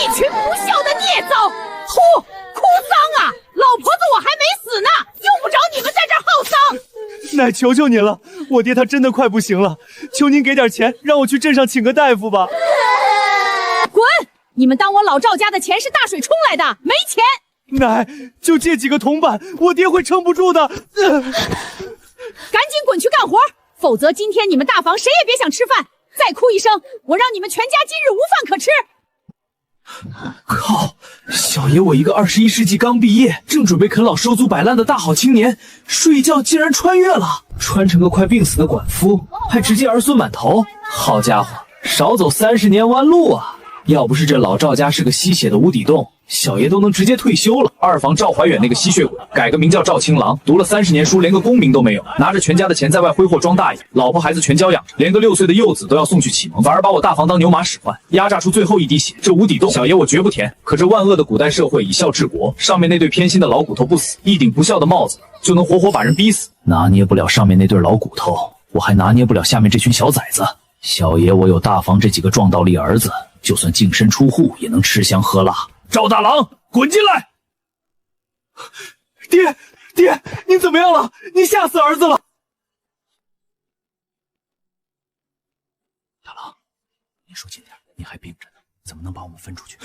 一群不孝的孽畜！哭丧啊！老婆子我还没死呢，用不着你们在这儿耗丧。奶，求求您了，我爹他真的快不行了，求您给点钱，让我去镇上请个大夫吧。滚！你们当我老赵家的钱是大水冲来的？没钱！奶，就借几个铜板，我爹会撑不住的。赶紧滚去干活，否则今天你们大房谁也别想吃饭。再哭一声，我让你们全家今日无饭可吃。靠！小爷我一个21世纪刚毕业，正准备啃老收租摆烂的大好青年，睡一觉竟然穿越了，穿成个快病死的管夫，还直接儿孙满头。好家伙，少走30年弯路啊！要不是这老赵家是个吸血的无底洞，小爷都能直接退休了。二房赵怀远那个吸血鬼，改个名叫赵青狼，读了30年书，连个功名都没有，拿着全家的钱在外挥霍装大爷，老婆孩子全娇养着，连个6岁的幼子都要送去启蒙，反而把我大房当牛马使唤，压榨出最后一滴血。这无底洞，小爷我绝不填。可这万恶的古代社会以孝治国，上面那对偏心的老骨头不死，一顶不孝的帽子就能活活把人逼死。拿捏不了上面那对老骨头，我还拿捏不了下面这群小崽子。小爷我有大房这几个壮道力儿子，就算净身出户也能吃香喝辣。赵大郎，滚进来！爹，您怎么样了？您吓死儿子了！大郎，您说轻点，您还病着呢，怎么能把我们分出去？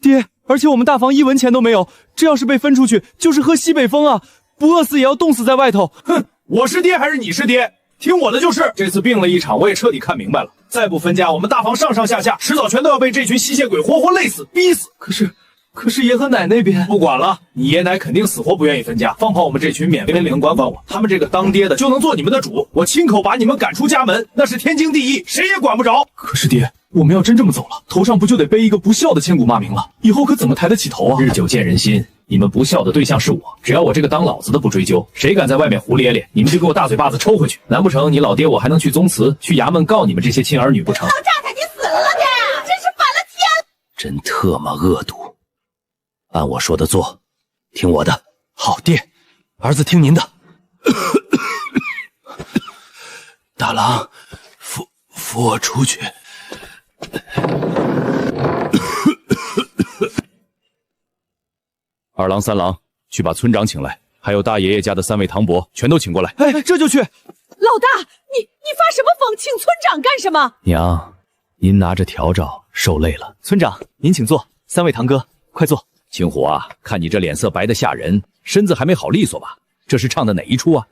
爹，而且我们大房1文钱都没有，这要是被分出去，就是喝西北风啊！不饿死也要冻死在外头。哼，我是爹还是你是爹？听我的就是，这次病了一场，我也彻底看明白了。再不分家，我们大房上上下下迟早全都要被这群吸血鬼活活累死、逼死。可是爷和奶那边……不管了，你爷奶肯定死活不愿意分家，放跑我们这群免费领管我。他们这个当爹的就能做你们的主，我亲口把你们赶出家门，那是天经地义，谁也管不着。可是爹，我们要真这么走了，头上不就得背一个不孝的千古骂名了？以后可怎么抬得起头啊？日久见人心。你们不孝的对象是我，只要我这个当老子的不追究，谁敢在外面胡咧咧，你们就给我大嘴巴子抽回去。难不成你老爹我还能去宗祠、去衙门告你们这些亲儿女不成？老赵他你死了爹，真是反了天！真特么恶毒！按我说的做，听我的。好，爹，儿子听您的。大郎，扶我出去。2郎3郎，去把村长请来，还有大爷爷家的3位堂伯全都请过来。哎，这就去。老大，你发什么疯？请村长干什么？娘，您拿着笤帚受累了。村长，您请坐。3位堂哥，快坐。青虎啊，看你这脸色白得吓人，身子还没好利索吧？这是唱的哪一出啊？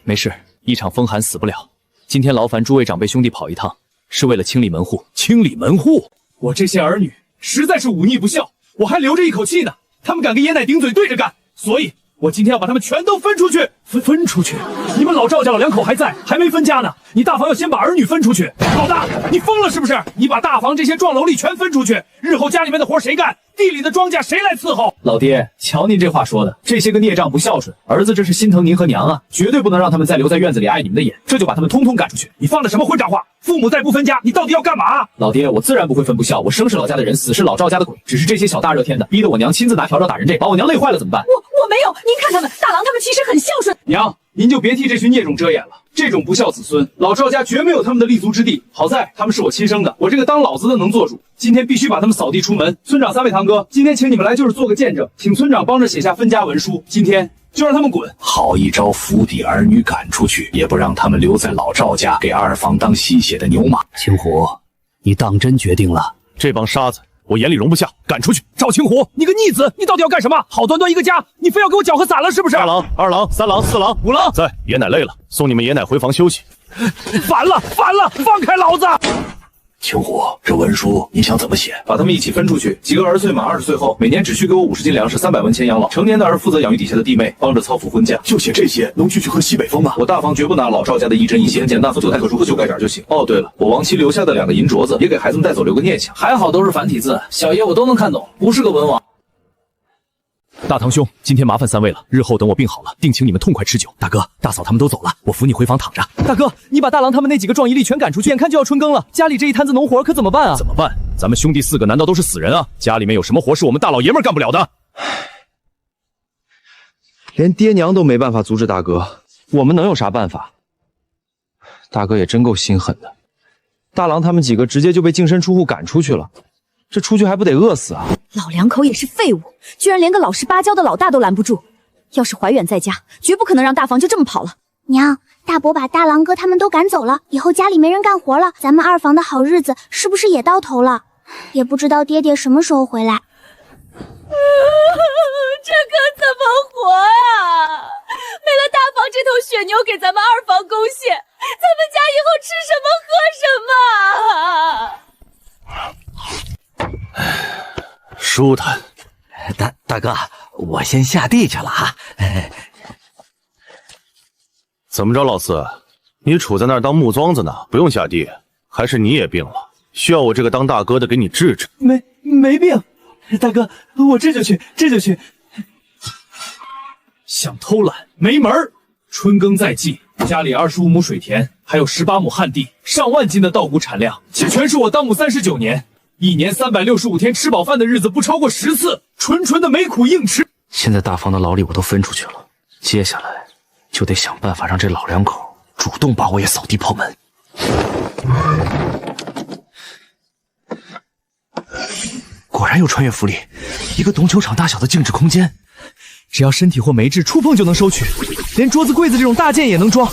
没事，一场风寒死不了。今天劳烦诸位长辈兄弟跑一趟，是为了清理门户。清理门户？我这些儿女实在是忤逆不孝，我还留着一口气呢。他们敢跟爷奶顶嘴对着干，所以我今天要把他们全都分出去。分出去？你们老赵家老两口还在，还没分家呢。你大房要先把儿女分出去。老大，你疯了是不是？你把大房这些壮楼力全分出去，日后家里面的活谁干？地里的庄稼谁来伺候？老爹，瞧您这话说的，这些个孽障不孝顺，儿子这是心疼您和娘啊，绝对不能让他们再留在院子里碍你们的眼，这就把他们通通赶出去。你放的什么混账话？父母再不分家，你到底要干嘛？老爹，我自然不会分不孝，我生是老家的人，死是老赵家的鬼，只是这些小大热天的，逼得我娘亲自拿笤帚打人，把我娘累坏了怎么办？我没有，您看他们，大郎他们其实很孝顺。娘，您就别替这群孽种遮掩了。这种不孝子孙，老赵家绝没有他们的立足之地。好在他们是我亲生的，我这个当老子的能做主。今天必须把他们扫地出门。村长3位堂哥，今天请你们来就是做个见证，请村长帮着写下分家文书。今天就让他们滚。好一招府邸儿女赶出去，也不让他们留在老赵家给2房当吸血的牛马。青虎，你当真决定了？这帮沙子我眼里容不下，赶出去！赵青虎，你个逆子，你到底要干什么？好端端一个家，你非要给我搅和散了是不是？大郎、2郎、3郎、4郎、5郎，在，爷奶累了，送你们爷奶回房休息。烦了，放开老子！青虎，这文书你想怎么写？把他们一起分出去，几个儿岁满20岁后，每年只需给我50斤粮食，300文钱养老。成年的儿负责养育底下的弟妹，帮着操抚婚嫁。就写这些，能去喝西北风吗？我大房绝不拿老赵家的一针一线，简单和韭菜和猪和旧盖点就行。哦，对了，我亡妻留下的2个银镯子，也给孩子们带走留个念想。还好都是繁体字，小爷我都能看懂，不是个文王。大堂兄，今天麻烦3位了，日后等我病好了，定请你们痛快吃酒。大哥，大嫂他们都走了，我扶你回房躺着。大哥，你把大郎他们那几个壮一力全赶出去，眼看就要春耕了，家里这一摊子农活可怎么办啊？怎么办？咱们兄弟4个难道都是死人啊？家里面有什么活是我们大老爷们干不了的？连爹娘都没办法阻止大哥，我们能有啥办法？大哥也真够心狠的，大郎他们几个直接就被净身出户赶出去了。这出去还不得饿死啊？老两口也是废物，居然连个老实巴交的老大都拦不住。要是怀远在家，绝不可能让大房就这么跑了。娘，大伯把大郎哥他们都赶走了，以后家里没人干活了，咱们二房的好日子是不是也到头了？也不知道爹爹什么时候回来。这可怎么活呀？没了大房这头血牛给咱们二房供血，咱们家以后吃什么喝什么？舒坦。大哥，我先下地去了啊。怎么着，老四，你杵在那儿当木桩子呢？不用下地，还是你也病了，需要我这个当大哥的给你治治？没病，大哥，我这就去。想偷懒没门儿！春耕在即，家里25亩水田，还有18亩旱地，上万斤的稻谷产量，且全是我当母39年，一年365天吃饱饭的日子不超过10次，纯的没苦硬吃。现在大房的劳力我都分出去了，接下来就得想办法让这老两口主动把我也扫地炮门。果然有穿越符力，一个懂球场大小的静止空间，只要身体或媒质触碰就能收取，连桌子柜子这种大件也能装。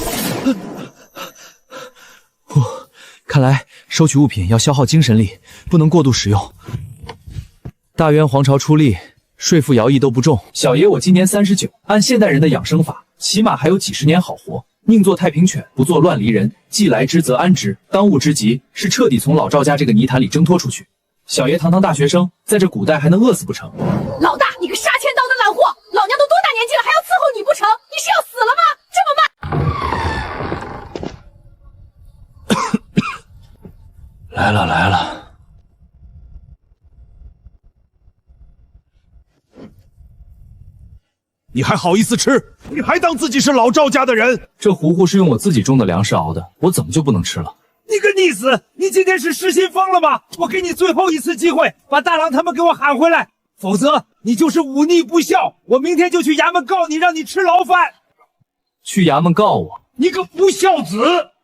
看来收取物品要消耗精神力，不能过度使用。大渊皇朝出力，说服徭役都不重。小爷我今年39，按现代人的养生法，起码还有几十年好活。宁做太平犬，不做乱离人。既来之则安之，当务之急是彻底从老赵家这个泥潭里挣脱出去。小爷堂大学生，在这古代还能饿死不成？老大，你个杀千刀的懒货！老娘都多大年纪了，还要伺候你不成？你是要死了吗？这么慢！来了。你还好意思吃？你还当自己是老赵家的人？这糊糊是用我自己种的粮食熬的，我怎么就不能吃了？你个逆子！你今天是失心疯了吗？我给你最后一次机会，把大郎他们给我喊回来，否则你就是忤逆不孝。我明天就去衙门告你，让你吃牢饭。去衙门告我？你个不孝子！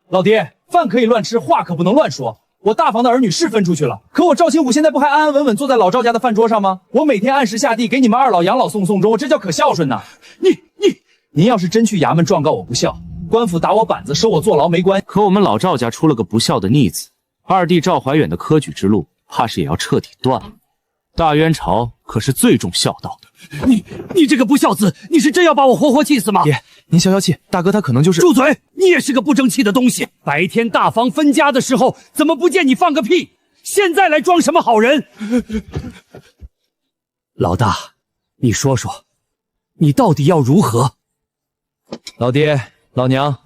老爹，饭可以乱吃，话可不能乱说。我大房的儿女是分出去了，可我赵清虎现在不还安安稳稳坐在老赵家的饭桌上吗？我每天按时下地给你们二老养老送终，这叫可孝顺呐！您要是真去衙门状告我不孝，官府打我板子，收我坐牢没关。可我们老赵家出了个不孝的逆子，二弟赵怀远的科举之路，怕是也要彻底断了。大渊朝可是最重孝道的。你这个不孝子，你是真要把我活活气死吗？爹，您消消气，大哥他可能就是……住嘴！你也是个不争气的东西。白天大房分家的时候，怎么不见你放个屁？现在来装什么好人？老大，你说说，你到底要如何？老爹老娘，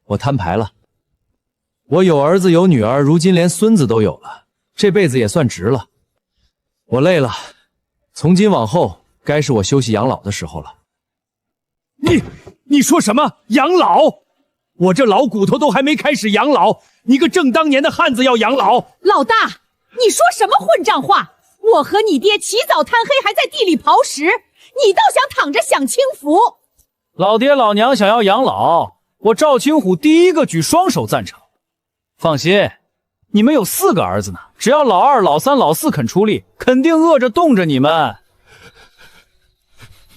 我摊牌了。我有儿子有女儿，如今连孙子都有了，这辈子也算值了。我累了，从今往后该是我休息养老的时候了。你说什么养老？我这老骨头都还没开始养老，你个正当年的汉子要养老？老大，你说什么混账话？我和你爹起早贪黑还在地里刨食，你倒想躺着享清福。老爹老娘想要养老，我赵青虎第一个举双手赞成。放心，你们有4个儿子呢，只要老2、老3、老4肯出力，肯定饿着冻着你们。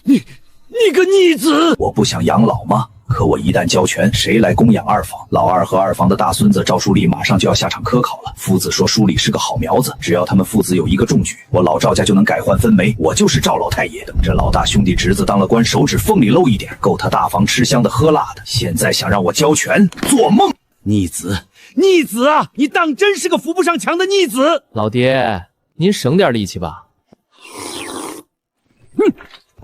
你个逆子！我不想养老吗？可我一旦交权，谁来供养二房？老二和二房的大孙子赵书立马上就要下场科考了。夫子说书立是个好苗子，只要他们父子有一个中举，我老赵家就能改换分梅。我就是赵老太爷，等着老大兄弟侄子当了官，手指缝里露一点，够他大房吃香的喝辣的。现在想让我交权，做梦！逆子啊！你当真是个扶不上墙的逆子！老爹，您省点力气吧。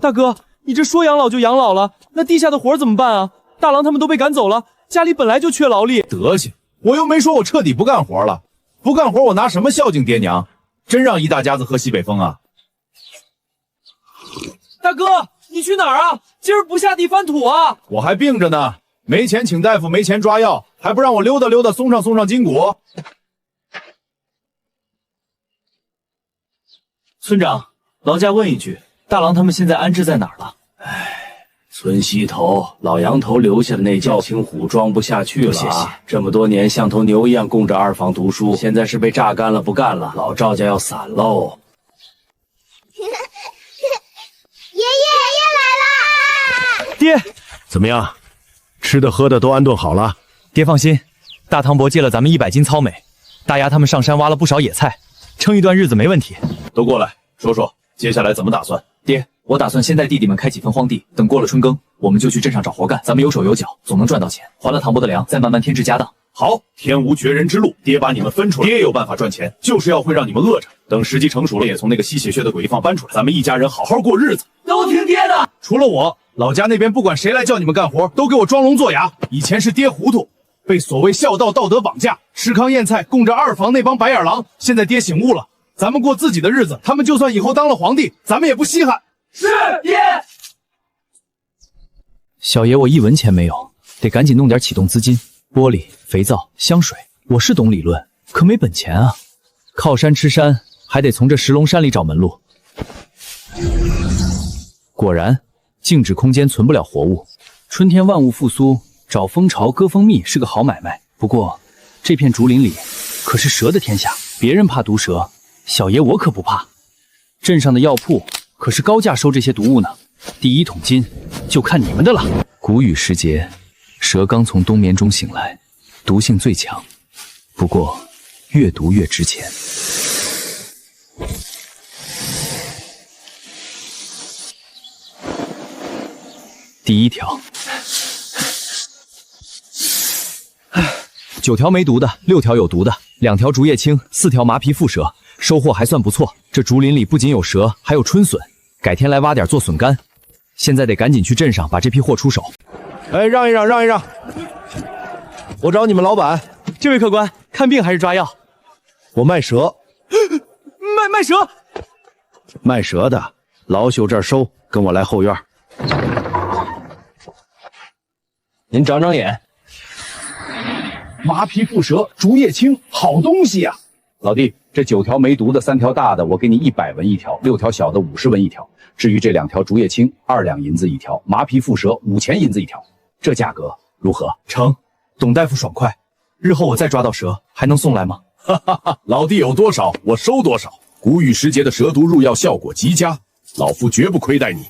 大哥，你这说养老就养老了，那地下的活怎么办啊？大郎他们都被赶走了，家里本来就缺劳力。德行，我又没说我彻底不干活了，不干活我拿什么孝敬爹娘？真让一大家子喝西北风啊！大哥，你去哪儿啊？今儿不下地翻土啊？我还病着呢，没钱请大夫，没钱抓药，还不让我溜达溜达，松上筋骨。村长，劳驾问一句，大郎他们现在安置在哪儿了？村西头老杨头留下的那叫青虎装不下去了，谢谢。这么多年像头牛一样供着二房读书，现在是被榨干了不干了，老赵家要散喽。爹，怎么样？吃的喝的都安顿好了？爹放心，大唐伯借了咱们100斤糙米，大牙他们上山挖了不少野菜，撑一段日子没问题。都过来说说，接下来怎么打算？爹，我打算先带弟弟们开几分荒地，等过了春耕，我们就去镇上找活干，咱们有手有脚，总能赚到钱。还了唐伯的粮，再慢慢添置家当。好，天无绝人之路，爹把你们分出来，爹有办法赚钱，就是要会让你们饿着。等时机成熟了，也从那个吸血穴的鬼地方搬出来，咱们一家人好好过日子。都听爹的。除了我，老家那边不管谁来叫你们干活，都给我装聋作哑。以前是爹糊涂，被所谓孝道道德绑架，吃糠咽菜，供着二房那帮白眼狼。现在爹醒悟了，咱们过自己的日子，他们就算以后当了皇帝，咱们也不稀罕。是爹。小爷我1文钱没有，得赶紧弄点启动资金，玻璃、肥皂、香水。我是懂理论，可没本钱啊。靠山吃山，还得从这石龙山里找门路。果然，静止空间存不了活物。春天万物复苏，找蜂巢割蜂蜜是个好买卖。不过，这片竹林里可是蛇的天下，别人怕毒蛇，小爷我可不怕。镇上的药铺可是高价收这些毒物呢，第1桶金就看你们的了。谷雨时节，蛇刚从冬眠中醒来，毒性最强，不过越毒越值钱。第1条，9条没毒的，6条有毒的，2条竹叶青，4条麻皮蝮蛇，收获还算不错。这竹林里不仅有蛇，还有春笋，改天来挖点做笋干。现在得赶紧去镇上把这批货出手。哎，让一让，让一让，我找你们老板。这位客官，看病还是抓药？我卖蛇。卖蛇？卖蛇的，老朽这儿收，跟我来后院。您长长眼。麻皮蝮蛇、竹叶青，好东西呀！老弟，这9条没毒的，3条大的，我给你100文一条，6条小的50文一条。至于这2条竹叶青，2两银子一条，麻皮蝮蛇5钱银子一条，这价格如何？成。董大夫爽快，日后我再抓到蛇，还能送来吗？哈哈哈，老弟有多少，我收多少。谷雨时节的蛇毒入药效果极佳，老夫绝不亏待你。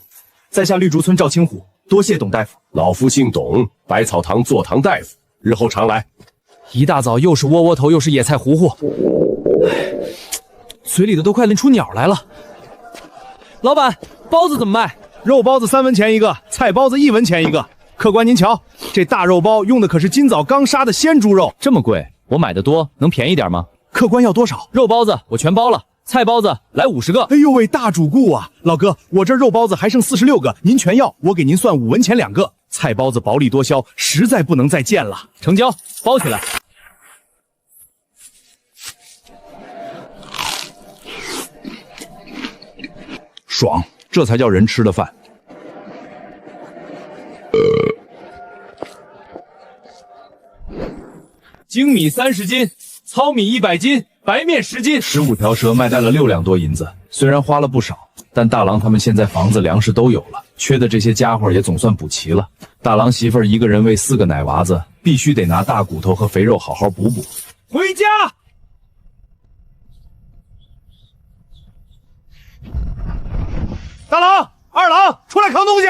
在下绿竹村赵青虎，多谢董大夫。老夫姓董，百草堂坐堂大夫，日后常来。一大早又是窝窝头又是野菜糊糊，嘴里的都快拎出鸟来了。老板，包子怎么卖？肉包子3文钱一个，菜包子1文钱一个。客官您瞧，这大肉包用的可是今早刚杀的鲜猪肉，这么贵，我买的多，能便宜点吗？客官要多少？肉包子我全包了，菜包子来50个。哎呦喂，大主顾啊！老哥，我这肉包子还剩46个，您全要，我给您算5文钱2个。菜包子薄利多销，实在不能再见了。成交，包起来。爽，这才叫人吃的饭。精米30斤，糙米100斤，白面10斤。15条蛇卖带了6两多银子，虽然花了不少，但大郎他们现在房子、粮食都有了，缺的这些家伙也总算补齐了。大郎媳妇儿一个人喂4个奶娃子，必须得拿大骨头和肥肉好好补补。回家。大郎、二郎，出来扛东西！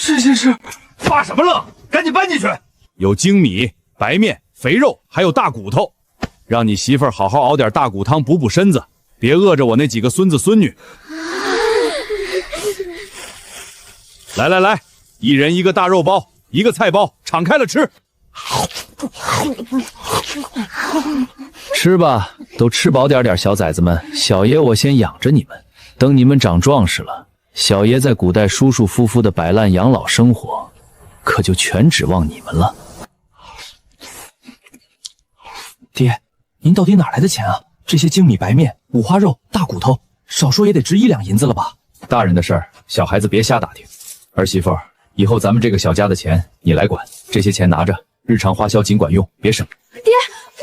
这些是发什么愣？赶紧搬进去！有精米、白面、肥肉，还有大骨头，让你媳妇儿好好熬点大骨汤补补身子，别饿着我那几个孙子孙女。来来来，一人1个大肉包，1个菜包，敞开了吃。吃吧，都吃饱点，小崽子们。小爷我先养着你们，等你们长壮实了，小爷在古代舒舒服服的摆烂养老生活，可就全指望你们了。爹，您到底哪来的钱啊？这些精米白面、五花肉、大骨头，少说也得值1两银子了吧？大人的事儿，小孩子别瞎打听。儿媳妇儿，以后咱们这个小家的钱你来管，这些钱拿着，日常花销尽管用，别省。爹，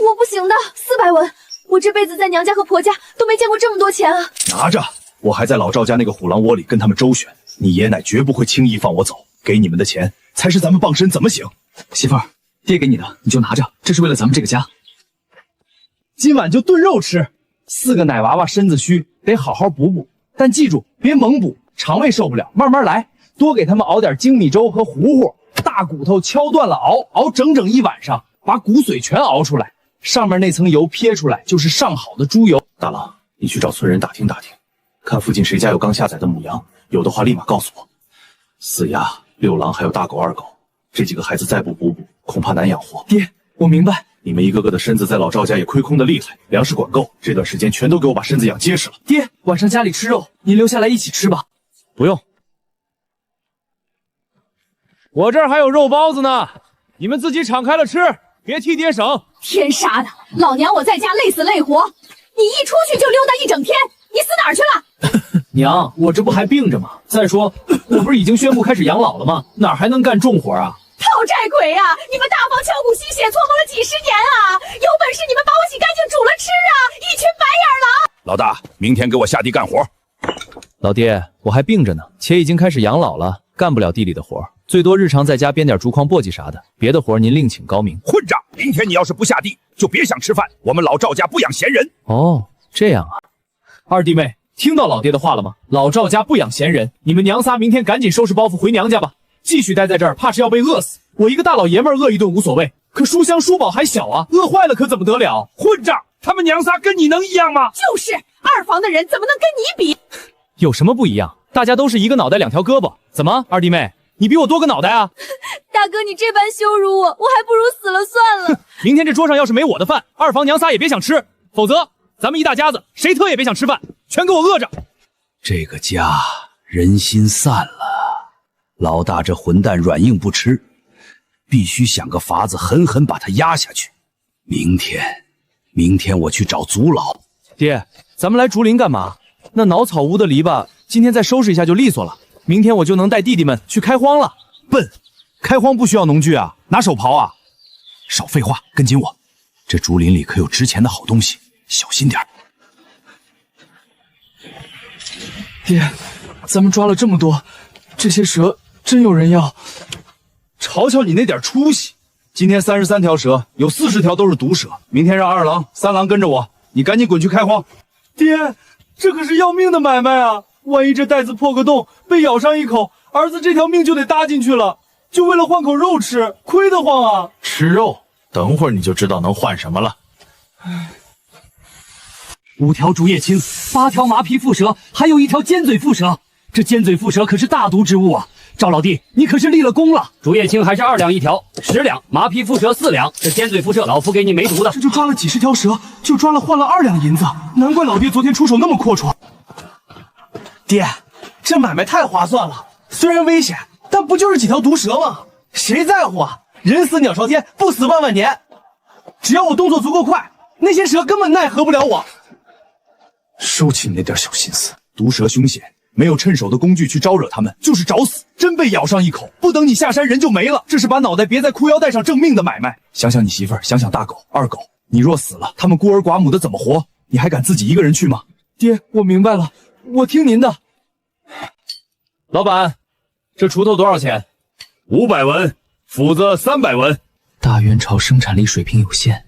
我不行的，400文，我这辈子在娘家和婆家都没见过这么多钱啊！拿着，我还在老赵家那个虎狼窝里跟他们周旋，你爷奶绝不会轻易放我走，给你们的钱才是咱们傍身，怎么行？媳妇儿，爹给你的你就拿着，这是为了咱们这个家。今晚就炖肉吃。4个奶娃娃身子虚，得好好补补，但记住别猛补，肠胃受不了，慢慢来，多给他们熬点精米粥和糊糊，大骨头敲断了熬整整1晚上，把骨髓全熬出来，上面那层油撇出来就是上好的猪油。大郎，你去找村人打听打听，看附近谁家有刚下崽的母羊，有的话立马告诉我。4鸭、6狼还有大狗、2狗，这几个孩子再不补补，恐怕难养活。爹，我明白。你们一个个的身子在老赵家也亏空的厉害，粮食管够，这段时间全都给我把身子养结实了。爹，晚上家里吃肉，您留下来一起吃吧。不用，我这儿还有肉包子呢，你们自己敞开了吃，别替爹省。天杀的，老娘我在家累死累活，你一出去就溜达1整天，你死哪儿去了？娘，我这不还病着吗？再说，我不是已经宣布开始养老了吗？哪还能干重活啊？讨债鬼啊！你们大房敲骨吸血，搓磨了几十年啊！有本事你们把我洗干净煮了吃啊！一群白眼狼！老大，明天给我下地干活。老爹，我还病着呢，且已经开始养老了，干不了地里的活，最多日常在家编点竹筐簸箕啥的，别的活您另请高明。混账！明天你要是不下地，就别想吃饭。我们老赵家不养闲人。哦，这样啊。二弟妹，听到老爹的话了吗？老赵家不养闲人，你们娘仨明天赶紧收拾包袱回娘家吧。继续待在这儿，怕是要被饿死。我一个大老爷们儿饿一顿无所谓，可书香书宝还小啊，饿坏了可怎么得了？混账！他们娘仨跟你能一样吗？就是二房的人怎么能跟你比？有什么不一样？大家都是一个脑袋2条胳膊，怎么，二弟妹，你比我多个脑袋啊？大哥，你这般羞辱我，我还不如死了算了。明天这桌上要是没我的饭，二房娘仨也别想吃，否则咱们一大家子谁特也别想吃饭，全给我饿着。这个家人心散了，老大这混蛋软硬不吃，必须想个法子狠狠把他压下去。明天我去找祖老。爹，咱们来竹林干嘛？那挠草屋的篱笆今天再收拾一下就利索了，明天我就能带弟弟们去开荒了。笨，开荒不需要农具啊，拿手刨啊。少废话，跟紧我。这竹林里可有值钱的好东西，小心点。爹，咱们抓了这么多，这些蛇真有人要？瞧瞧你那点出息！今天33条蛇，有40条都是毒蛇。明天让2郎、3郎跟着我，你赶紧滚去开荒。爹，这可是要命的买卖啊！万一这袋子破个洞，被咬上一口，儿子这条命就得搭进去了。就为了换口肉吃，亏得慌啊！吃肉，等会儿你就知道能换什么了。5条竹叶青，8条麻皮蝮蛇，还有1条尖嘴蝮蛇。这尖嘴蝮蛇可是大毒之物啊！赵老弟，你可是立了功了。竹叶青还是2两1条，10两；麻皮蝮蛇4两。这尖嘴蝮蛇，老夫给你没毒的。这就抓了几十条蛇，就抓了换了2两银子，难怪老爹昨天出手那么阔绰。爹，这买卖太划算了，虽然危险，但不就是几条毒蛇吗？谁在乎啊？人死鸟朝天，不死万万年。只要我动作足够快，那些蛇根本奈何不了我。收起你那点小心思，毒蛇凶险，没有趁手的工具去招惹他们，就是找死。真被咬上一口，不等你下山人就没了。这是把脑袋别在裤腰带上挣命的买卖。想想你媳妇儿，想想大狗、2狗，你若死了，他们孤儿寡母的怎么活？你还敢自己一个人去吗？爹，我明白了，我听您的。老板，这锄头多少钱？500文，斧子300文。大元朝生产力水平有限，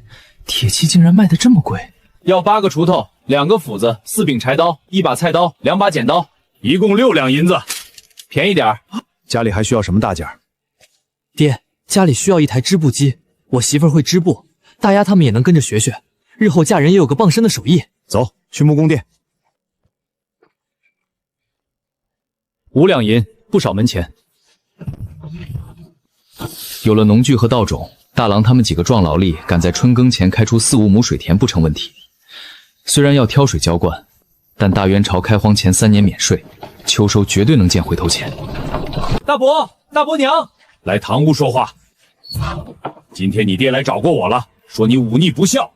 铁器竟然卖得这么贵。要8个锄头，2个斧子，4柄柴刀，1把菜刀，2把剪刀，一共6两银子，便宜点儿。家里还需要什么大件？爹，家里需要1台织布机，我媳妇儿会织布，大丫他们也能跟着学学，日后嫁人也有个傍身的手艺。走，去木工店。 5两银，不少门钱。有了农具和稻种，大郎他们几个壮劳力，赶在春耕前开出4、5亩水田不成问题。虽然要挑水浇灌，但大元朝开荒前3年免税，秋收绝对能见回头钱。大伯，大伯娘，来堂屋说话。今天你爹来找过我了，说你忤逆不孝。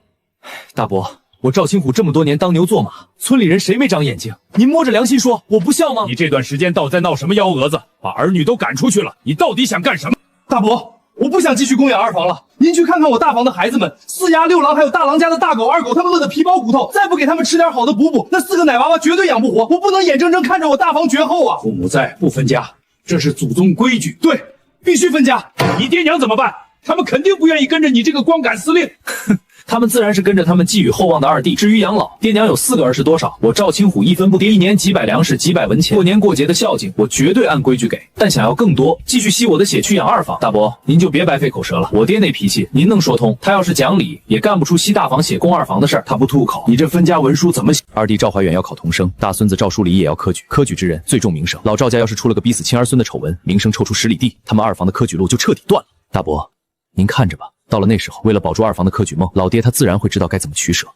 大伯，我赵青虎这么多年当牛做马，村里人谁没长眼睛？您摸着良心说，我不孝吗？你这段时间到底在闹什么幺蛾子？把儿女都赶出去了，你到底想干什么？大伯，我不想继续供养2房了。您去看看我大房的孩子们，4鸭、6狼，还有大郎家的大狗、2狗，他们饿得皮包骨头，再不给他们吃点好的补补，那4个奶娃娃绝对养不活。我不能眼睁睁看着我大房绝后啊！父母在，不分家，这是祖宗规矩。对，必须分家。你爹娘怎么办？他们肯定不愿意跟着你这个光杆司令。他们自然是跟着他们寄予厚望的二弟。至于养老，爹娘有4个儿是多少，我赵青虎一分不跌，1年几百粮食几百文钱，过年过节的孝敬，我绝对按规矩给。但想要更多，继续吸我的血去养二房，大伯您就别白费口舌了。我爹那脾气您能说通，他要是讲理，也干不出吸大房血供二房的事儿。他不吐口，你这分家文书怎么写？二弟赵怀远要考童生，大孙子赵书礼也要科举，科举之人最重名声。老赵家要是出了个逼死亲儿孙的丑闻，名声臭出10里地，他们二房的科举路就彻底断了。大伯，您看着吧，到了那时候，为了保住二房的科举梦，老爹他自然会知道该怎么取舍。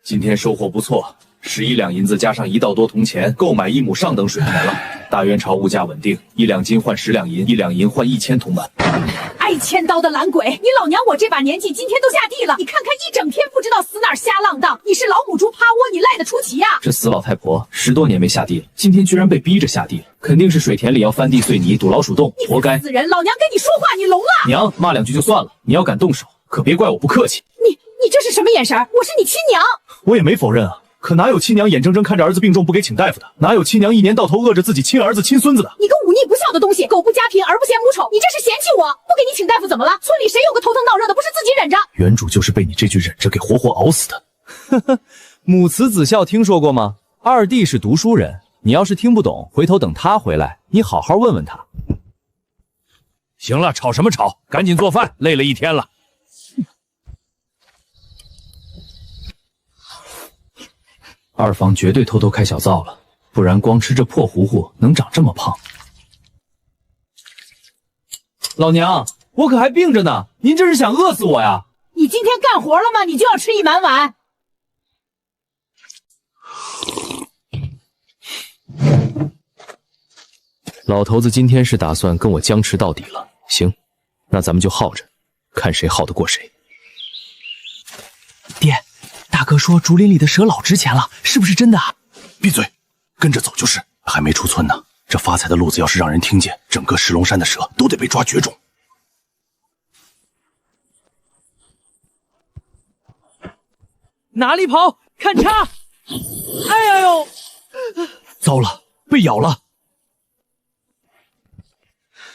今天收获不错，11两银子加上1道多铜钱，购买1亩上等水田了。大元朝物价稳定，1两金换10两银，1两银换1000铜板。挨千刀的懒鬼，你老娘我这把年纪今天都下地了，你看看一整天不知道死哪儿瞎浪荡，你是老母猪趴窝，你赖得出奇呀？这死老太婆10多年没下地了，今天居然被逼着下地了，肯定是水田里要翻地碎泥堵老鼠洞，活该！死人，老娘跟你说话你聋了？娘骂2句就算了，你要敢动手，可别怪我不客气。你这是什么眼神？我是你亲娘。我也没否认啊，可哪有亲娘眼睁睁看着儿子病重不给请大夫的？哪有亲娘1年到头饿着自己亲儿子亲孙子的？你个忤逆不孝的东西，狗不家贫儿不嫌母丑，你这是嫌弃我？不给你请大夫怎么了？村里谁有个头疼脑热的不是自己忍着？原主就是被你这句忍着给活活熬死的。呵呵，母慈子孝听说过吗？二弟是读书人，你要是听不懂，回头等他回来，你好好问问他。行了，吵什么吵？赶紧做饭，累了一天了。二房绝对偷偷开小灶了，不然光吃这破糊糊能长这么胖。老娘，我可还病着呢，您这是想饿死我呀？你今天干活了吗？你就要吃一满碗。老头子今天是打算跟我僵持到底了。行，那咱们就耗着，看谁耗得过谁。爹，大哥说竹林里的蛇老值钱了，是不是真的啊？闭嘴，跟着走就是。还没出村呢，这发财的路子要是让人听见，整个石龙山的蛇都得被抓绝种。哪里跑？看叉！哎呀呦！糟了，被咬了！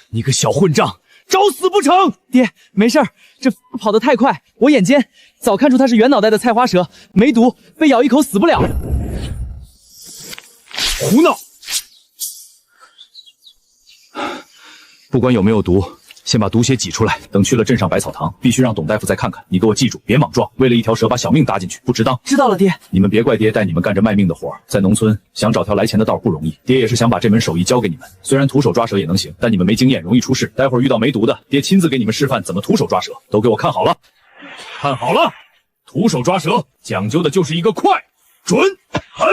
你个小混账，找死不成？爹，没事儿，这跑得太快，我眼尖，早看出它是圆脑袋的菜花蛇，没毒，被咬一口死不了。胡闹！不管有没有毒，先把毒血挤出来，等去了镇上百草堂，必须让董大夫再看看。你给我记住，别莽撞，为了一条蛇把小命搭进去，不值当。知道了，爹。你们别怪爹带你们干着卖命的活，在农村想找条来钱的道不容易。爹也是想把这门手艺教给你们，虽然徒手抓蛇也能行，但你们没经验，容易出事。待会儿遇到没毒的，爹亲自给你们示范怎么徒手抓蛇。都给我看好了，看好了，徒手抓蛇讲究的就是一个快、准、狠。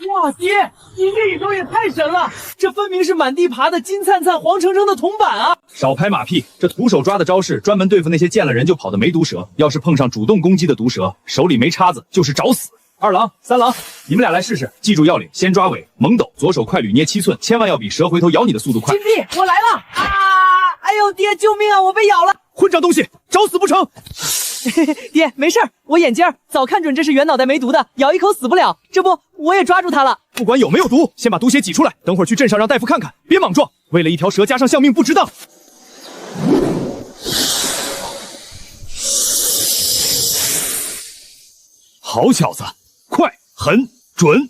哇，爹，你这一手也太神了！这分明是满地爬的金灿灿、黄澄澄的铜板啊！少拍马屁，这徒手抓的招式专门对付那些见了人就跑的没毒蛇，要是碰上主动攻击的毒蛇，手里没叉子就是找死。二郎、三郎，你们俩来试试，记住要领，先抓尾，猛抖，左手快捋捏7寸，千万要比蛇回头咬你的速度快。金币，我来了！啊！哎呦，爹，救命啊！我被咬了！混账东西，找死不成？爹，没事儿，我眼尖儿，早看准这是圆脑袋没毒的，咬一口死不了。这不，我也抓住它了。不管有没有毒，先把毒血挤出来，等会儿去镇上让大夫看看，别莽撞，为了一条蛇加上相命不值当。好小子，快、狠、准！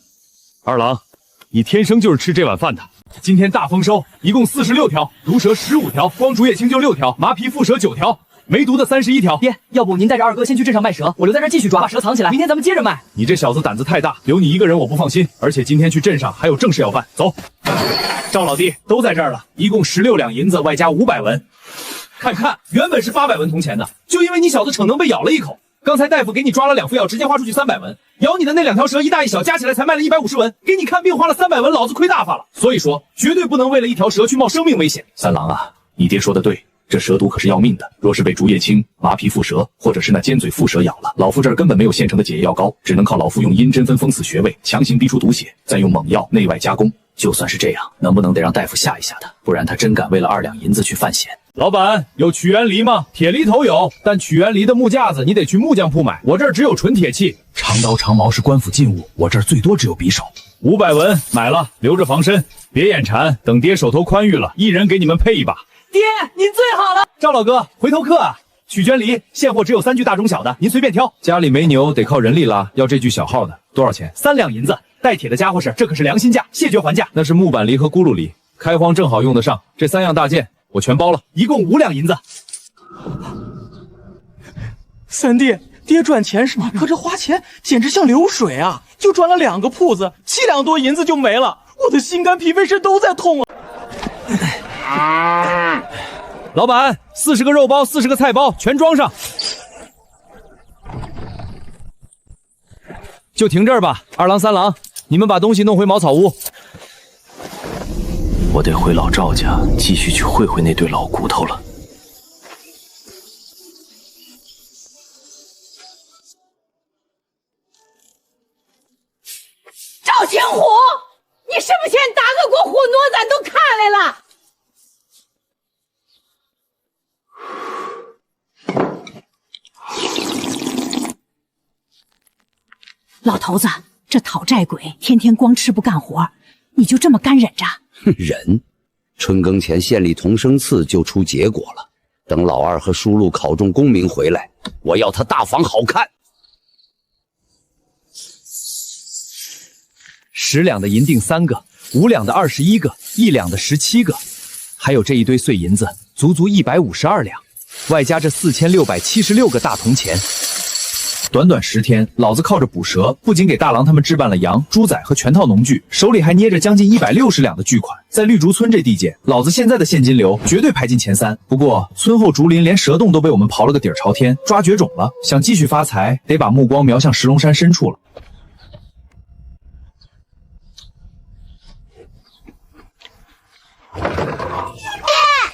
二郎，你天生就是吃这碗饭的。今天大丰收，一共46条，毒蛇15条，光竹叶青就6条，麻皮蝮蛇9条。没毒的31条。爹，要不您带着二哥先去镇上卖蛇，我留在这儿继续抓，把蛇藏起来，明天咱们接着卖。你这小子胆子太大，留你一个人我不放心，而且今天去镇上还有正事要办。走，赵老弟都在这儿了，一共16两银子外加500文。看看，原本是800文铜钱的，就因为你小子逞能被咬了一口。刚才大夫给你抓了2副药，直接花出去300文。咬你的那2条蛇一大一小，加起来才卖了150文，给你看病花了300文，老子亏大发了。所以说，绝对不能为了一条蛇去冒生命危险。三郎啊，你爹说的对。这蛇毒可是要命的，若是被竹叶青、麻皮蝮蛇或者是那尖嘴蝮蛇咬了，老夫这儿根本没有现成的解药膏，只能靠老夫用阴针分封死穴位，强行逼出毒血，再用猛药内外加工。就算是这样，能不能得让大夫吓一吓他？不然他真敢为了2两银子去犯险。老板，有曲源梨吗？铁梨头有，但曲源梨的木架子你得去木匠铺买，我这儿只有纯铁器。长刀长矛是官府禁物，我这儿最多只有匕首。500文买了，留着防身，别眼馋，等爹手头宽裕了，一人给你们配一把。爹，您最好了。赵老哥，回头客啊！曲娟梨现货只有3具大中小的，您随便挑。家里没牛得靠人力拉，要这具小号的多少钱？3两银子。带铁的家伙是，这可是良心价，谢绝还价。那是木板梨和咕噜梨，开荒正好用得上。这3样大件我全包了，一共5两银子。三弟，爹赚钱是吗？可这花钱简直像流水啊！就转了2个铺子，7两多银子就没了，我的心肝脾肺肾都在痛啊！老板，40个肉包，40个菜包，全装上。就停这儿吧，2郎3郎，你们把东西弄回茅草屋。我得回老赵家，继续去会会那对老骨头了。赵青虎，你是不是先打个过糊弄，咱都看来了？老头子，这讨债鬼天天光吃不干活，你就这么干忍着？忍，春耕前县里同生刺就出结果了。等老二和叔禄考中功名回来，我要他大房好看。10两的银锭3个，5两的21个，1两的17个，还有这一堆碎银子，足足152两，外加这4676个大铜钱。短短10天，老子靠着捕蛇，不仅给大郎他们置办了羊、猪仔和全套农具，手里还捏着将近160两的巨款。在绿竹村这地界，老子现在的现金流绝对排进前3。不过村后竹林连蛇洞都被我们刨了个底儿朝天，抓绝种了。想继续发财，得把目光瞄向石龙山深处了。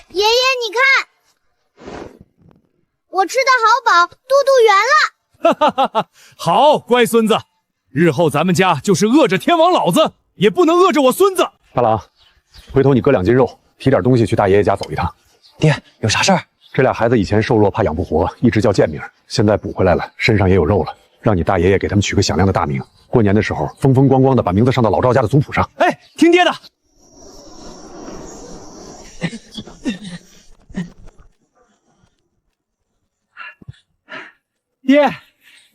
爷爷，你看，我吃的好饱，肚肚圆了。哈哈哈哈！好，乖孙子，日后咱们家就是饿着天王老子，也不能饿着我孙子。大郎，回头你割2斤肉，提点东西去大爷爷家走一趟。爹，有啥事儿？这俩孩子以前瘦弱怕养不活，一直叫贱名，现在补回来了，身上也有肉了，让你大爷爷给他们取个响亮的大名。过年的时候，风风光光的把名字上到老赵家的族谱上。哎，听爹的。爹，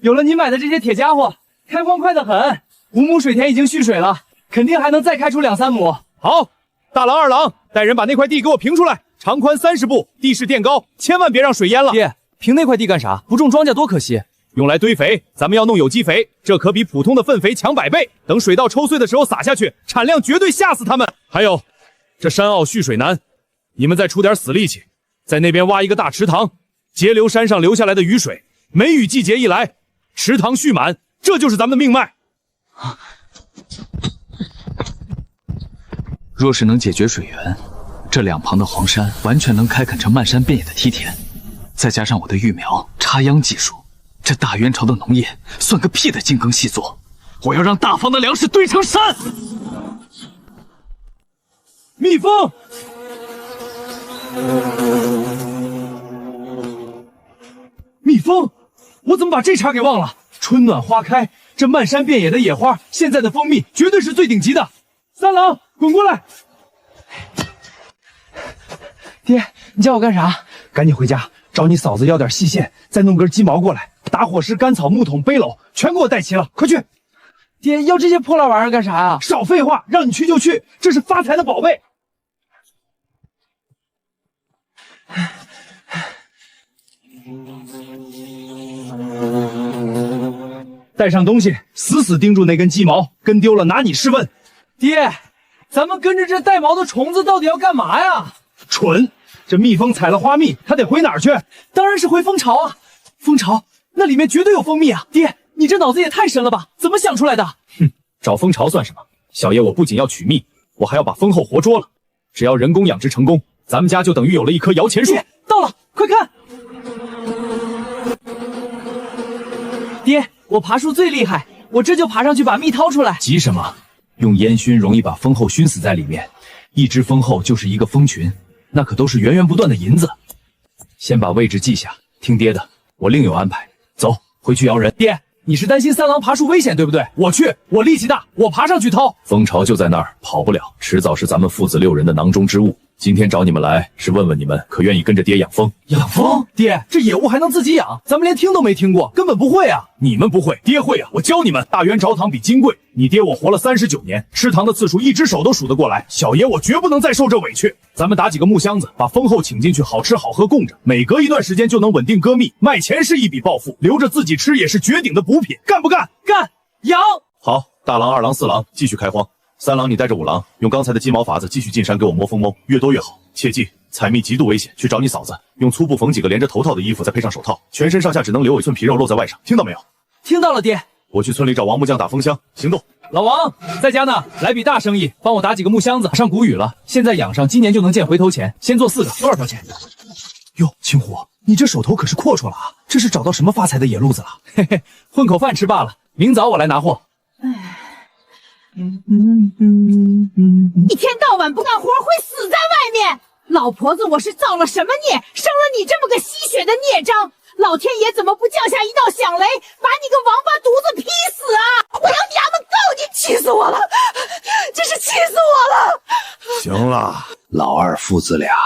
有了你买的这些铁家伙，开荒快得很。5亩水田已经蓄水了，肯定还能再开出2、3亩。好，大郎、2郎，带人把那块地给我平出来，长宽30步，地势垫高，千万别让水淹了。爹，平那块地干啥？不种庄稼多可惜。用来堆肥，咱们要弄有机肥，这可比普通的粪肥强100倍。等水稻抽穗的时候撒下去，产量绝对吓死他们。还有，这山坳蓄水难，你们再出点死力气，在那边挖一个大池塘，截留山上流下来的雨水。梅雨季节一来，池塘蓄满，这就是咱们的命脉。若是能解决水源，这2旁的黄山完全能开垦成漫山遍野的梯田，再加上我的育苗插秧技术，这大元朝的农业算个屁的精耕细作！我要让大方的粮食堆成山！蜜蜂，蜜蜂，我怎么把这茬给忘了？春暖花开，这漫山遍野的野花，现在的蜂蜜绝对是最顶级的。3郎，滚过来！爹，你叫我干啥？赶紧回家找你嫂子要点细线，再弄根鸡毛过来，打火石、干草、木桶、背篓全给我带齐了，快去！爹，要这些破烂玩意儿干啥呀？少废话，让你去就去，这是发财的宝贝。带上东西，死死盯住那根鸡毛，跟丢了拿你试问。爹，咱们跟着这带毛的虫子到底要干嘛呀？蠢！这蜜蜂采了花蜜，它得回哪儿去？当然是回蜂巢啊！蜂巢那里面绝对有蜂蜜啊！爹，你这脑子也太深了吧？怎么想出来的？哼，找蜂巢算什么？小爷我不仅要取蜜，我还要把蜂后活捉了。只要人工养殖成功，咱们家就等于有了一棵摇钱树。爹，到了，快看！爹，我爬树最厉害，我这就爬上去把蜜掏出来。急什么？用烟熏容易把蜂后熏死在里面，一只蜂后就是一个蜂群，那可都是源源不断的银子。先把位置记下，听爹的，我另有安排。走，回去摇人。爹，你是担心3郎爬树危险对不对？我去，我力气大，我爬上去掏。蜂巢就在那儿，跑不了，迟早是咱们父子6人的囊中之物。今天找你们来是问问你们可愿意跟着爹养蜂？养蜂？爹，这野物还能自己养？咱们连听都没听过，根本不会啊！你们不会，爹会啊！我教你们。大元着糖比金贵，你爹我活了39年，吃糖的次数一只手都数得过来。小爷我绝不能再受这委屈。咱们打几个木箱子，把蜂后请进去，好吃好喝供着，每隔一段时间就能稳定割蜜，卖钱是一笔暴富，留着自己吃也是绝顶的补品。干不干？干！养！好，大郎、2郎、4郎继续开荒。3郎，你带着5郎，用刚才的鸡毛法子继续进山给我摸蜂猫，越多越好。切记，采蜜极度危险，去找你嫂子，用粗布缝几个连着头套的衣服，再配上手套，全身上下只能留1寸皮肉露在外上，听到没有？听到了，爹。我去村里找王木匠打蜂箱，行动。老王在家呢，来笔大生意，帮我打几个木箱子。马上谷雨了，现在养上，今年就能见回头钱。先做4个，多少条钱？哟，青虎，你这手头可是阔绰了啊！这是找到什么发财的野路子了？嘿嘿，混口饭吃罢了。明早我来拿货。一天到晚不干活会死在外面。老婆子，我是造了什么孽，生了你这么个吸血的孽障？老天爷怎么不降下一道响雷，把你个王八犊子劈死啊！我要衙门告你！气死我了，真是气死我了！行了，老二父子俩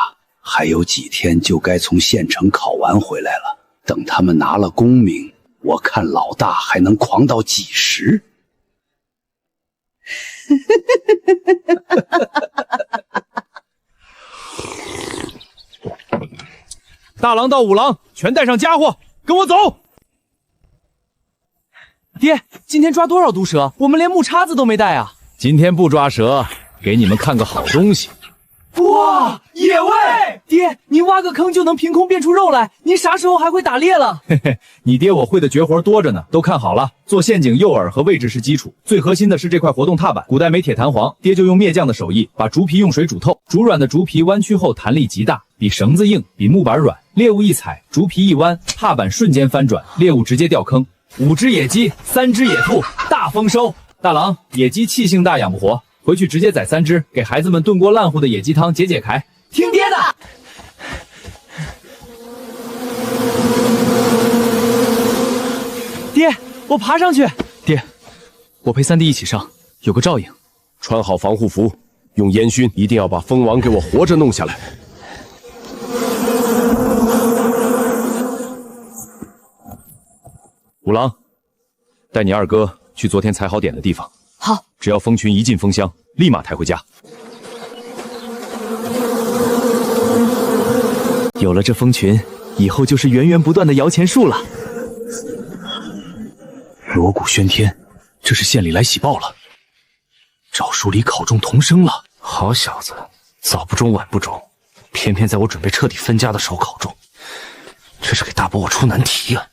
还有几天就该从县城考完回来了。等他们拿了功名，我看老大还能狂到几时？大郎到5郎全带上家伙，跟我走。爹，今天抓多少毒蛇？我们连木叉子都没带啊！今天不抓蛇，给你们看个好东西。哇，野味！爹，您挖个坑就能凭空变出肉来，您啥时候还会打猎了？嘿嘿，你爹我会的绝活多着呢，都看好了。做陷阱、诱饵和位置是基础，最核心的是这块活动踏板。古代没铁弹簧，爹就用篾匠的手艺把竹皮用水煮透，煮软的竹皮弯曲后弹力极大，比绳子硬，比木板软。猎物一踩，竹皮一弯，踏板瞬间翻转，猎物直接掉坑。5只野鸡，3只野兔，大丰收。大郎，野鸡气性大，养不活。回去直接宰3只，给孩子们炖锅烂乎的野鸡汤解解渴。听爹的。爹，我爬上去。爹，我陪3弟一起上，有个照应。穿好防护服，用烟熏，一定要把蜂王给我活着弄下来。5郎，带你2哥去昨天踩好点的地方。好，只要蜂群一进蜂箱，立马抬回家。有了这蜂群，以后就是源源不断的摇钱树了。锣鼓喧天，这是县里来喜报了。赵书礼考中童生了。好小子，早不中晚不中，偏偏在我准备彻底分家的时候考中，这是给大伯我出难题啊！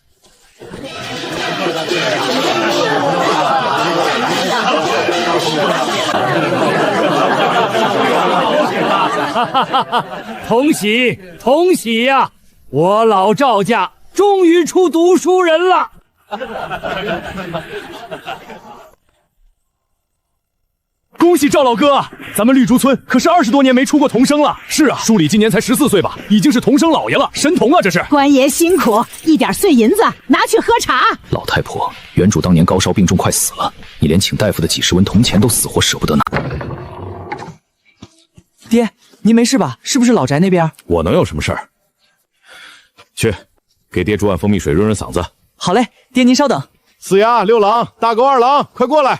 哈哈哈哈！同喜同喜呀！我老赵家终于出读书人了。恭喜赵老哥啊！咱们绿竹村可是20多年没出过童生了。是啊，书礼今年才14岁吧，已经是童生老爷了，神童啊这是。官爷辛苦，一点碎银子拿去喝茶。老太婆，原主当年高烧病重快死了，你连请大夫的几10文铜钱都死活舍不得拿。爹，您没事吧？是不是老宅那边？我能有什么事儿？去，给爹煮碗蜂蜜水润润嗓子。好嘞，爹您稍等。4丫、6郎、大狗、2郎，快过来！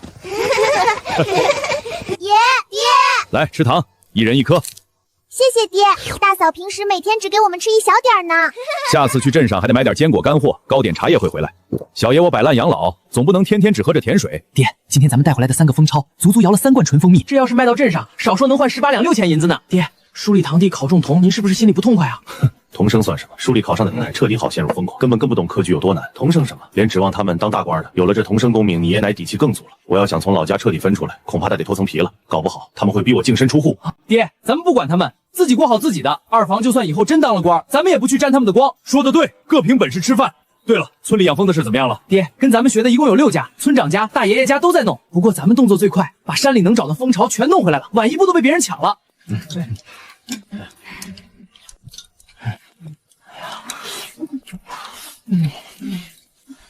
爹，来吃糖，1人1颗。谢谢爹。大嫂平时每天只给我们吃一小点呢。下次去镇上还得买点坚果干货，糕点茶叶会回来。小爷我摆烂养老，总不能天天只喝着甜水。爹，今天咱们带回来的3个蜂巢，足足摇了3罐纯蜂蜜，这要是卖到镇上，少说能换18两6钱银子呢。爹，书礼堂弟考中童，您是不是心里不痛快啊？童生算什么？书里考上的奶奶彻底好陷入疯狂，根本跟不懂科举有多难。童生什么？连指望他们当大官的。有了这童生功名，你爷奶底气更足了。我要想从老家彻底分出来，恐怕他得脱层皮了。搞不好他们会逼我净身出户。爹，咱们不管他们，自己过好自己的。2房就算以后真当了官，咱们也不去沾他们的光。说得对，各凭本事吃饭。对了，村里养蜂的事怎么样了？爹，跟咱们学的一共有6家，村长家、大爷爷家都在弄。不过咱们动作最快，把山里能找的蜂巢全弄回来了，晚一步都被别人抢了。对。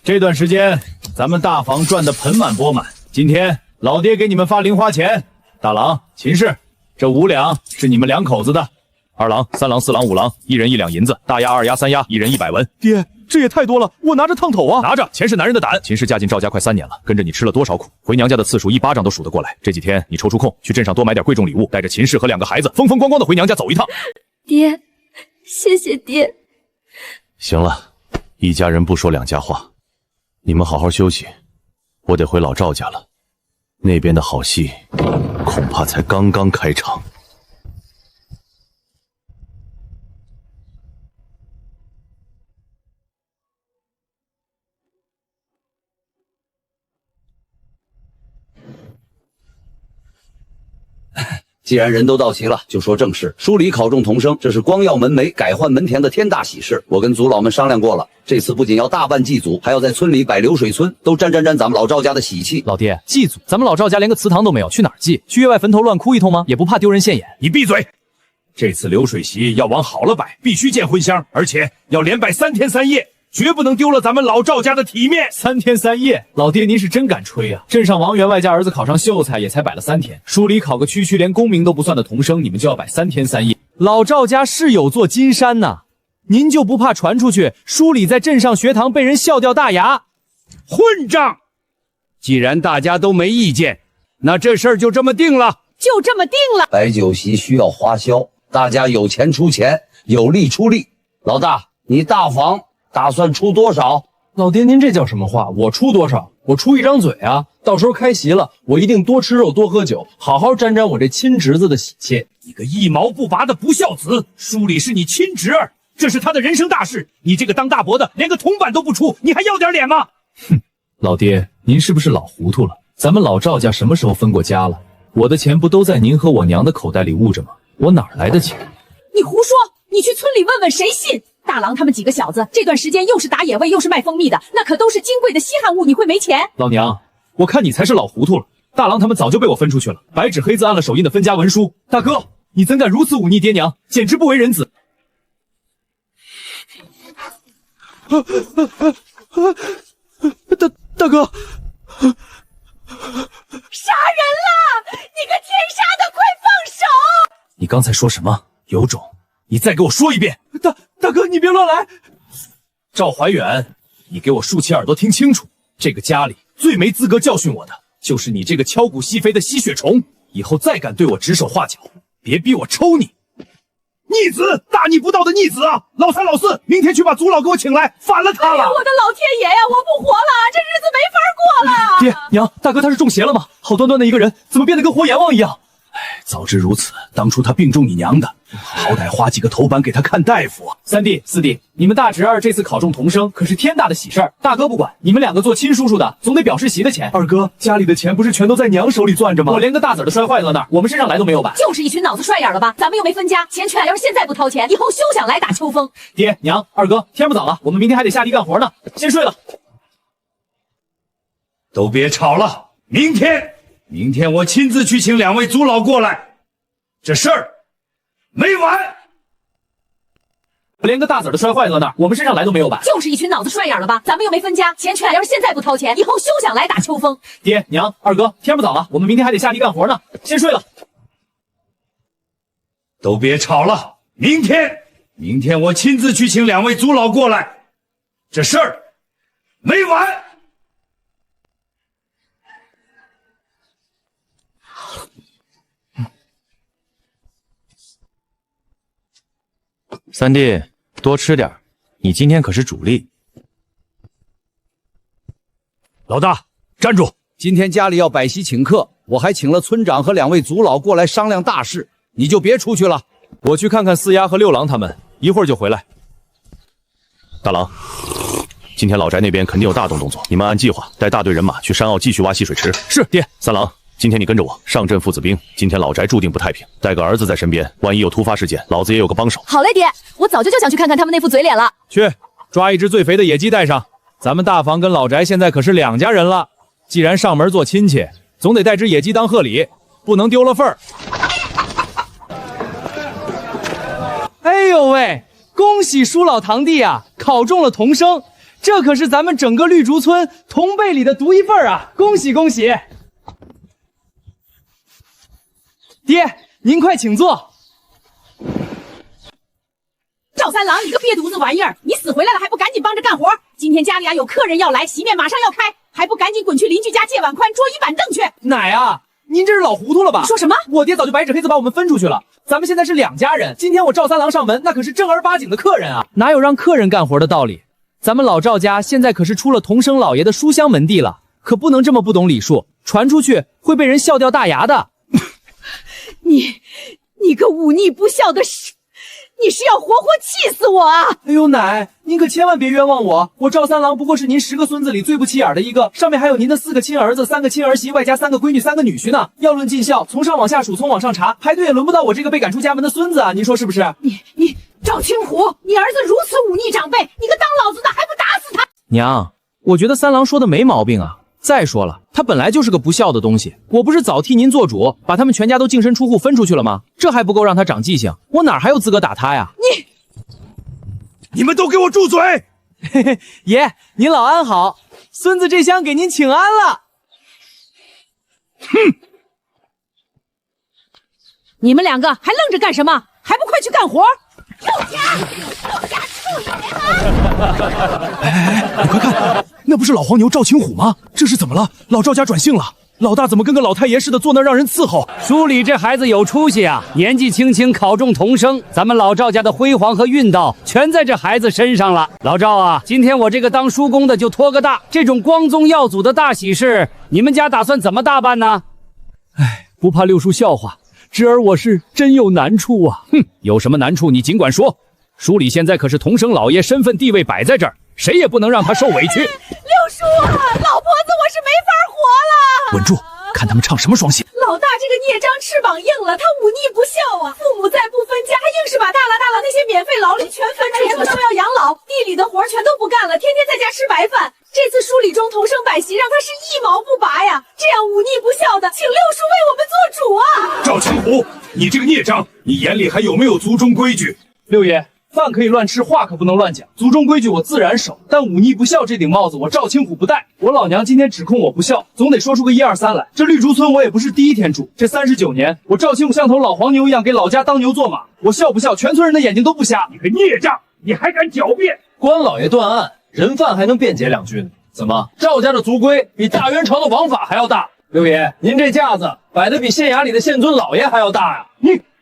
这段时间咱们大房赚得盆满钵满，今天老爹给你们发零花钱。大郎、秦氏，这5两是你们2口子的，二郎、三郎、四郎、五郎，一人1两银子；大押、二押、三押，一人100文。爹，这也太多了，我拿着烫头啊！拿着，钱是男人的胆。秦氏嫁进赵家快3年了，跟着你吃了多少苦？回娘家的次数1巴掌都数得过来。这几天你抽出空去镇上多买点贵重礼物，带着秦氏和2个孩子，风风光光的回娘家走一趟。爹，谢谢爹。行了，一家人不说两家话，你们好好休息，我得回老赵家了。那边的好戏恐怕才刚刚开场。既然人都到齐了，就说正事。书里考中童生，这是光耀门楣、改换门田的天大喜事。我跟族老们商量过了，这次不仅要大办祭祖，还要在村里摆流水村，都沾咱们老赵家的喜气。老爹，祭祖，咱们老赵家连个祠堂都没有，去哪儿祭？去院外坟头乱哭一通吗？也不怕丢人现眼？你闭嘴！这次流水席要往好了摆，必须见荤香，而且要连摆3天3夜。绝不能丢了咱们老赵家的体面。3天3夜，老爹您是真敢吹啊！镇上王员外家儿子考上秀才也才摆了3天，书里考个区连功名都不算的童生，你们就要摆3天3夜。老赵家是有座金山呐，您就不怕传出去，书里在镇上学堂被人笑掉大牙？混账！既然大家都没意见，那这事儿就这么定了。就这么定了。摆酒席需要花销，大家有钱出钱，有力出力。老大，你大房打算出多少？老爹，您这叫什么话？我出多少？我出一张嘴啊！到时候开席了，我一定多吃肉，多喝酒，好好沾沾我这亲侄子的喜气。你个一毛不拔的不孝子！书里是你亲侄儿，这是他的人生大事，你这个当大伯的连个铜板都不出，你还要点脸吗？哼，老爹，您是不是老糊涂了？咱们老赵家什么时候分过家了？我的钱不都在您和我娘的口袋里捂着吗？我哪来的钱？你胡说！你去村里问问，谁信？大郎他们几个小子这段时间又是打野味又是卖蜂蜜的，那可都是金贵的稀罕物，你会没钱？老娘，我看你才是老糊涂了。大郎他们早就被我分出去了，白纸黑字按了手印的分家文书。大哥，你怎敢如此忤逆爹娘，简直不为人子！大哥，杀人了！你个天杀的，快放手！你刚才说什么？有种，你再给我说一遍！大哥，你别乱来！赵怀远，你给我竖起耳朵听清楚，这个家里最没资格教训我的，就是你这个敲骨吸肥的吸血虫！以后再敢对我指手画脚，别逼我抽你！逆子，大逆不道的逆子啊！老三老四，明天去把族老给我请来，反了他了！哎呀，我的老天爷呀，我不活了，这日子没法过了！爹娘，大哥他是中邪了吗？好端端的一个人，怎么变得跟活阎王一样？早知如此，当初他病中你娘的，好歹花几个头版给他看大夫。三弟四弟，你们大侄儿这次考中童生，可是天大的喜事儿，大哥不管，你们2个做亲叔叔的，总得表示席的钱。二哥，家里的钱不是全都在娘手里攥着吗？我连个大子儿都摔坏了那儿，我们身上来都没有摆。就是一群脑子帅眼了吧？咱们又没分家，钱全要是现在不掏钱，以后休想来打秋风。爹娘，二哥，天不早了，我们明天还得下地干活呢，先睡了。都别吵了，明天我亲自去请2位族老过来，这事儿没完。连个大子儿都摔坏了那儿，我们身上来都没有摆。就是一群脑子帅眼了吧？咱们又没分家，钱全要是现在不掏钱，以后休想来打秋风。爹娘，二哥，天不早了，我们明天还得下地干活呢，先睡了。都别吵了，明天我亲自去请2位族老过来，这事儿没完。三弟，多吃点，你今天可是主力。老大，站住！今天家里要摆席请客，我还请了村长和2位族老过来商量大事，你就别出去了。我去看看四丫和六郎他们，一会儿就回来。大郎，今天老宅那边肯定有大动作，你们按计划带大队人马去山坳继续挖戏水池。是，爹。三郎，今天你跟着我上阵父子兵，今天老宅注定不太平，带个儿子在身边，万一有突发事件，老子也有个帮手。好嘞，爹，我早就想去看看他们那副嘴脸了。去抓一只最肥的野鸡带上，咱们大房跟老宅现在可是2家人了，既然上门做亲戚，总得带只野鸡当贺礼，不能丢了份儿。哎呦喂，恭喜叔老堂弟啊，考中了童生，这可是咱们整个绿竹村同辈里的独一份啊！恭喜恭喜！爹，您快请坐。赵三郎，你个瘪犊子玩意儿，你死回来了还不赶紧帮着干活？今天家里有客人要来，席面马上要开，还不赶紧滚去邻居家借碗宽、桌椅板凳去？奶啊，您这是老糊涂了吧？你说什么？我爹早就白纸黑字把我们分出去了，咱们现在是2家人。今天我赵三郎上门，那可是正儿八经的客人啊，哪有让客人干活的道理？咱们老赵家现在可是出了同生老爷的书香门第了，可不能这么不懂礼数，传出去会被人笑掉大牙的。你个忤逆不孝的你是要活活气死我啊！哎呦奶，您可千万别冤枉我，我赵三郎不过是您10个孙子里最不起眼的一个，上面还有您的4个亲儿子、3个亲儿媳，外加3个闺女、3个女婿呢。要论尽孝，从上往下数，从往上查，排队也轮不到我这个被赶出家门的孙子啊！您说是不是？你赵青虎，你儿子如此忤逆长辈，你个当老子的还不打死他！娘，我觉得三郎说的没毛病啊。再说了，他本来就是个不孝的东西，我不是早替您做主，把他们全家都净身出户分出去了吗？这还不够让他长记性？我哪还有资格打他呀？你们都给我住嘴！嘿嘿，爷，您老安好，孙子这厢给您请安了。哼！你们2个还愣着干什么？还不快去干活！陆家臭野人！你快看，那不是老黄牛赵青虎吗？这是怎么了？老赵家转性了，老大怎么跟个老太爷似的坐那让人伺候？书里这孩子有出息啊，年纪轻轻考中童生，咱们老赵家的辉煌和运道全在这孩子身上了。老赵啊，今天我这个当叔公的就托个大，这种光宗耀祖的大喜事，你们家打算怎么大办呢？哎，不怕六叔笑话，侄儿我是真有难处啊。哼，有什么难处你尽管说。书里现在可是童生老爷，身份地位摆在这儿，谁也不能让他受委屈。六叔啊，老婆子我是没法活了。稳住，看他们唱什么双戏。老大这个孽障翅膀硬了，他忤逆不孝啊！父母再不分家，还硬是把大郎那些免费劳力全分出，儿子都要养老，地里的活全都不干了，天天在家吃白饭。这次书里中童生百席，让他是一毛不拔呀！这样忤逆不孝的，请六叔为我们做主啊！赵青虎，你这个孽障，你眼里还有没有族中规矩？六爷，饭可以乱吃，话可不能乱讲。族中规矩我自然守，但忤逆不孝这顶帽子我赵青虎不戴。我老娘今天指控我不孝，总得说出个1、2、3来。这绿竹村我也不是第一天住，这39年，我赵青虎像头老黄牛一样给老家当牛做马。我孝不孝，全村人的眼睛都不瞎。你个孽障，你还敢狡辩？关老爷断案，人犯还能辩解2句呢？怎么，赵家的族规比大元朝的王法还要大？六爷，您这架子摆得比县衙里的县尊老爷还要大呀！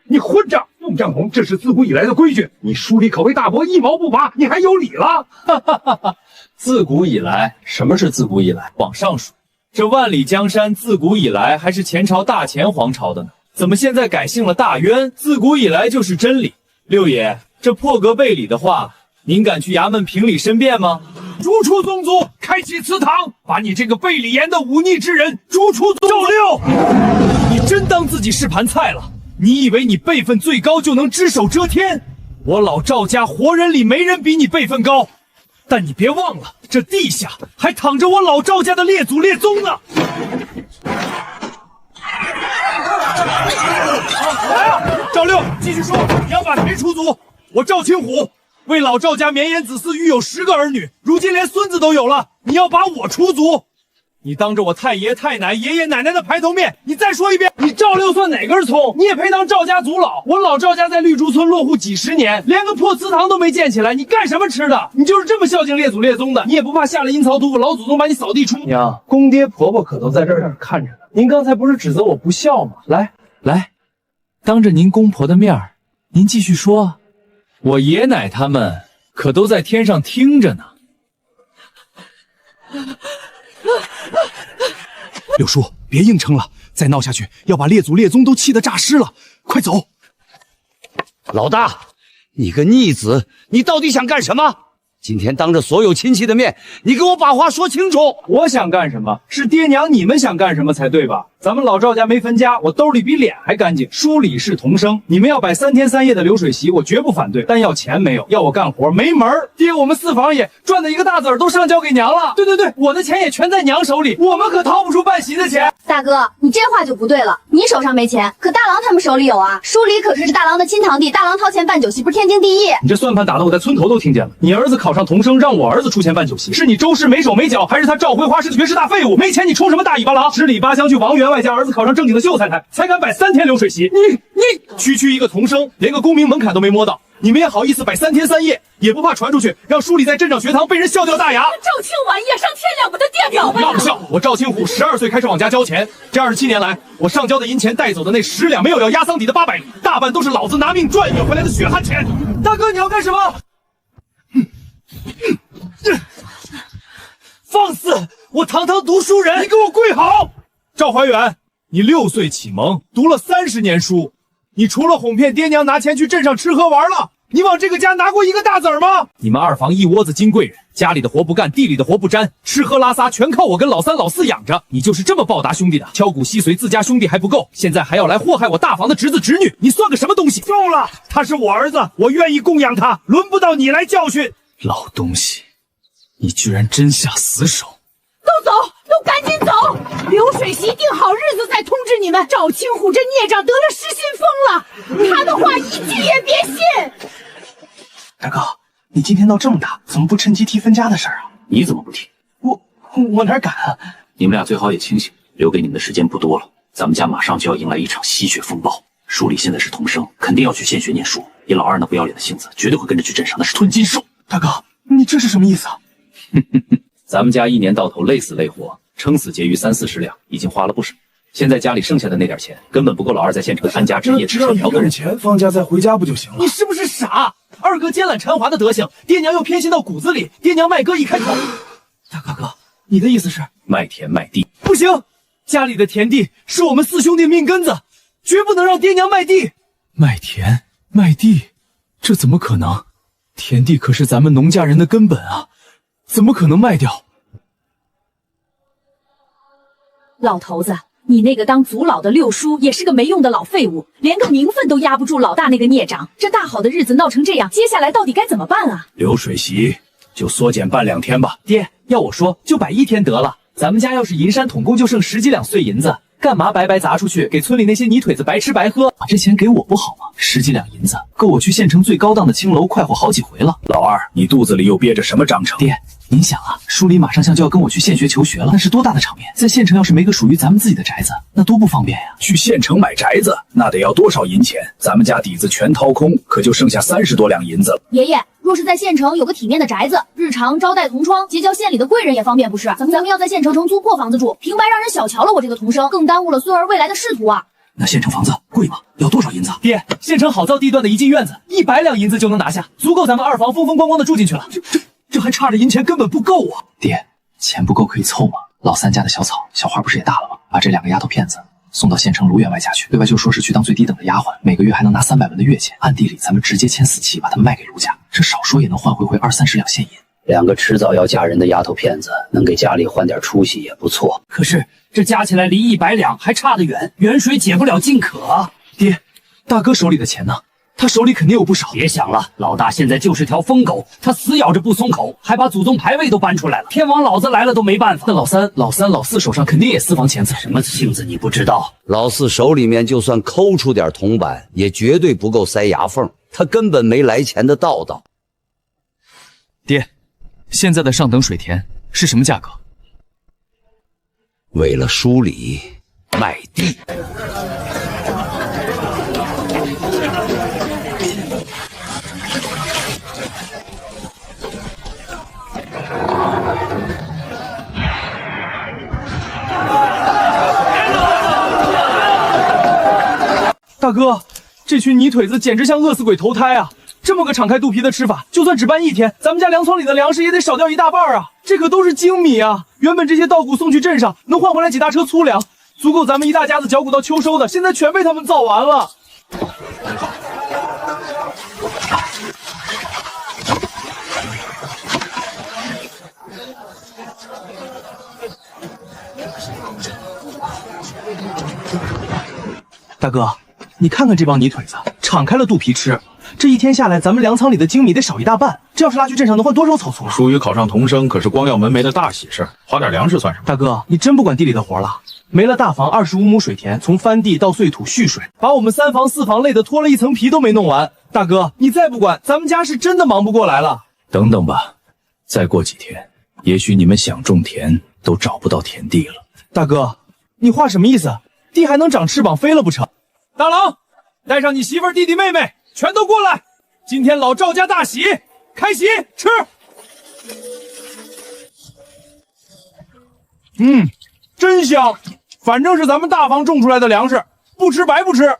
你混账！孟占红，这是自古以来的规矩，你书里可为大伯一毛不拔，你还有理了？哈哈哈哈！自古以来，什么是自古以来？往上数，这万里江山自古以来还是前朝大前皇朝的呢，怎么现在改姓了大渊？自古以来就是真理。六爷，这破格背礼的话，您敢去衙门评理申辩吗？逐出宗族，开启祠堂，把你这个背礼严的忤逆之人逐出宗族。赵六，你真当自己是盘菜了？你以为你辈分最高就能只手遮天？我老赵家活人里没人比你辈分高，但你别忘了，这地下还躺着我老赵家的列祖列宗呢。来啊，赵六，继续说，你要把谁出族？我赵青虎为老赵家绵延子嗣，育有10个儿女，如今连孙子都有了，你要把我出族？你当着我太爷太奶爷爷奶奶的排头面，你再说一遍，你赵六算哪根葱？你也配当赵家族老？我老赵家在绿竹村落户几10年，连个破祠堂都没建起来，你干什么吃的？你就是这么孝敬列祖列宗的，你也不怕下了阴曹毒妇，老祖宗把你扫地出？娘，公爹婆婆可都在这儿看着呢。您刚才不是指责我不孝吗？来，当着您公婆的面儿，您继续说。我爷奶他们可都在天上听着呢。六叔，别硬撑了，再闹下去要把列祖列宗都气得诈尸了。快走！老大，你个逆子，你到底想干什么？今天当着所有亲戚的面，你给我把话说清楚。我想干什么？是爹娘你们想干什么才对吧？咱们老赵家没分家，我兜里比脸还干净。书里是童生，你们要摆3天3夜的流水席，我绝不反对，但要钱没有，要我干活没门儿。爹，我们4房也赚的一个大子儿都上交给娘了。对，我的钱也全在娘手里，我们可掏不出办席的钱。大哥，你这话就不对了，你手上没钱，可大郎他们手里有啊。书里可是大郎的亲堂弟，大郎掏钱办酒席不是天经地义。你这算盘打得我在村头都听见了。你儿子考上童生，让我儿子出钱办酒席，是你周氏没手没脚，还是他赵辉花是绝世大废物？没钱你冲什么大尾巴狼？10里8乡去王员外家儿子考上正经的秀才才敢摆3天流水席，你区一个童生，连个功名门槛都没摸到。你们也好意思摆3天3夜，也不怕传出去，让书里在镇上学堂被人笑掉大牙？赵青晚夜上天了不得爹表吧？要不笑！我赵青虎12岁开始往家交钱，这27年来，我上交的银钱带走的那10两没有要压舱底的800里，大半都是老子拿命赚赢回来的血汗钱。大哥，你要干什么？放肆！我堂堂读书人，你给我跪好！赵怀远，你6岁启蒙，读了30年书，你除了哄骗爹娘拿钱去镇上吃喝玩乐，你往这个家拿过一个大子儿吗？你们二房一窝子金贵人，家里的活不干，地里的活不沾，吃喝拉撒全靠我跟老3老4养着。你就是这么报答兄弟的，挑骨吸髓，自家兄弟还不够，现在还要来祸害我大房的侄子侄女，你算个什么东西？够了，他是我儿子，我愿意供养他，轮不到你来教训。老东西，你居然真下死手！都走，都赶紧走！流水席定好日子再通知你们。赵青虎这孽障得了失心疯了，他的话一句也别信。大哥，你今天闹这么大，怎么不趁机提分家的事儿啊？你怎么不提？我哪敢啊！你们俩最好也清醒，留给你们的时间不多了。咱们家马上就要迎来一场吸血风暴。书里现在是童生，肯定要去现学念书。以老二那不要脸的性子，绝对会跟着去镇上，那是吞金兽。大哥，你这是什么意思啊？咱们家一年到头累死累活，撑死结余30、40两，已经花了不少。现在家里剩下的那点钱，根本不够老二在县城安家置业吃喝嫖赌。钱放假再回家不就行了？你是不是傻？二哥奸懒馋滑的德行，爹娘又偏心到骨子里，爹娘卖歌一开口。大哥，你的意思是卖田卖地？不行，家里的田地是我们4兄弟命根子，绝不能让爹娘卖地。卖田卖地，这怎么可能？田地可是咱们农家人的根本啊，怎么可能卖掉？老头子，你那个当族老的六叔也是个没用的老废物，连个名分都压不住老大那个孽障。这大好的日子闹成这样，接下来到底该怎么办啊？流水席就缩减办2天吧。爹，要我说就摆1天得了。咱们家要是银山统共就剩10几两碎银子，干嘛白白砸出去给村里那些泥腿子白吃白喝？把这钱给我不好吗？10几两银子够我去县城最高档的青楼快活好几回了。老二，你肚子里又憋着什么章程？爹，您想啊，书里马上就要跟我去县学求学了，那是多大的场面！在县城要是没个属于咱们自己的宅子，那多不方便呀！去县城买宅子，那得要多少银钱？咱们家底子全掏空，可就剩下30多两银子了。爷爷，若是在县城有个体面的宅子，日常招待同窗，结交县里的贵人也方便，不是？咱们要在县城承租破房子住，平白让人小瞧了我这个童生，更耽误了孙儿未来的仕途啊！那县城房子贵吗？要多少银子？爹，县城好造地段的一进院子，100两银子就能拿下，足够咱们二房风风光光的住进去了。这还差着银钱，根本不够啊！爹，钱不够可以凑吗？老3家的小草，小花不是也大了吗？把这2个丫头片子送到县城卢员外家去，对外就说是去当最低等的丫鬟，每个月还能拿300文的月钱，暗地里咱们直接签死契，把他们卖给卢家，这少说也能换回20、30两现银。 2个迟早要嫁人的丫头片子，能给家里换点出息也不错。可是这加起来离100两还差得远，远水解不了近渴啊！爹，大哥手里的钱呢？他手里肯定有不少。别想了，老大现在就是条疯狗，他死咬着不松口，还把祖宗牌位都搬出来了。天王老子来了都没办法。那老三、老4手上肯定也私房钱财。什么性子你不知道？老4手里面就算抠出点铜板，也绝对不够塞牙缝，他根本没来钱的道道。爹。 现在的上等水田是什么价格？为了梳理，卖地。大哥，这群泥腿子简直像饿死鬼投胎啊！ 这么个敞开肚皮的吃法，就算只搬1天，咱们家粮仓里的粮食也得少掉1大半啊！这可都是精米啊！原本这些稻谷送去镇上，能换回来几大车粗粮，足够咱们一大家子嚼骨到秋收的，现在全被他们造完了。大哥，你看看这帮泥腿子，敞开了肚皮吃。 这1天下来，咱们粮仓里的精米得少1大半。这要是拉去镇上，能换多少草丛啊？淑宇考上童生，可是光耀门楣的大喜事，花点粮食算什么？大哥，你真不管地里的活了？没了大房25亩水田，从翻地到碎土蓄水，把我们3房4房累得脱了一层皮都没弄完。大哥，你再不管，咱们家是真的忙不过来了。等等吧，再过几天，也许你们想种田都找不到田地了。大哥，你话什么意思？地还能长翅膀飞了不成？大郎，带上你媳妇儿、弟弟、妹妹。 全都过来！今天老赵家大喜，开席吃。真香，反正是咱们大房种出来的粮食，不吃白不吃。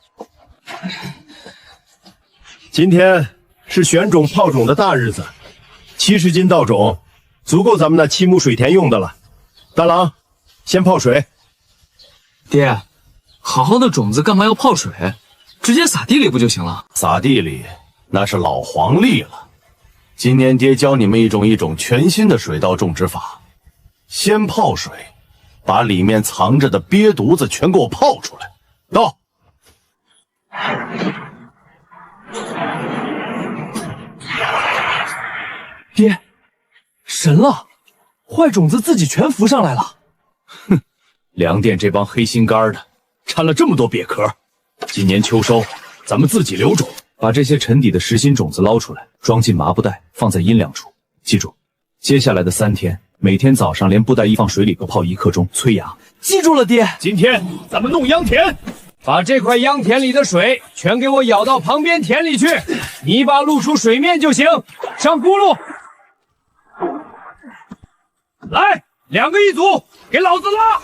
今天是选种泡种的大日子，70斤稻种，足够咱们那7亩水田用的了。大郎，先泡水。爹，好好的种子干嘛要泡水？直接撒地里不就行了？撒地里那是老黄历了。今年爹教你们一种全新的水稻种植法，先泡水，把里面藏着的鳖犊子全给我泡出来。到。爹，神了，坏种子自己全浮上来了。哼，粮店这帮黑心肝的，掺了这么多鳖壳，今年秋收咱们自己留种。把这些沉底的实心种子捞出来，装进麻布袋，放在阴凉处。记住，接下来的3天，每天早上连布袋一放水里各泡1刻钟，催芽。记住了，爹。今天咱们弄秧田，把这块秧田里的水全给我舀到旁边田里去，泥巴露出水面就行。上轱辘，来，2个一组，给老子拉！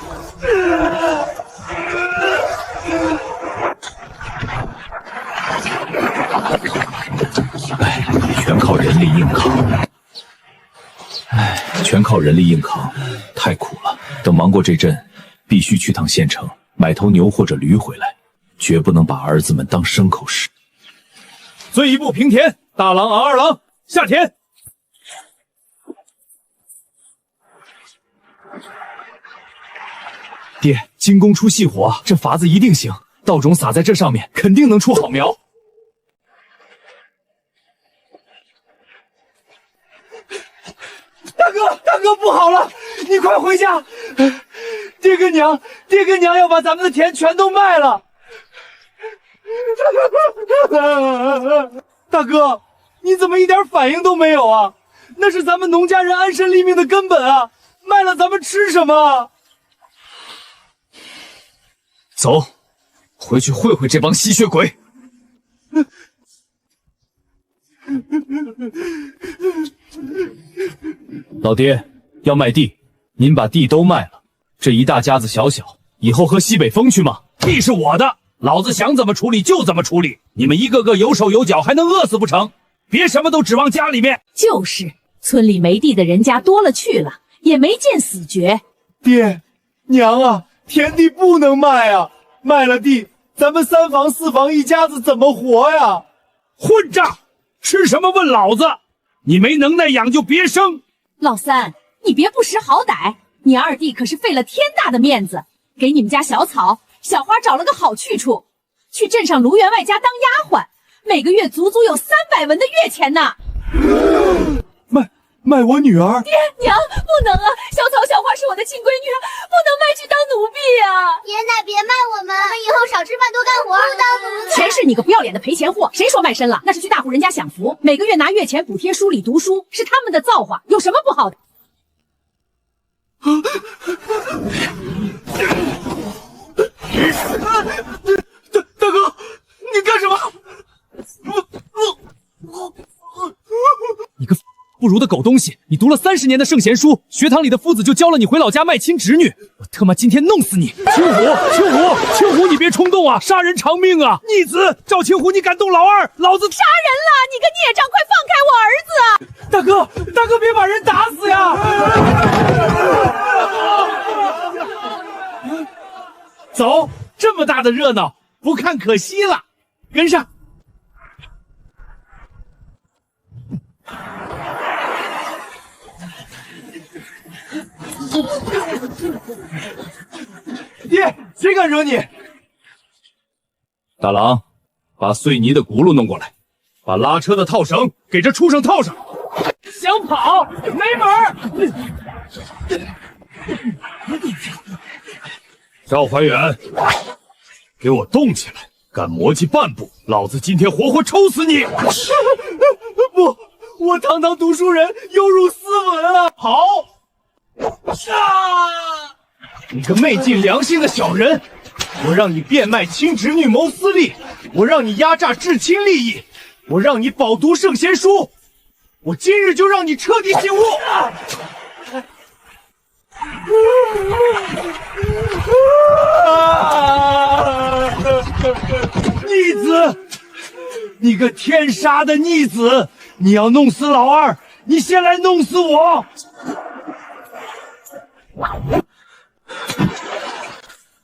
全靠人力硬扛。全靠人力硬扛，太苦了。等忙过这阵，必须去趟县城买头牛或者驴回来，绝不能把儿子们当牲口使。醉一步平田，大郎昂2郎下田。爹，金弓出细活，这法子一定行。稻种撒在这上面，肯定能出好苗。大哥，不好了，你快回家！爹跟娘要把咱们的田全都卖了。大哥，你怎么一点反应都没有啊？那是咱们农家人安身立命的根本啊！卖了咱们吃什么？走，回去会会这帮吸血鬼。老爹，要卖地，您把地都卖了，这一大家子小小，以后喝西北风去吗？地是我的，老子想怎么处理就怎么处理。你们一个个有手有脚，还能饿死不成？别什么都指望家里面。就是，村里没地的人家多了去了，也没见死绝。爹，娘啊，田地不能卖啊！卖了地，咱们3房4房一家子怎么活呀？混账！吃什么问老子？你没能耐养就别生。老三，你别不识好歹，你二弟可是费了天大的面子，给你们家小草、小花找了个好去处，去镇上卢员外家当丫鬟，每个月足足有300文的月钱呢。卖我女儿？爹娘，不能啊！小草、小花是我的亲闺女，不能卖去当奴婢啊！爷奶，别卖我们以后少吃饭多干活，不当奴才。全是你个不要脸的赔钱货！谁说卖身了？那是去大户人家享福，每个月拿月钱补贴书里读书，是他们的造化，有什么不好的？大哥，你干什么？你个不如的狗东西！你读了30年的圣贤书，学堂里的夫子就教了你回老家卖亲侄女，我他妈今天弄死你！青虎，你别冲动啊，杀人偿命啊！逆子赵青虎，你敢动老二，老子杀人了！你个孽障，快放开我儿子！大哥，别把人打死呀！走，这么大的热闹，不看可惜了，跟上。爹，谁敢惹你？大郎，把碎泥的轱辘弄过来，把拉车的套绳给这畜生套上。想跑没门！赵怀远，给我动起来！敢磨叽半步，老子今天活活抽死你！不，我堂堂读书人，有辱斯文啊！好，你个昧尽良心的小人！我让你变卖亲侄女谋私利，我让你压榨至亲利益，我让你饱读圣贤书，我今日就让你彻底醒悟！逆子，你个天杀的逆子！你要弄死老二，你先来弄死我！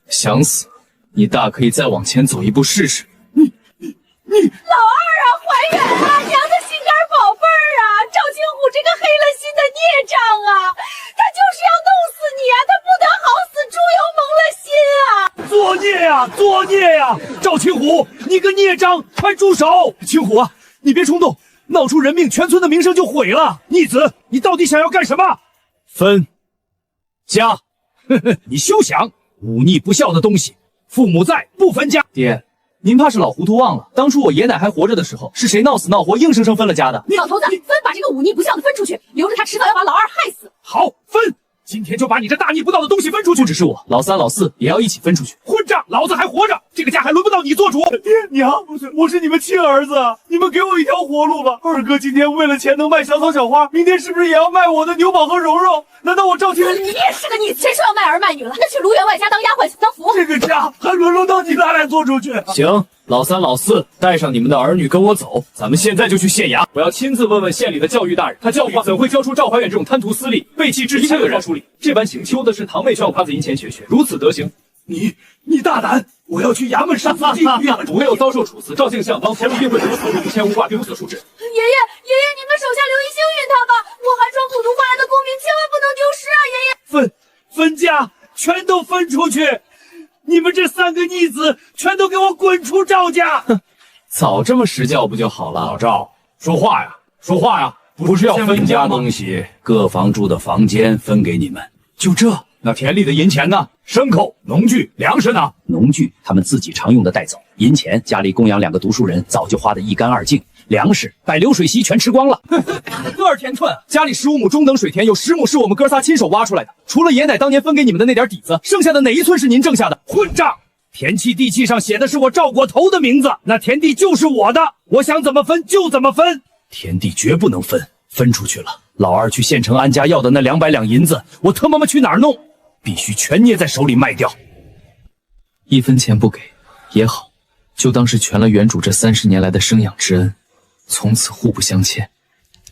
想死，你大可以再往前走一步试试。老二啊，怀远啊，娘的心肝宝贝儿啊，赵青虎这个黑了心的孽障啊，他就是要弄死你啊，他不得好死，猪油蒙了心啊！作孽呀，作孽呀！赵青虎，你个孽障，快住手！青虎啊，你别冲动，闹出人命，全村的名声就毁了。逆子，你到底想要干什么？分家，呵呵，你休想！忤逆不孝的东西，父母在，不分家。爹，您怕是老糊涂忘了，当初我爷奶还活着的时候，是谁闹死闹活，硬生生分了家的？老头子，分把这个忤逆不孝的分出去，留着他迟早要把老二害死。好，分！今天就把你这大逆不道的东西分出去。不只是我，老三、老四也要一起分出去。混账！老子还活着，这个家还轮不到你做主。爹娘，我是你们亲儿子，你们给我一条活路吧。二哥今天为了钱能卖小草小花，明天是不是也要卖我的牛宝和蓉蓉？难道我赵青虎？你也是个逆子，谁说要卖儿卖女了？那去卢员外家当丫鬟当仆。这个家还沦落到你俩做出去？行，老三、老四，带上你们的儿女跟我走，咱们现在就去县衙。我要亲自问问县里的教育大人，他教育怎会教出赵怀远这种贪图私利、背弃至亲的人？处理这般请求的是堂妹劝我趴在银前学学，如此德行，你大胆！我要去衙门杀司机！我有遭受处死，赵姓相帮前路定会如此无牵无挂，并无所处置。爷爷，你们手下留一幸运他吧，我寒窗苦读换来的功名千万不能丢失啊！爷爷，分家，全都分出去！你们这三个逆子，全都给我滚出赵家！早这么实教不就好了？老赵，说话呀，说话呀！不是要分家东西，各房住的房间分给你们。就这？那田里的银钱呢？牲口、农具、粮食呢？农具他们自己常用的带走，银钱家里供养2个读书人，早就花得一干二净。粮食拜流水席全吃光了。多少田寸？家里15亩中等水田，有10亩是我们哥仨亲手挖出来的。除了爷奶当年分给你们的那点底子，剩下的哪一寸是您挣下的？混账！田契地契上写的是我赵国头的名字，那田地就是我的，我想怎么分就怎么分。田地绝不能分，分出去了，老二去县城安家要的那200两银子，我他妈去哪儿弄？必须全捏在手里卖掉。1分钱不给也好，就当是全了原主这30年来的生养之恩，从此互不相欠。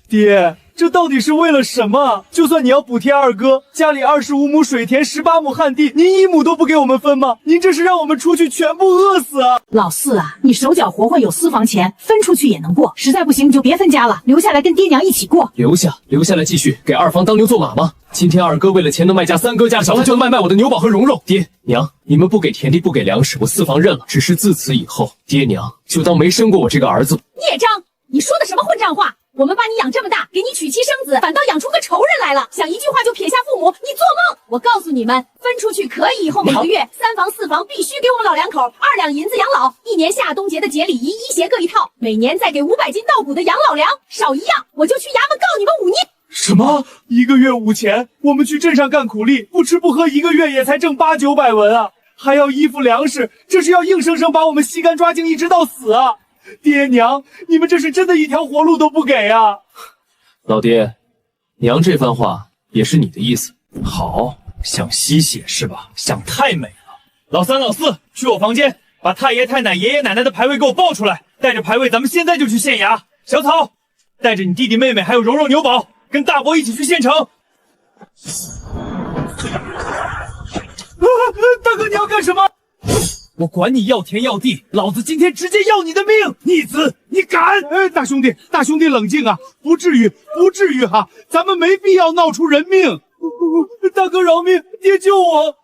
爹，这到底是为了什么？就算你要补贴二哥，家里25亩水田，18亩旱地，您1亩都不给我们分吗？您这是让我们出去全部饿死啊！老四啊，你手脚活有私房钱，分出去也能过，实在不行你就别分家了，留下来跟爹娘一起过。留下来继续给二房当牛做马吗？今天二哥为了钱能卖家3哥家的小子，就能卖我的牛宝和蓉蓉。爹娘，你们不给田地不给粮食，我4房认了。只是自此以后，爹娘就当没生过我这个儿子。孽障，你说的什么混账话？我们把你养这么大，给你娶妻生子，反倒养出个仇人来了，想一句话就撇下父母，你做梦！我告诉你们，分出去可以，以后每个月3房4房必须给我们老两口2两银子养老，1年夏冬节的节礼仪衣鞋各一套，每年再给500斤稻谷的养老粮，少一样我就去衙门告你们忤逆。什么？1个月5钱？我们去镇上干苦力，不吃不喝1个月也才挣8、900文啊！还要衣服粮食，这是要硬生生把我们吸干抓净一直到死啊！爹娘，你们这是真的一条活路都不给啊！老爹，娘这番话也是你的意思？好，想吸血是吧？想太美了。老三、老四，去我房间，把太爷太奶、爷爷奶奶的牌位给我抱出来，带着牌位咱们现在就去县衙。小草，带着你弟弟妹妹还有蓉蓉、牛宝，跟大伯一起去县城。大哥，你要干什么？我管你要田要地，老子今天直接要你的命！逆子，你敢！大兄弟，冷静啊，不至于哈，咱们没必要闹出人命。大哥饶命，爹救我！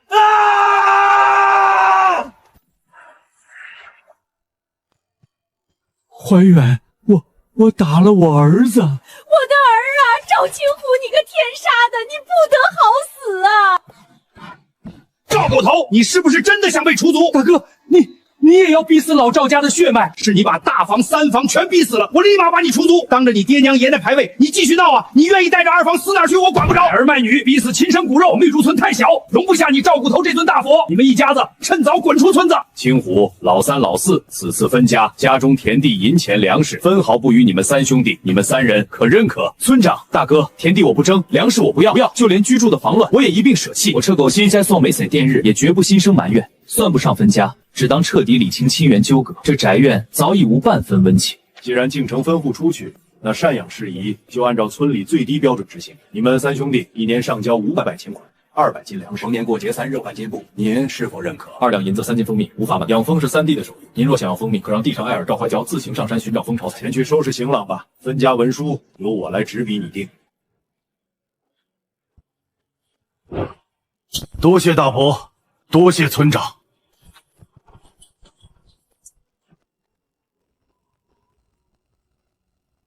啊！怀远，我打了我儿子。我的儿啊，赵青虎，你个天杀的，你不得好死啊！赵狗头，你是不是真的想被除族？大哥，你也要逼死老赵家的血脉？是你把大房、三房全逼死了，我立马把你出租。当着你爹娘爷的牌位，你继续闹啊！你愿意带着二房死哪去？我管不着。买儿卖女，逼死亲生骨肉，绿竹村太小，容不下你赵骨头这尊大佛。你们一家子趁早滚出村子！青虎、老三、老四此次分家，家中田地、银钱、粮食分毫不与你们三兄弟，你们三人可认可？村长、大哥，田地我不争，粮食我不要，就连居住的房乱我也一并舍弃。我车狗心在送美死电日，也绝不心生埋怨，算不上分家，只当彻底理清亲缘纠葛。这宅院早已无半分温情。既然进城分户出去，那赡养事宜就按照村里最低标准执行。你们三兄弟一年上交500钱款，200斤粮食，逢年过节3日换金布，您是否认可？2两银子3斤蜂蜜，无法买。养蜂是3弟的手艺，您若想要蜂蜜，可让地上艾尔赵怀娇自行上山寻找蜂巢。前去收拾行囊吧，分家文书由我来执笔拟定。多谢大伯，多谢村长。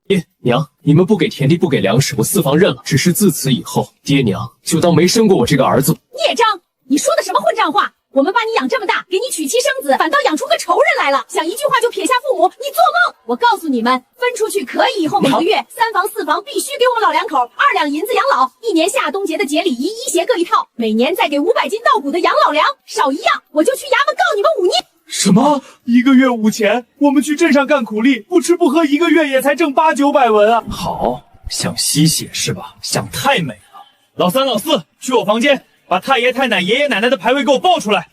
爹娘，你们不给田地，不给粮食，我四房认了。只是自此以后，爹娘就当没生过我这个儿子。孽障，你说的什么混账话？我们把你养这么大，给你娶妻生子，反倒养出个仇人来了，想一句话就撇下父母，你做梦！我告诉你们，分出去可以，以后每个月3房4房必须给我老两口2两银子养老，一年夏冬节的节礼仪衣鞋各一套，每年再给500斤稻谷的养老粮，少一样我就去衙门告你们忤逆。什么？1个月5钱？我们去镇上干苦力，不吃不喝1个月也才挣8、900文啊！好，想吸血是吧？想太美了。老三、老四，去我房间，把太爷太奶、爷爷奶奶的牌位给我报出来。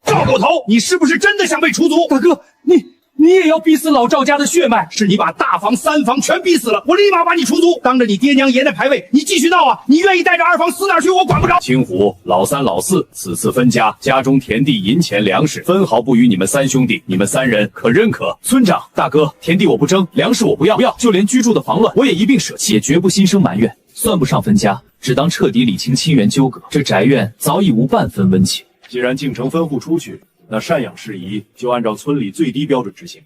赵捕头，你是不是真的想被出租？大哥，你也要逼死老赵家的血脉？是你把大房、三房全逼死了，我立马把你出租。当着你爹娘爷的牌位，你继续闹啊！你愿意带着二房死哪去？我管不着。青虎、老三、老四此次分家，家中田地、银钱、粮食分毫不与你们三兄弟，你们三人可认可？村长、大哥，田地我不争，粮食我不要，就连居住的房乱我也一并舍弃，也绝不心生埋怨，算不上分家，只当彻底理清亲缘纠葛。这宅院早已无半分温情。既然进城分户出去，那赡养事宜就按照村里最低标准执行。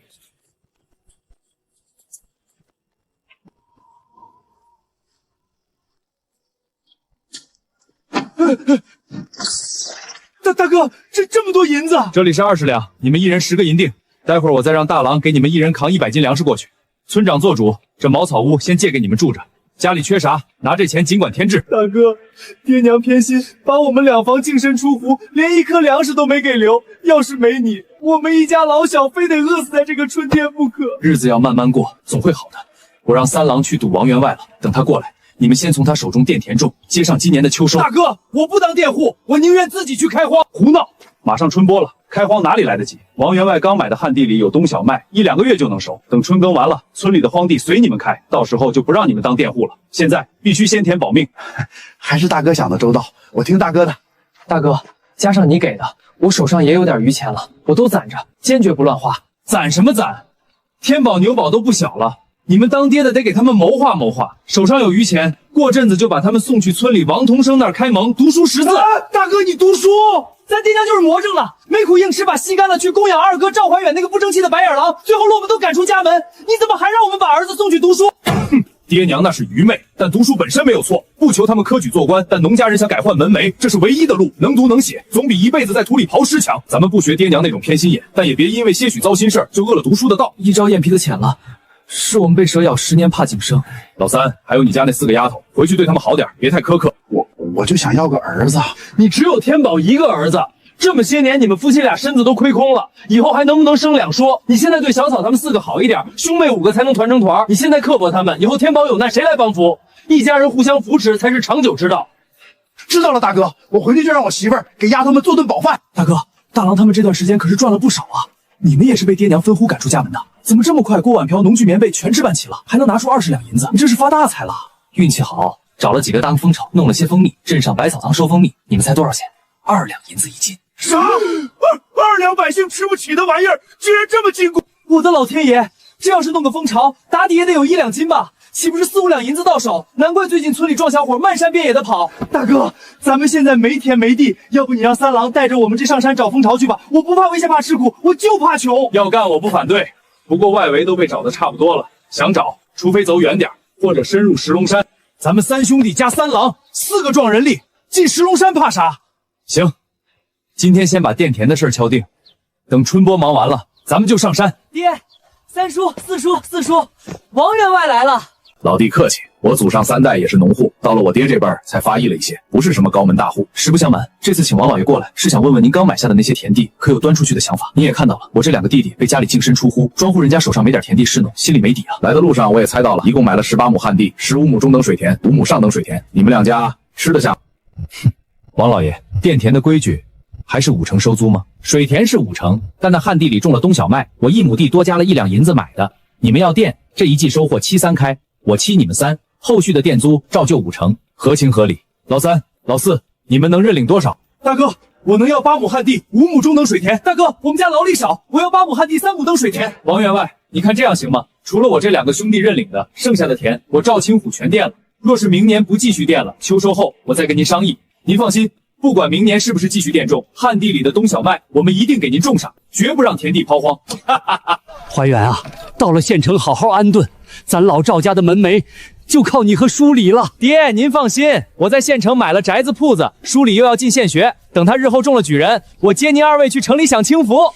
大哥，这么多银子！这里是20两，你们一人10个银锭。待会儿我再让大郎给你们一人扛100斤粮食过去。村长做主，这茅草屋先借给你们住着，家里缺啥，拿这钱尽管添置。大哥，爹娘偏心，把我们2房净身出户，连1颗粮食都没给留。要是没你，我们一家老小非得饿死在这个春天不可。日子要慢慢过，总会好的。我让三郎去堵王员外了，等他过来，你们先从他手中垫田种，接上今年的秋收。大哥，我不当佃户，我宁愿自己去开荒。胡闹！马上春播了，开荒哪里来得及？王员外刚买的旱地里有冬小麦，1、2个月就能收。等春耕完了，村里的荒地随你们开，到时候就不让你们当佃户了。现在必须先田保命。还是大哥想的周到，我听大哥的。大哥，加上你给的，我手上也有点余钱了，我都攒着，坚决不乱花。攒什么攒？天宝牛宝都不小了。你们当爹的得给他们谋划谋划，手上有余钱，过阵子就把他们送去村里王同生那儿开蒙读书识字。大哥，你读书，咱爹娘就是魔怔了，没苦硬吃把吸干了，去供养二哥赵怀远那个不争气的白眼狼，最后落我们都赶出家门。你怎么还让我们把儿子送去读书？哼，爹娘那是愚昧，但读书本身没有错，不求他们科举做官，但农家人想改换门楣，这是唯一的路。能读能写，总比一辈子在土里刨尸强。咱们不学爹娘那种偏心眼，但也别因为些许糟心事儿就饿了读书的道。一朝眼皮子浅了。是我们被蛇咬10年怕井绳。老三，还有你家那4个丫头，回去对他们好点，别太苛刻。我就想要个儿子。你只有天宝1个儿子，这么些年你们夫妻俩身子都亏空了，以后还能不能生2说？你现在对小草他们4个好一点，兄妹5个才能团成团。你现在刻薄他们，以后天宝有难谁来帮扶？一家人互相扶持才是长久之道。知道了，大哥，我回去就让我媳妇儿给丫头们做顿饱饭。大哥，大郎他们这段时间可是赚了不少啊。你们也是被爹娘分户赶出家门的，怎么这么快锅碗瓢、农具棉被全置办齐了，还能拿出20两银子？你这是发大财了！运气好，找了几个当蜂巢，弄了些蜂蜜，镇上百草堂收蜂蜜，你们猜多少钱？2两银子1斤。啥？2两百姓吃不起的玩意儿，居然这么金贵！我的老天爷，这要是弄个蜂巢，打底也得有1两斤吧？岂不是4、5两银子到手？难怪最近村里壮小伙漫山遍野的跑。大哥，咱们现在没田没地，要不你让三郎带着我们这上山找蜂巢去吧？我不怕危险怕吃苦，我就怕穷。要干我不反对，不过外围都被找得差不多了，想找除非走远点，或者深入石龙山。咱们3兄弟加3郎，4个壮人力，进石龙山怕啥？行，今天先把垫田的事敲定，等春播忙完了，咱们就上山。爹，三叔、四叔，王员外来了。老弟客气，我祖上3代也是农户，到了我爹这辈儿才发逸了一些，不是什么高门大户。实不相瞒，这次请王老爷过来，是想问问您刚买下的那些田地，可有端出去的想法？您也看到了，我这2个弟弟被家里净身出户，庄户人家手上没点田地侍弄，心里没底啊。来的路上我也猜到了，一共买了18亩旱地，15亩中等水田，5亩上等水田，你们2家吃得下？哼，王老爷，佃田的规矩还是5成收租吗？水田是5成，但那旱地里种了冬小麦，我1亩地多加了1两银子买的。你们要佃，这一季收获7、3开，我期你们3，后续的佃租照旧5成，合情合理。老三、老四，你们能认领多少？大哥，我能要8亩旱地，5亩中等水田。大哥，我们家劳力少，我要8亩旱地，3亩等水田。王员外，你看这样行吗？除了我这2个兄弟认领的，剩下的田我赵清虎全佃了。若是明年不继续佃了，秋收后我再跟您商议。您放心，不管明年是不是继续佃种，旱地里的冬小麦我们一定给您种上，绝不让田地抛荒。怀远啊，到了县城好好安顿，咱老赵家的门楣就靠你和舒礼了。爹，您放心，我在县城买了宅子铺子，舒礼又要进县学，等他日后中了举人，我接您2位去城里享清福。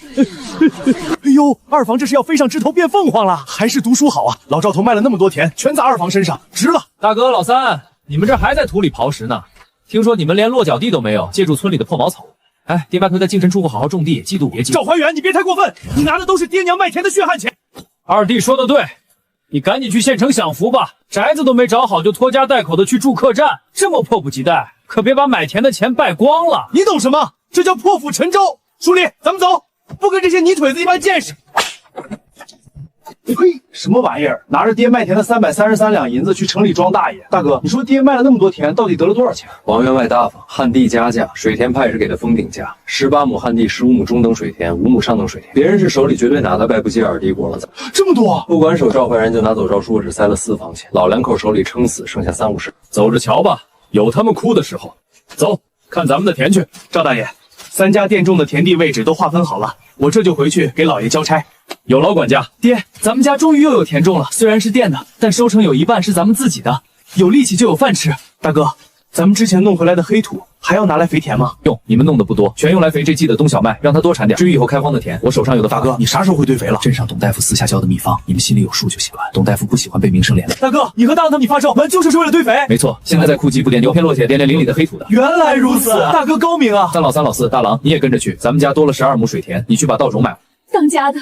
哎呦，二房这是要飞上枝头变凤凰了，还是读书好啊！老赵头卖了那么多田，全砸二房身上，值了。大哥、老三，你们这还在土里刨食呢？听说你们连落脚地都没有，借助村里的破茅草。哎，爹妈可在净身出户好好种地，嫉妒别嫉妒。赵怀远，你别太过分，你拿的都是爹娘卖田的血汗钱。二弟说的对，你赶紧去县城享福吧，宅子都没找好就拖家带口的去住客栈，这么迫不及待，可别把买田的钱败光了。你懂什么？这叫破釜沉舟。书立，咱们走，不跟这些泥腿子一般见识。呸！什么玩意儿？拿着爹卖田的333两银子去城里装大爷。大哥，你说爹卖了那么多田，到底得了多少钱？王员外大方，旱地加价，水田派是给的封顶价，18亩旱地，15亩中等水田，5亩上等水田。别人这手里绝对拿的败不接耳帝国了，怎么这么多？不管手赵怀然就拿走赵书，只塞了4房钱，老2口手里撑死剩下3、50。走着瞧吧，有他们哭的时候。走，看咱们的田去。赵大爷，3家佃种的田地位置都划分好了，我这就回去给老爷交差。有劳管家。爹，咱们家终于又有田种了，虽然是佃的，但收成有一半是咱们自己的，有力气就有饭吃。大哥，咱们之前弄回来的黑土还要拿来肥田吗？用，你们弄的不多，全用来肥这季的冬小麦，让它多产点。至于以后开荒的田，我手上有的。大哥，你啥时候会堆肥了？镇上董大夫私下教的秘方，你们心里有数就行了。董大夫不喜欢被名声连累。大哥，你和大郎他们你发售，完就是为了堆肥。没错，现在在库基不点牛片落铁，连连邻里的黑土的。原来如此，大哥高明啊！三老三、老四、大郎，你也跟着去，咱们家多了12亩水田，你去把稻种买。当家的，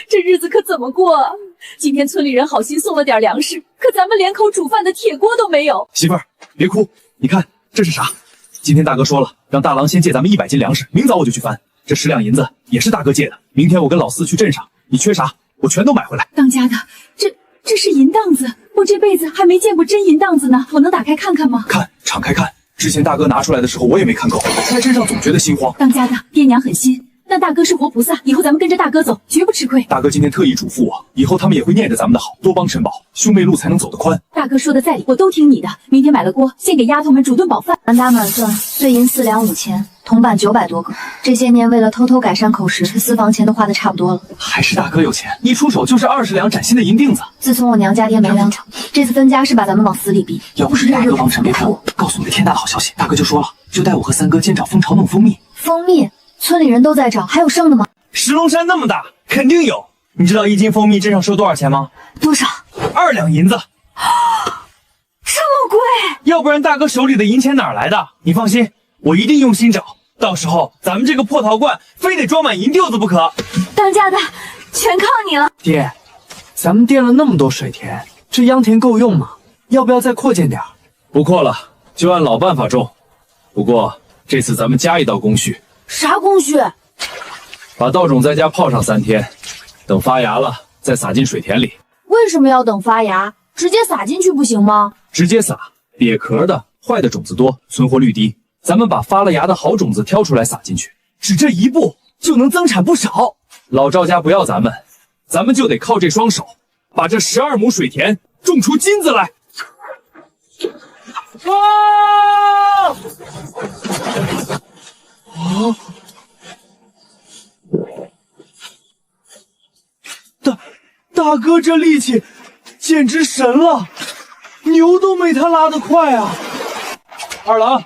这日子可怎么过啊？今天村里人好心送了点粮食，可咱们连口煮饭的铁锅都没有。媳妇儿，别哭，你看这是啥？今天大哥说了，让大郎先借咱们100斤粮食，明早我就去翻。这10两银子也是大哥借的，明天我跟老四去镇上，你缺啥，我全都买回来。当家的，这是银档子，我这辈子还没见过真银档子呢，我能打开看看吗？看，敞开看。之前大哥拿出来的时候我也没看够，在镇上总觉得心慌。当家的，爹娘狠心。那大哥是活菩萨，以后咱们跟着大哥走，绝不吃亏。大哥今天特意嘱咐我，以后他们也会念着咱们的好，多帮陈宝，兄妹路才能走得宽。大哥说的在理，我都听你的。明天买了锅，先给丫头们煮顿饱饭。满打满算，碎银4两5钱，铜板900多个。这些年为了偷偷改善口实，私房钱都花的差不多了。还是大哥有钱，一出手就是20两崭新的银锭子。自从我娘家爹没粮场，这次分家是把咱们往死里逼。要不是大哥帮陈别看我，告诉你个天大的好消息，大哥就说了，就带我和3哥监找蜂巢弄蜂蜜。蜂蜜，村里人都在找，还有剩的吗？石龙山那么大，肯定有。你知道1斤蜂蜜镇上收多少钱吗？多少？2两银子。这么贵？要不然大哥手里的银钱哪儿来的？你放心，我一定用心找，到时候咱们这个破陶罐非得装满银锭子不可。当家的，全靠你了。爹，咱们佃了那么多水田，这秧田够用吗？要不要再扩建点？不扩了，就按老办法种。不过这次咱们加一道工序。啥工序？把稻种在家泡上3天，等发芽了再撒进水田里。为什么要等发芽？直接撒进去不行吗？直接撒，瘪壳的、坏的种子多，存活率低。咱们把发了芽的好种子挑出来撒进去，只这一步就能增产不少。老赵家不要咱们就得靠这双手，把这12亩水田种出金子来。啊！啊！大哥这力气简直神了，牛都没他拉得快啊！二郎，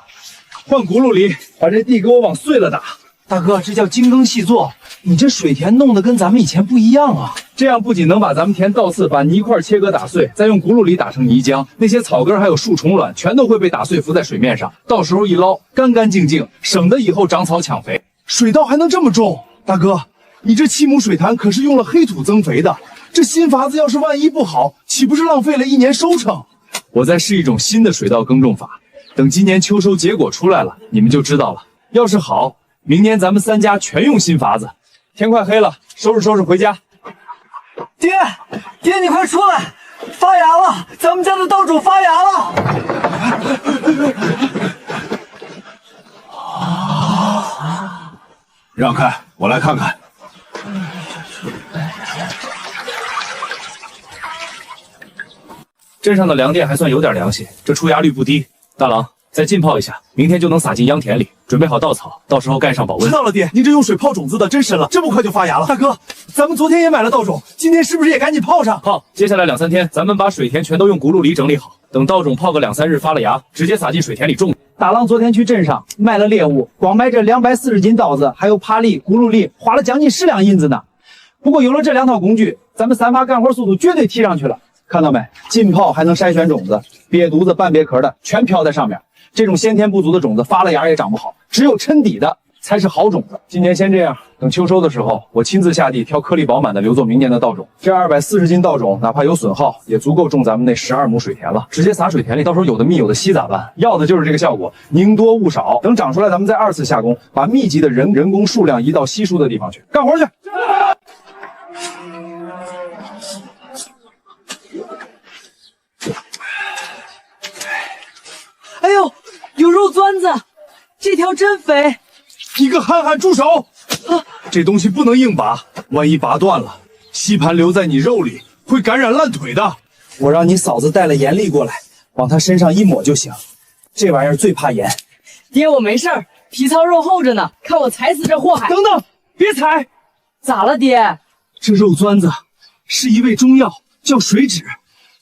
换轱辘里，把这地给我往碎了打。大哥，这叫精耕细作，你这水田弄得跟咱们以前不一样啊！这样不仅能把咱们田倒刺，把泥块切割打碎，再用轱辘里打成泥浆，那些草根还有树虫卵全都会被打碎浮在水面上，到时候一捞干干净净，省得以后长草抢肥。水稻还能这么种？大哥，你这7亩水潭可是用了黑土增肥的，这新法子要是万一不好，岂不是浪费了1年收成？我在试一种新的水稻耕种法，等今年秋收结果出来了，你们就知道了。要是好，明年咱们3家全用新法子。天快黑了，收拾收拾回家。爹，你快出来！发芽了，咱们家的稻种发芽了！让开，我来看看。镇上的粮店还算有点良心，这出芽率不低。大郎，再浸泡一下，明天就能撒进秧田里，准备好稻草，到时候盖上保温。知道了，爹，您这用水泡种子的真神了，这么快就发芽了。大哥，咱们昨天也买了稻种，今天是不是也赶紧泡上？好，接下来2、3天，咱们把水田全都用轱辘里整理好，等稻种泡个2、3日发了芽，直接撒进水田里种。大郎昨天去镇上卖了猎物，光买这240斤稻子，还有耙粒、轱辘粒，花了将近10两银子呢。不过有了这2套工具，咱们3发干活速度绝对提上去了。看到没？浸泡还能筛选种子，瘪犊子、半瘪壳的全飘在上面。这种先天不足的种子发了芽也长不好，只有抻底的才是好种子。今年先这样，等秋收的时候，我亲自下地挑颗粒饱满的，留作明年的稻种。这240斤稻种，哪怕有损耗，也足够种咱们那12亩水田了。直接撒水田里，到时候有的密有的稀咋办？要的就是这个效果，宁多勿少。等长出来，咱们再2次下工，把密集的人工数量移到稀疏的地方去，干活去。哎呦，有肉钻子，这条真肥！你个憨憨，住手！这东西不能硬拔，万一拔断了，吸盘留在你肉里，会感染烂腿的。我让你嫂子带了盐粒过来，往他身上一抹就行。这玩意儿最怕盐。爹，我没事儿，皮糙肉厚着呢，看我踩死这祸害！等等，别踩！咋了，爹？这肉钻子是一味中药，叫水脂。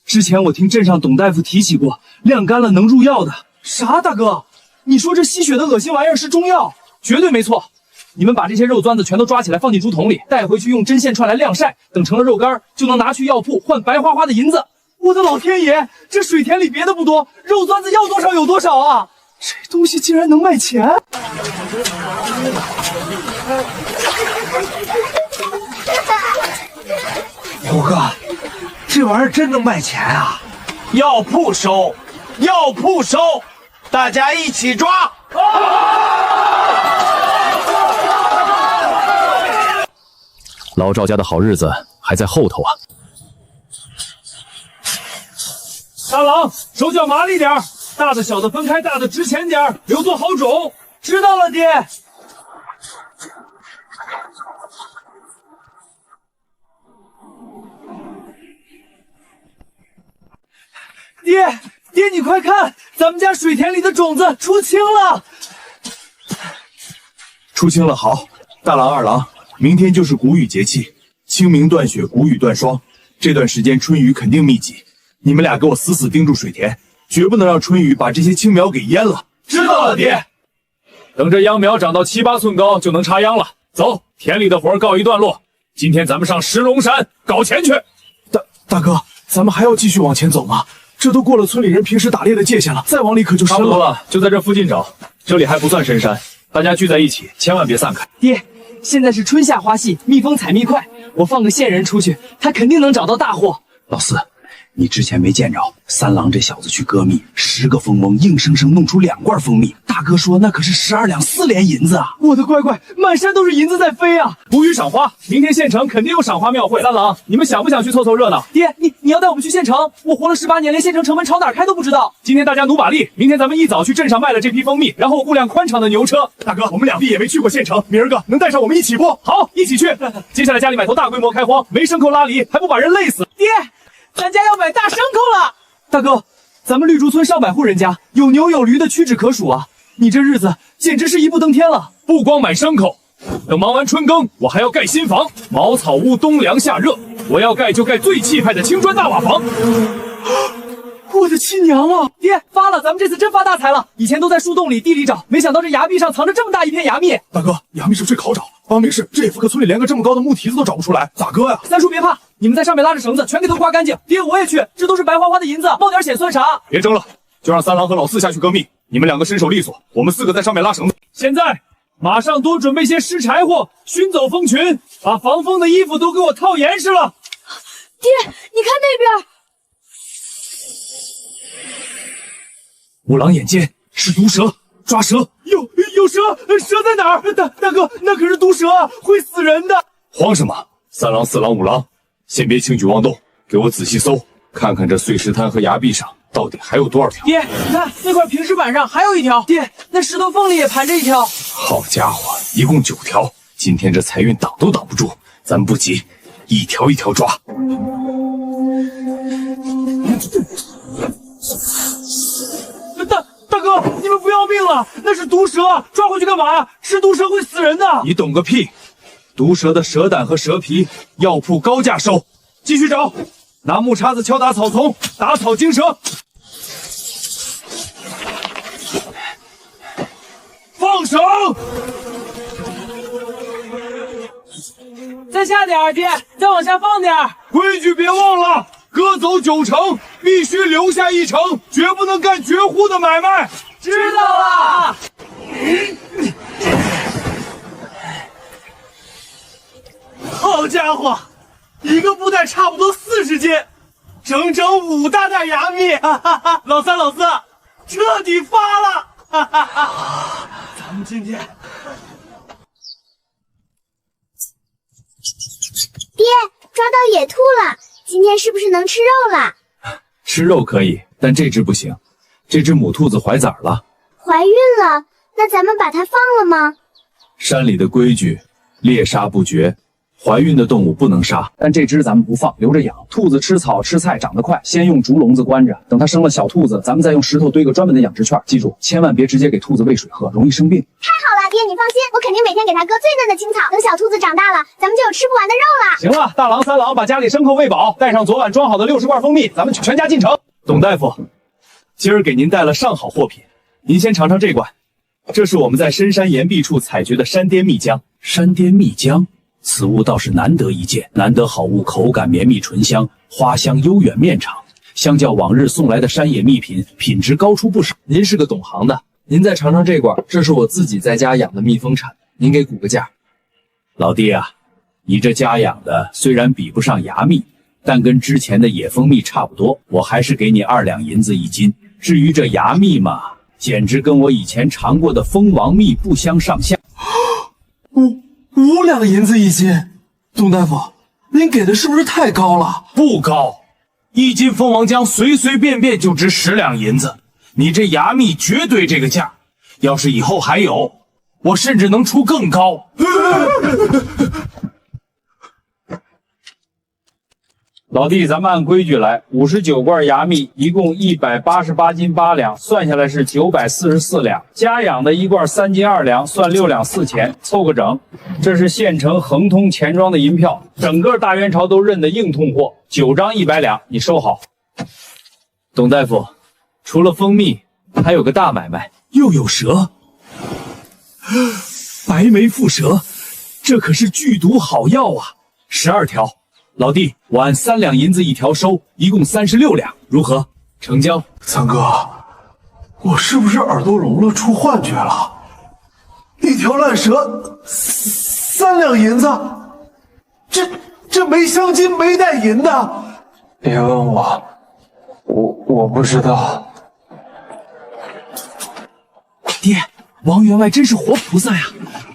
之前我听镇上董大夫提起过，晾干了能入药的。啥，大哥？你说这吸血的恶心玩意儿是中药？绝对没错。你们把这些肉钻子全都抓起来，放进竹筒里，带回去用针线串来晾晒，等成了肉干，就能拿去药铺换白花花的银子。我的老天爷，这水田里别的不多，肉钻子要多少有多少啊！这东西竟然能卖钱！虎哥，这玩意儿真能卖钱啊！药铺收，药铺收，大家一起抓！老赵家的好日子还在后头啊！大郎，手脚麻利点，大的小的分开，大的值钱点，留作好种。知道了，爹。爹，你快看，咱们家水田里的种子出青了！出青了，好，大郎、二郎，明天就是谷雨节气，清明断雪，谷雨断霜，这段时间春雨肯定密集，你们俩给我死死盯住水田，绝不能让春雨把这些青苗给淹了。知道了，爹。等这秧苗长到7、8寸高，就能插秧了。走，田里的活告一段落。今天咱们上石龙山搞钱去。大哥，咱们还要继续往前走吗？这都过了村里人平时打猎的界限了，再往里可就深了。差不多了，就在这附近找。这里还不算深山，大家聚在一起，千万别散开。爹，现在是春夏花季，蜜蜂采蜜快，我放个线人出去，他肯定能找到大货。老四，你之前没见着三郎这小子去割蜜，10个蜂翁硬生生弄出2罐蜂蜜，大哥说那可是12两4连银子啊！我的乖乖，满山都是银子在飞啊！谷雨赏花，明天县城肯定有赏花庙会。三郎，你们想不想去凑凑热闹？爹，你要带我们去县城？我活了18年，连县城城门朝哪开都不知道。今天大家努把力，明天咱们一早去镇上卖了这批蜂蜜，然后雇辆宽敞的牛车。大哥，我们2弟也没去过县城，明儿个能带上我们一起不？好，一起去。接下来家里买头大规模开荒，没牲口拉犁，还不把人累死？爹，咱家要买大牲口了。大哥，咱们绿竹村上百户人家，有牛有驴的屈指可数啊！你这日子简直是一步登天了。不光买牲口，等忙完春耕，我还要盖新房，茅草屋，冬凉夏热。我要盖就盖最气派的青砖大瓦房。我的亲娘啊！爹，发了，咱们这次真发大财了。以前都在树洞里、地里找，没想到这崖壁上藏着这么大一片崖蜜。大哥，崖蜜是最好找了。方明氏，这也福克村里连个这么高的木蹄子都找不出来，咋割呀？三叔别怕，你们在上面拉着绳子，全给它刮干净。爹，我也去，这都是白花花的银子，冒点险算啥？别争了，就让三郎和老四下去割蜜，你们两个身手利索，我们4个在上面拉绳子。现在马上多准备些湿柴火，熏走蜂群，把防风的衣服都给我套严实了。爹，你看那边，五郎眼尖，是毒蛇，抓蛇。有蛇，蛇在哪儿？大哥，那可是毒蛇啊，会死人的。慌什么？三郎、四郎、五郎，先别轻举妄动，给我仔细搜，看看这碎石滩和崖壁上到底还有多少条。爹，你看那块平石板上还有一条。爹，那石头缝里也盘着一条。好家伙，一共9条，今天这财运挡都挡不住。咱不急，一条一条抓。大哥，你们不要命了？那是毒蛇，抓回去干嘛？吃毒蛇会死人的。你懂个屁！毒蛇的蛇胆和蛇皮，药铺高价收。继续找，拿木叉子敲打草丛，打草惊蛇。放手！再下点，爹，再往下放点。规矩别忘了。割走9成，必须留下1成，绝不能干绝户的买卖。知道了。好家伙，一个布袋差不多40斤，整整5大袋牙蜜。老三老四，彻底发了。咱们今天，爹，抓到野兔了。今天是不是能吃肉了？吃肉可以，但这只不行，这只母兔子怀崽了。怀孕了？那咱们把它放了吗？山里的规矩，猎杀不绝，怀孕的动物不能杀。但这只咱们不放，留着养。兔子吃草吃菜长得快，先用竹笼子关着，等它生了小兔子，咱们再用石头堆个专门的养殖圈。记住，千万别直接给兔子喂水喝，容易生病。太好了，爹，你放心，我肯定每天给它割最嫩的青草，等小兔子长大了，咱们就有吃不完的肉了。行了，大郎、三郎把家里牲口喂饱，带上昨晚装好的60罐蜂蜜，咱们全家进城。董大夫，今儿给您带了上好货品，您先尝尝这罐，这是我们在深山岩壁处采掘的山滇蜜浆。山滇蜜浆，此物倒是难得一见，难得好物，口感绵密醇香，花香悠远绵长，相较往日送来的山野蜜品，品质高出不少。您是个懂行的，您再尝尝这罐，这是我自己在家养的蜜蜂产，您给估个价。老弟啊，你这家养的虽然比不上芽蜜，但跟之前的野蜂蜜差不多，我还是给你2两银子1斤。至于这芽蜜嘛，简直跟我以前尝过的蜂王蜜不相上下。5两银子1斤，董大夫，您给的是不是太高了？不高，1斤蜂王浆随随便便就值10两银子，你这芽蜜绝对这个价。要是以后还有，我甚至能出更高。老弟，咱们按规矩来，59罐芽蜜，一共188斤8两，算下来是944两。家养的一罐3斤2两，算6两4钱，凑个整。这是县城恒通钱庄的银票，整个大元朝都认的硬通货，9张100两，你收好。董大夫，除了蜂蜜，还有个大买卖，又有蛇。白眉蝮蛇，这可是剧毒好药啊！12条。老弟，我按3两银子1条收，一共36两，如何？成交。三哥，我是不是耳朵聋了，出幻觉了？一条烂蛇3两银子，这没香金没带银的。别问我，我不知道。爹，王员外真是活菩萨呀！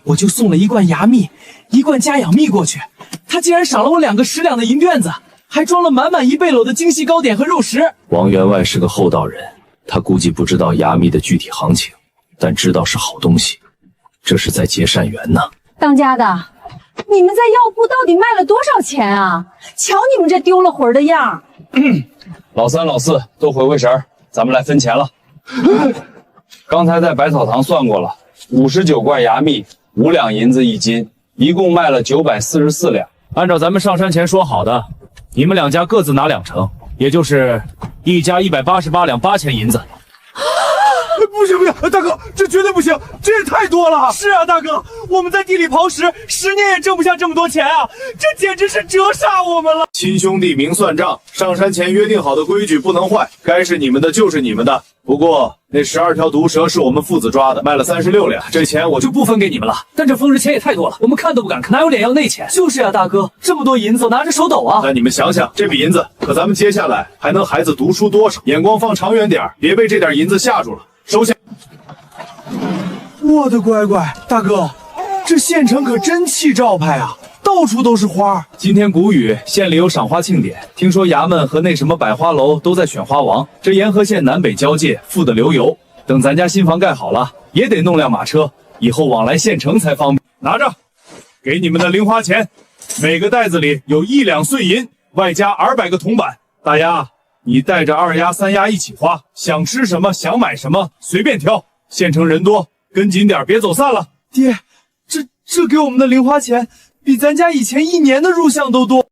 我就送了1罐芽蜜，1罐家养蜜过去，他竟然赏了我2个10两的银锭子，还装了满满1背篓的精细糕点和肉食。王员外是个厚道人，他估计不知道芽蜜的具体行情，但知道是好东西，这是在结善缘呢。当家的，你们在药铺到底卖了多少钱啊？瞧你们这丢了魂的样。老三老四都回神儿，咱们来分钱了。刚才在百草堂算过了，59罐芽蜜，5两银子1斤，一共卖了944两。按照咱们上山前说好的，你们2家各自拿2成，也就是一家188两8钱银子。不行不行，大哥，这绝对不行，这也太多了。是啊，大哥，我们在地里刨食，10年也挣不下这么多钱啊，这简直是折煞我们了。亲兄弟明算账，上山前约定好的规矩不能坏，该是你们的就是你们的。不过那12条毒蛇是我们父子抓的，卖了36两，这钱我就不分给你们了。但这风日钱也太多了，我们看都不敢看，哪有脸要那钱？就是呀，大哥，这么多银子，我拿着手抖啊。但你们想想，这笔银子可咱们接下来还能孩子读书多少？眼光放长远点，别被这点银子吓住了。收下。我的乖乖，大哥，这县城可真气招牌啊！到处都是花。今天谷雨，县里有赏花庆典，听说衙门和那什么百花楼都在选花王。这沿河县南北交界，富得流油。等咱家新房盖好了，也得弄辆马车，以后往来县城才方便。拿着，给你们的零花钱，每个袋子里有1两碎银，外加200个铜板。大丫，你带着2丫、3丫一起花，想吃什么，想买什么，随便挑。县城人多，跟紧点，别走散了。爹，这给我们的零花钱比咱家以前1年的入项都多。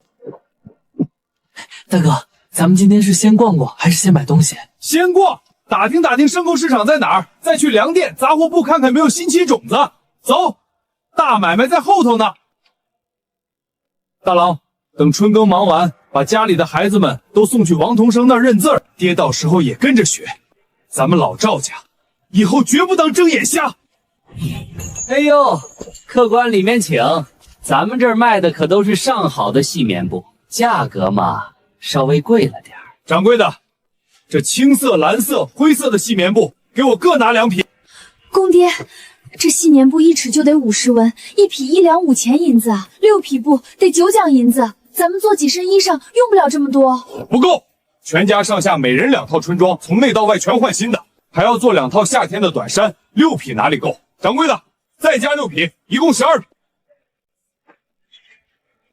大哥，咱们今天是先逛逛还是先买东西？先逛，打听打听牲口市场在哪儿，再去粮店、杂货铺看看没有新奇种子。走，大买卖在后头呢。大郎，等春耕忙完，把家里的孩子们都送去王同生那儿认字儿，爹到时候也跟着学。咱们老赵家以后绝不当睁眼瞎。哎呦，客官里面请，咱们这儿卖的可都是上好的细棉布，价格嘛稍微贵了点儿。掌柜的，这青色、蓝色、灰色的细棉布，给我各拿2匹。公爹，这细棉布1尺就得50文，1匹1两5钱银子啊，6匹布得9两银子。咱们做几身衣裳用不了这么多。不够，全家上下每人2套春装，从内到外全换新的，还要做2套夏天的短衫，6匹哪里够？掌柜的，再加6匹，一共12匹。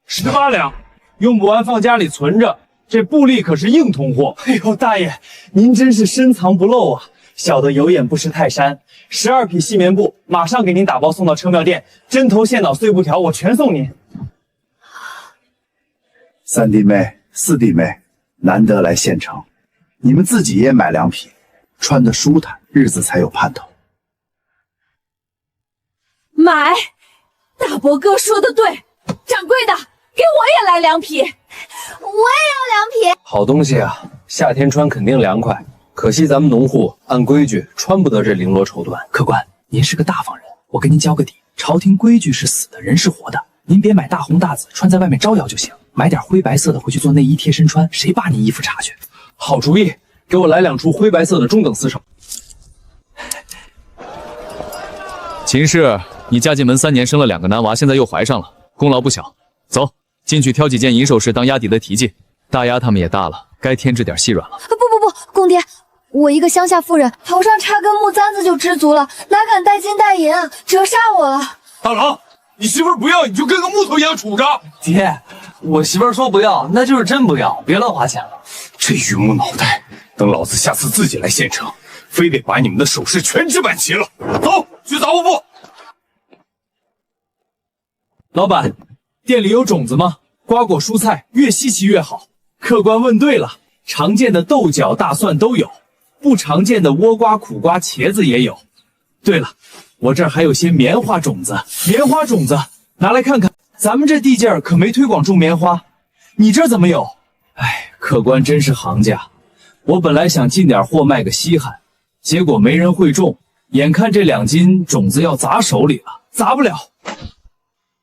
18两，用不完放家里存着。这布粒可是硬通货。哎呦，大爷，您真是深藏不露啊！小的有眼不识泰山，12匹细棉布马上给您打包送到车庙店，针头线脑碎布条我全送您。3弟妹、4弟妹，难得来县城，你们自己也买2匹，穿得舒坦，日子才有盼头。买，大伯哥说的对，掌柜的，给我也来2匹，我也要2匹。好东西啊，夏天穿肯定凉快。可惜咱们农户按规矩穿不得这绫罗绸缎。客官，您是个大方人，我跟您交个底，朝廷规矩是死的，人是活的。您别买大红大紫，穿在外面招摇就行。买点灰白色的回去做内衣贴身穿，谁扒你衣服茬去？好主意，给我来2处灰白色的中等丝绸。秦氏，你嫁进门3年，生了2个男娃，现在又怀上了，功劳不小。走，进去挑几件银首饰当压底的提记。大丫他们也大了，该添置点细软了。不，公爹，我一个乡下妇人，头上插根木簪子就知足了，哪敢带金带银啊，折煞我了。大郎，你媳妇不要，你就跟个木头一样杵着。爹，我媳妇说不要，那就是真不要，别乱花钱了。这榆木脑袋，等老子下次自己来县城，非得把你们的首饰全置办齐了。走，去杂货铺。老板，店里有种子吗？瓜果蔬菜越稀奇越好。客官问对了，常见的豆角、大蒜都有，不常见的倭瓜、苦瓜、茄子也有。对了，我这儿还有些棉花种子，棉花种子拿来看看。咱们这地界儿可没推广种棉花，你这儿怎么有？哎，客官真是行家。我本来想进点货卖个稀罕，结果没人会种，眼看这2斤种子要砸手里了，砸不了。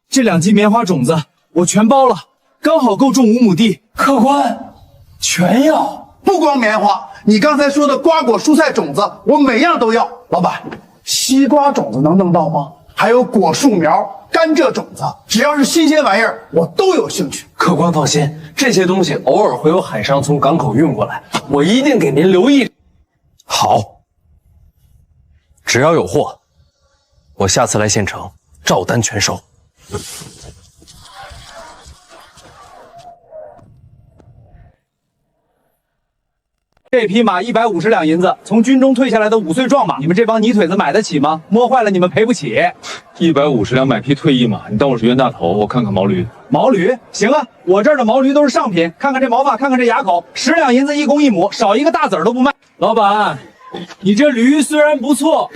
这2斤棉花种子我全包了，刚好够种5亩地。客官，全要，不光棉花，你刚才说的瓜果蔬菜种子，我每样都要。老板，西瓜种子能弄到吗？还有果树苗、甘蔗种子，只要是新鲜玩意儿，我都有兴趣。客官放心，这些东西偶尔会有海商从港口运过来，我一定给您留意。好，只要有货，我下次来县城照单全收。这匹马150两银子，从军中退下来的5岁壮马，你们这帮泥腿子买得起吗？摸坏了你们赔不起。150两买匹退役马，你当我是冤大头？我看看毛驴。毛驴行啊，我这儿的毛驴都是上品，看看这毛发，看看这牙口，10两银子1公1母，少一个大子儿都不卖。老板，你这驴虽然不错，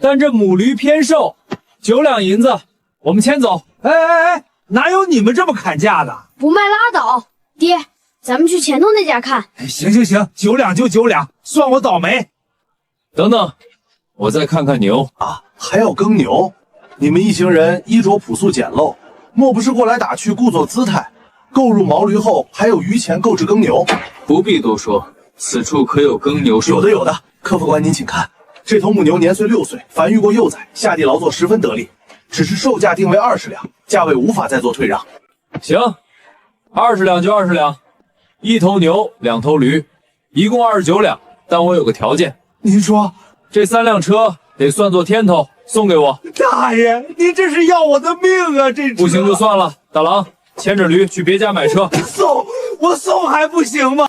但这母驴偏瘦，9两银子，我们牵走。哎，哪有你们这么砍价的？不卖拉倒，爹，咱们去前头那家看。行，9两就9两，算我倒霉。等等，我再看看牛啊，还要耕牛？你们一行人衣着朴素简陋，莫不是过来打趣，故作姿态？购入毛驴后，还有余钱购置耕牛？不必多说，此处可有耕牛数？有的。客服官您请看，这头母牛年岁6岁，繁育过幼崽，下地劳作十分得力，只是售价定为20两，价位无法再做退让。行，20两就20两，1头牛，2头驴，一共29两。但我有个条件。您说？这3辆车得算作天头，送给我。大爷，您这是要我的命啊！这不行就算了，大郎牵着驴去别家买车。我送还不行吗？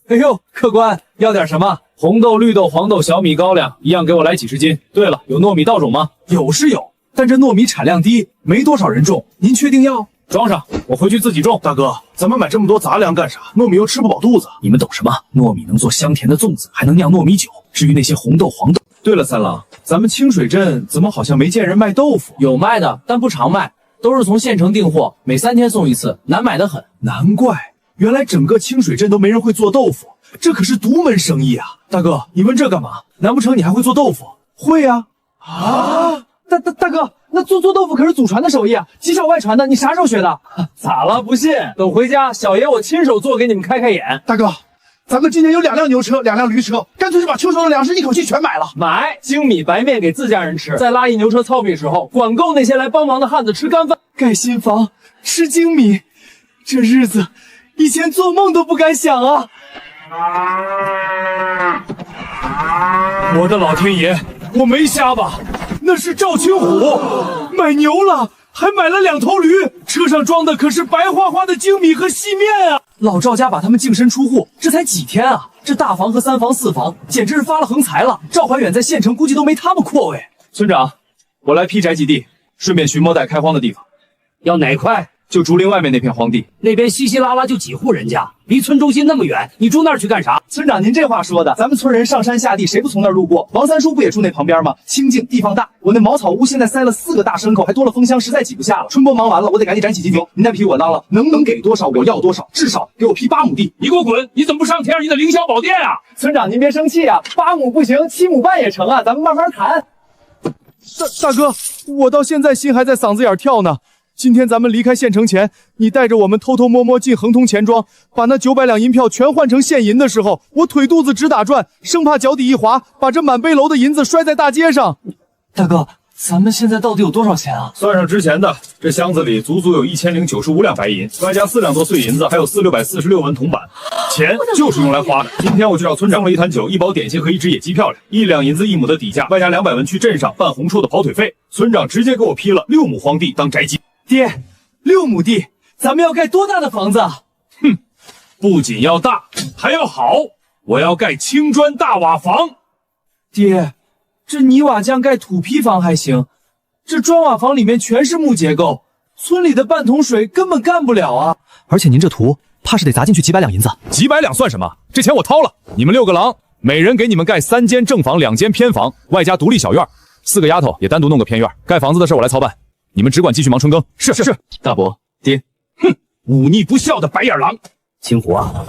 哎呦，客官要点什么？红豆、绿豆、黄豆、小米、高粱，一样给我来几十斤。对了，有糯米稻种吗？有是有，但这糯米产量低，没多少人种。您确定要？装上，我回去自己种。大哥，咱们买这么多杂粮干啥？糯米又吃不饱肚子。你们懂什么？糯米能做香甜的粽子，还能酿糯米酒。至于那些红豆、黄豆……对了，三郎，咱们清水镇怎么好像没见人卖豆腐？有卖的，但不常卖，都是从县城订货，每3天送一次，难买得很。难怪，原来整个清水镇都没人会做豆腐，这可是独门生意啊！大哥，你问这干嘛？难不成你还会做豆腐？会啊！啊！大哥，那做豆腐可是祖传的手艺啊，极少外传的。你啥时候学的？咋了？不信？等回家，小爷我亲手做给你们开开眼。大哥，咱们今年有2辆牛车，2辆驴车，干脆是把秋收的粮食一口气全买了。买精米白面给自家人吃，在拉一牛车糙米时候，管够那些来帮忙的汉子吃干饭。盖新房，吃精米，这日子以前做梦都不敢想啊！我的老天爷，我没瞎吧？那是赵青虎买牛了，还买了2头驴，车上装的可是白花花的精米和细面啊！老赵家把他们净身出户，这才几天啊，这大房和3房4房，简直是发了横财了。赵怀远在县城估计都没他们阔位。村长，我来批宅基地，顺便寻摸待开荒的地方。要哪块？就竹林外面那片荒地，那边稀稀拉拉就几户人家，离村中心那么远，你住那儿去干啥？村长，您这话说的，咱们村人上山下地，谁不从那儿路过？王三叔不也住那旁边吗？清静，地方大。我那茅草屋现在塞了4个大牲口，还多了蜂箱，实在挤不下了。春播忙完了，我得赶紧斩起金牛。您再批我当了，能给多少我要多少，至少给我批8亩地。你给我滚！你怎么不上天儿你的凌霄宝殿啊？村长，您别生气啊，8亩不行，7亩半也成啊，咱们慢慢谈。大哥，我到现在心还在嗓子眼跳呢。今天咱们离开县城前，你带着我们偷偷摸摸进恒通钱庄，把那900两银票全换成现银的时候，我腿肚子直打转，生怕脚底一滑，把这满背篓的银子摔在大街上。大哥，咱们现在到底有多少钱啊？算上之前的，这箱子里足足有1095两白银，外加4两多碎银子，还有4646文铜板。钱就是用来花的。今天我就找村长了一坛酒、1包点心和1只野鸡漂亮，1两银子1亩的底价，外加200文去镇上办红抽的跑腿费。村长直接给我批了6亩荒地当宅基。爹，6亩地，咱们要盖多大的房子啊？哼，不仅要大，还要好。我要盖青砖大瓦房。爹，这泥瓦匠盖土坯房还行，这砖瓦房里面全是木结构，村里的半桶水根本干不了啊！而且您这图怕是得砸进去几百两银子。几百两算什么？这钱我掏了。你们6个郎，每人给你们盖3间正房、2间偏房，外加独立小院。4个丫头也单独弄个偏院。盖房子的事我来操办。你们只管继续忙春耕。是。大伯，爹，哼，忤逆不孝的白眼狼！青虎啊，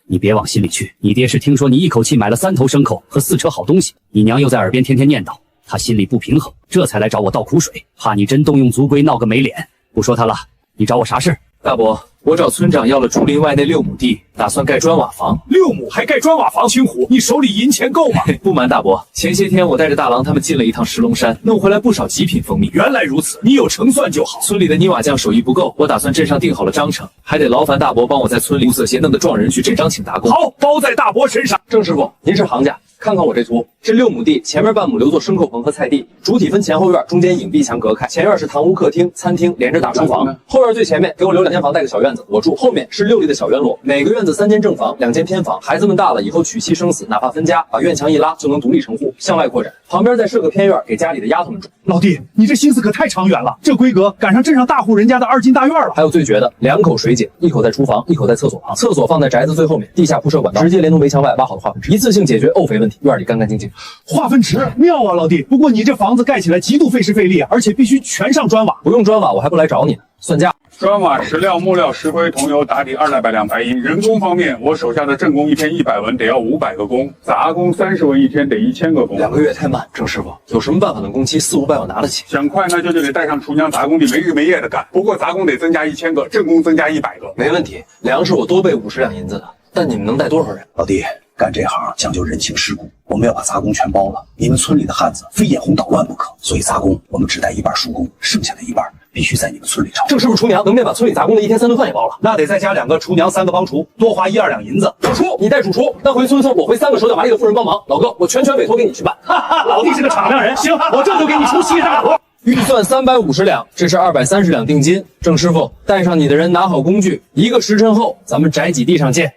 你别往心里去。你爹是听说你一口气买了3头牲口和4车好东西，你娘又在耳边天天念叨，他心里不平衡，这才来找我倒苦水，怕你真动用族规闹个没脸。不说他了，你找我啥事？大伯，我找村长要了竹林外那6亩地，打算盖砖瓦房。6亩还盖砖瓦房？青虎，你手里银钱够吗？不瞒大伯，前些天我带着大郎他们进了一趟石龙山，弄回来不少极品蜂蜜。原来如此，你有成算就好。村里的泥瓦匠手艺不够，我打算镇上定好了章程，还得劳烦大伯帮我在村里物色些弄得壮人去镇上请大工。好，包在大伯身上。郑师傅，您是行家，看看我这图，这6亩地前面半亩留作牲口棚和菜地，主体分前后院，中间影壁墙隔开。前院是堂屋、客厅、餐厅，连着大厨房。后院最前面给我留2间房带个小院子，我住。后面是6立的小院落，每个院院子3间正房，2间偏房，孩子们大了以后娶妻生死，哪怕分家，把院墙一拉就能独立成户，向外扩展。旁边再设个偏院，给家里的丫头们住。老弟，你这心思可太长远了，这规格赶上镇上大户人家的2进大院了。还有最绝的，2口水井，一口在厨房，一口在厕所旁，厕所放在宅子最后面，地下铺设管道，直接连同围墙外挖好的化粪池，一次性解决沤肥问题，院里干干净净。化粪池妙啊，老弟。不过你这房子盖起来极度费时费力，而且必须全上砖瓦。不用砖瓦，我还不来找你呢。算价。砖瓦、石料、木料、石灰、桐油、打底200两白银。人工方面，我手下的正工一天100文，得要500个工；杂工30文一天，得1000个工。2个月太慢，郑师傅，有什么办法能工期4、500我拿得起？想快那就得带上厨娘、杂工地，没日没夜的干。不过杂工得增加1000个，正工增加100个。没问题，粮食我多备50两银子的。但你们能带多少人？老弟，干这行讲究人情世故，我们要把杂工全包了。你们村里的汉子非眼红捣乱不可，所以杂工我们只带一半叔公，剩下的一半必须在你们村里招。郑师傅厨娘能便把村里杂工的1天3顿饭也包了，那得再加2个厨娘，3个帮厨，多花1、2两银子。主厨，你带主厨，那回村我回3个手脚麻利的妇人帮忙。老哥，我全委托给你去办。哈哈，老弟是个敞亮人，行，我这就给你出7个大活。预算350两，这是230两定金。郑师傅，带上你的人，拿好工具，1个时辰后咱们宅基地上见。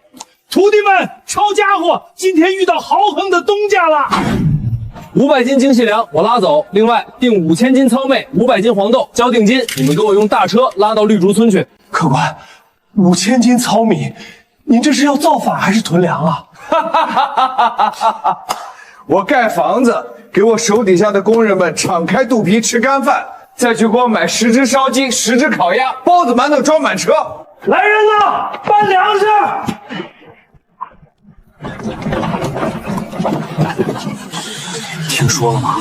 徒弟们，抄家伙，今天遇到豪横的东家了。500斤精细粮我拉走，另外订5000斤糙麦，500斤黄豆，交定金。你们给我用大车拉到绿竹村去。客官，5000斤糙米，您这是要造反还是囤粮啊？我盖房子，给我手底下的工人们敞开肚皮吃干饭，再去给我买10只烧鸡、10只烤鸭、包子、馒头装满车。来人呐，搬粮食！听说了吗？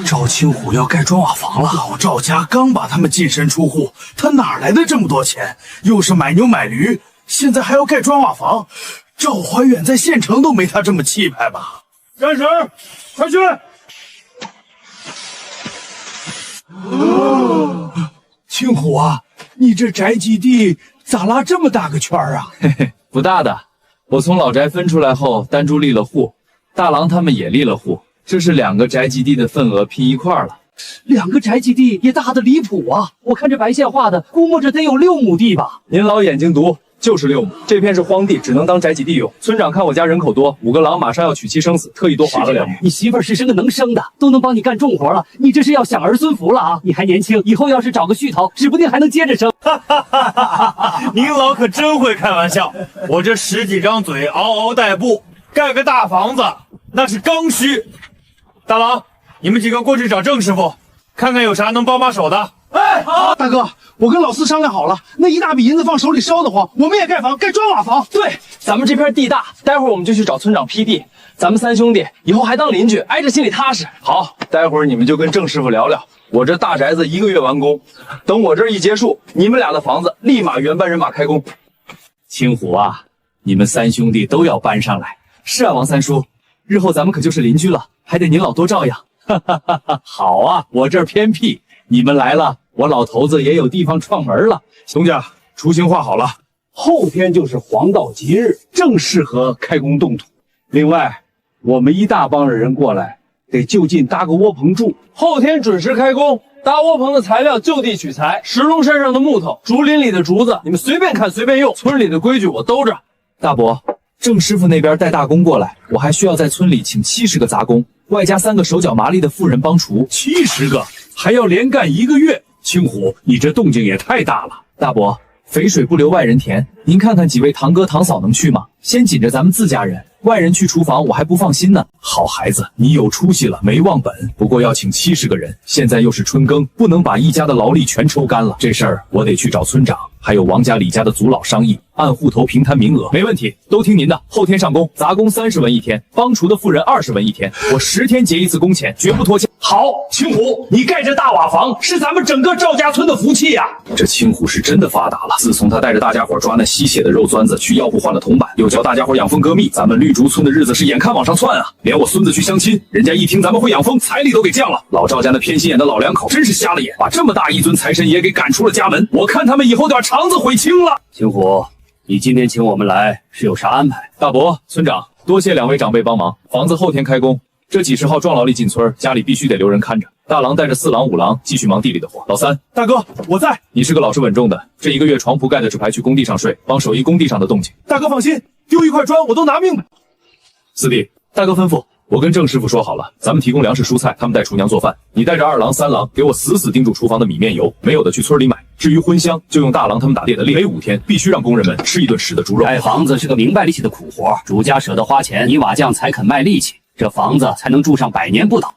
赵青虎要盖砖瓦房了。老赵家刚把他们净身出户，他哪来的这么多钱？又是买牛买驴，现在还要盖砖瓦房。赵怀远在县城都没他这么气派吧？战神，快去！青虎啊，你这宅基地咋拉这么大个圈啊？嘿嘿，不大的。我从老宅分出来后，单株立了户，大郎他们也立了户，这是2个宅基地的份额拼一块了。2个宅基地也大的离谱啊！我看这白线画的，估摸着得有6亩地吧？您老眼睛毒，就是6亩。这片是荒地，只能当宅基地用。村长看我家人口多，5个郎马上要娶妻生死，特意多划了2亩。你媳妇儿是生个能生的，都能帮你干重活了，你这是要享儿孙福了啊！你还年轻，以后要是找个续头，指不定还能接着生。您老可真会开玩笑，我这10几张嘴嗷嗷待哺，盖个大房子那是刚需。大郎，你们几个过去找郑师傅，看看有啥能帮把手的。哎，好，大哥，我跟老四商量好了，那一大笔银子放手里烧得慌，我们也盖房，盖砖瓦房。对，咱们这片地大，待会儿我们就去找村长批地。咱们3兄弟以后还当邻居，挨着心里踏实。好，待会儿你们就跟郑师傅聊聊，我这大宅子1个月完工，等我这一结束，你们俩的房子立马原班人马开工。青虎啊，你们3兄弟都要搬上来。是啊，王三叔，日后咱们可就是邻居了，还得您老多照养。哈哈哈哈，好啊，我这儿偏僻，你们来了，我老头子也有地方串门了。东家，雏形画好了，后天就是黄道吉日，正适合开工动土。另外，我们一大帮人过来，得就近搭个窝棚住。后天准时开工，搭窝棚的材料就地取材，石龙山上的木头，竹林里的竹子，你们随便看随便用。村里的规矩我兜着。大伯，郑师傅那边带大工过来，我还需要在村里请70个杂工，外加3个手脚麻利的妇人帮厨。70个，还要连干1个月。青虎，你这动静也太大了。大伯，肥水不流外人田，您看看几位堂哥堂嫂能去吗？先紧着咱们自家人，外人去厨房我还不放心呢。好孩子，你有出息了，没忘本。不过要请70个人，现在又是春耕，不能把一家的劳力全抽干了。这事儿我得去找村长，还有王家、李家的族老商议，按户头平摊名额。没问题，都听您的。后天上工，杂工30文一天，帮厨的妇人20文一天，我10天结一次工钱，绝不拖欠。好，青虎，你盖这大瓦房是咱们整个赵家村的福气呀！这青虎是真的发达了。自从他带着大家伙抓那吸血的肉钻子去药铺换了铜板，又教大家伙养蜂割蜜，咱们绿竹村的日子是眼看往上窜啊！连我孙子去相亲，人家一听咱们会养蜂，彩礼都给降了。老赵家那偏心眼的老两口真是瞎了眼，把这么大一尊财神爷给赶出了家门。我看他们以后都要肠子悔青了。青虎，你今天请我们来是有啥安排？大伯、村长，多谢2位长辈帮忙，房子后天开工。这几10号壮劳力进村，家里必须得留人看着。大郎带着4郎、5郎继续忙地里的活。老三，大哥，我在。你是个老实稳重的，这1个月床铺盖的纸牌去工地上睡，帮手艺工地上的动静。大哥放心，丢一块砖我都拿命的。四弟，大哥吩咐，我跟郑师傅说好了，咱们提供粮食蔬菜，他们带厨娘做饭。你带着2郎、3郎，给我死死盯住厨房的米面油，没有的去村里买。至于荤香，就用大郎他们打猎的猎，每5天必须让工人们吃1顿实的猪肉。盖房子是个明白力气的苦活，主家舍得花钱，泥瓦匠才肯卖力气，这房子才能住上100年不倒。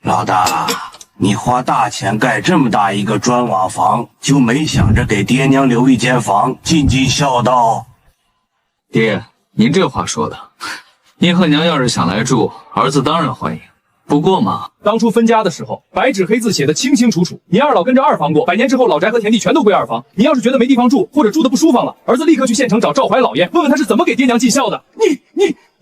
老大，你花大钱盖这么大一个砖瓦房，就没想着给爹娘留一间房，尽尽孝道？爹，您这话说的，您和娘要是想来住，儿子当然欢迎。不过嘛，当初分家的时候，白纸黑字写的清清楚楚，你2老跟着2房过，100年之后老宅和田地全都归2房。你要是觉得没地方住，或者住的不舒服了，儿子立刻去县城找赵怀老爷，问问他是怎么给爹娘尽孝的。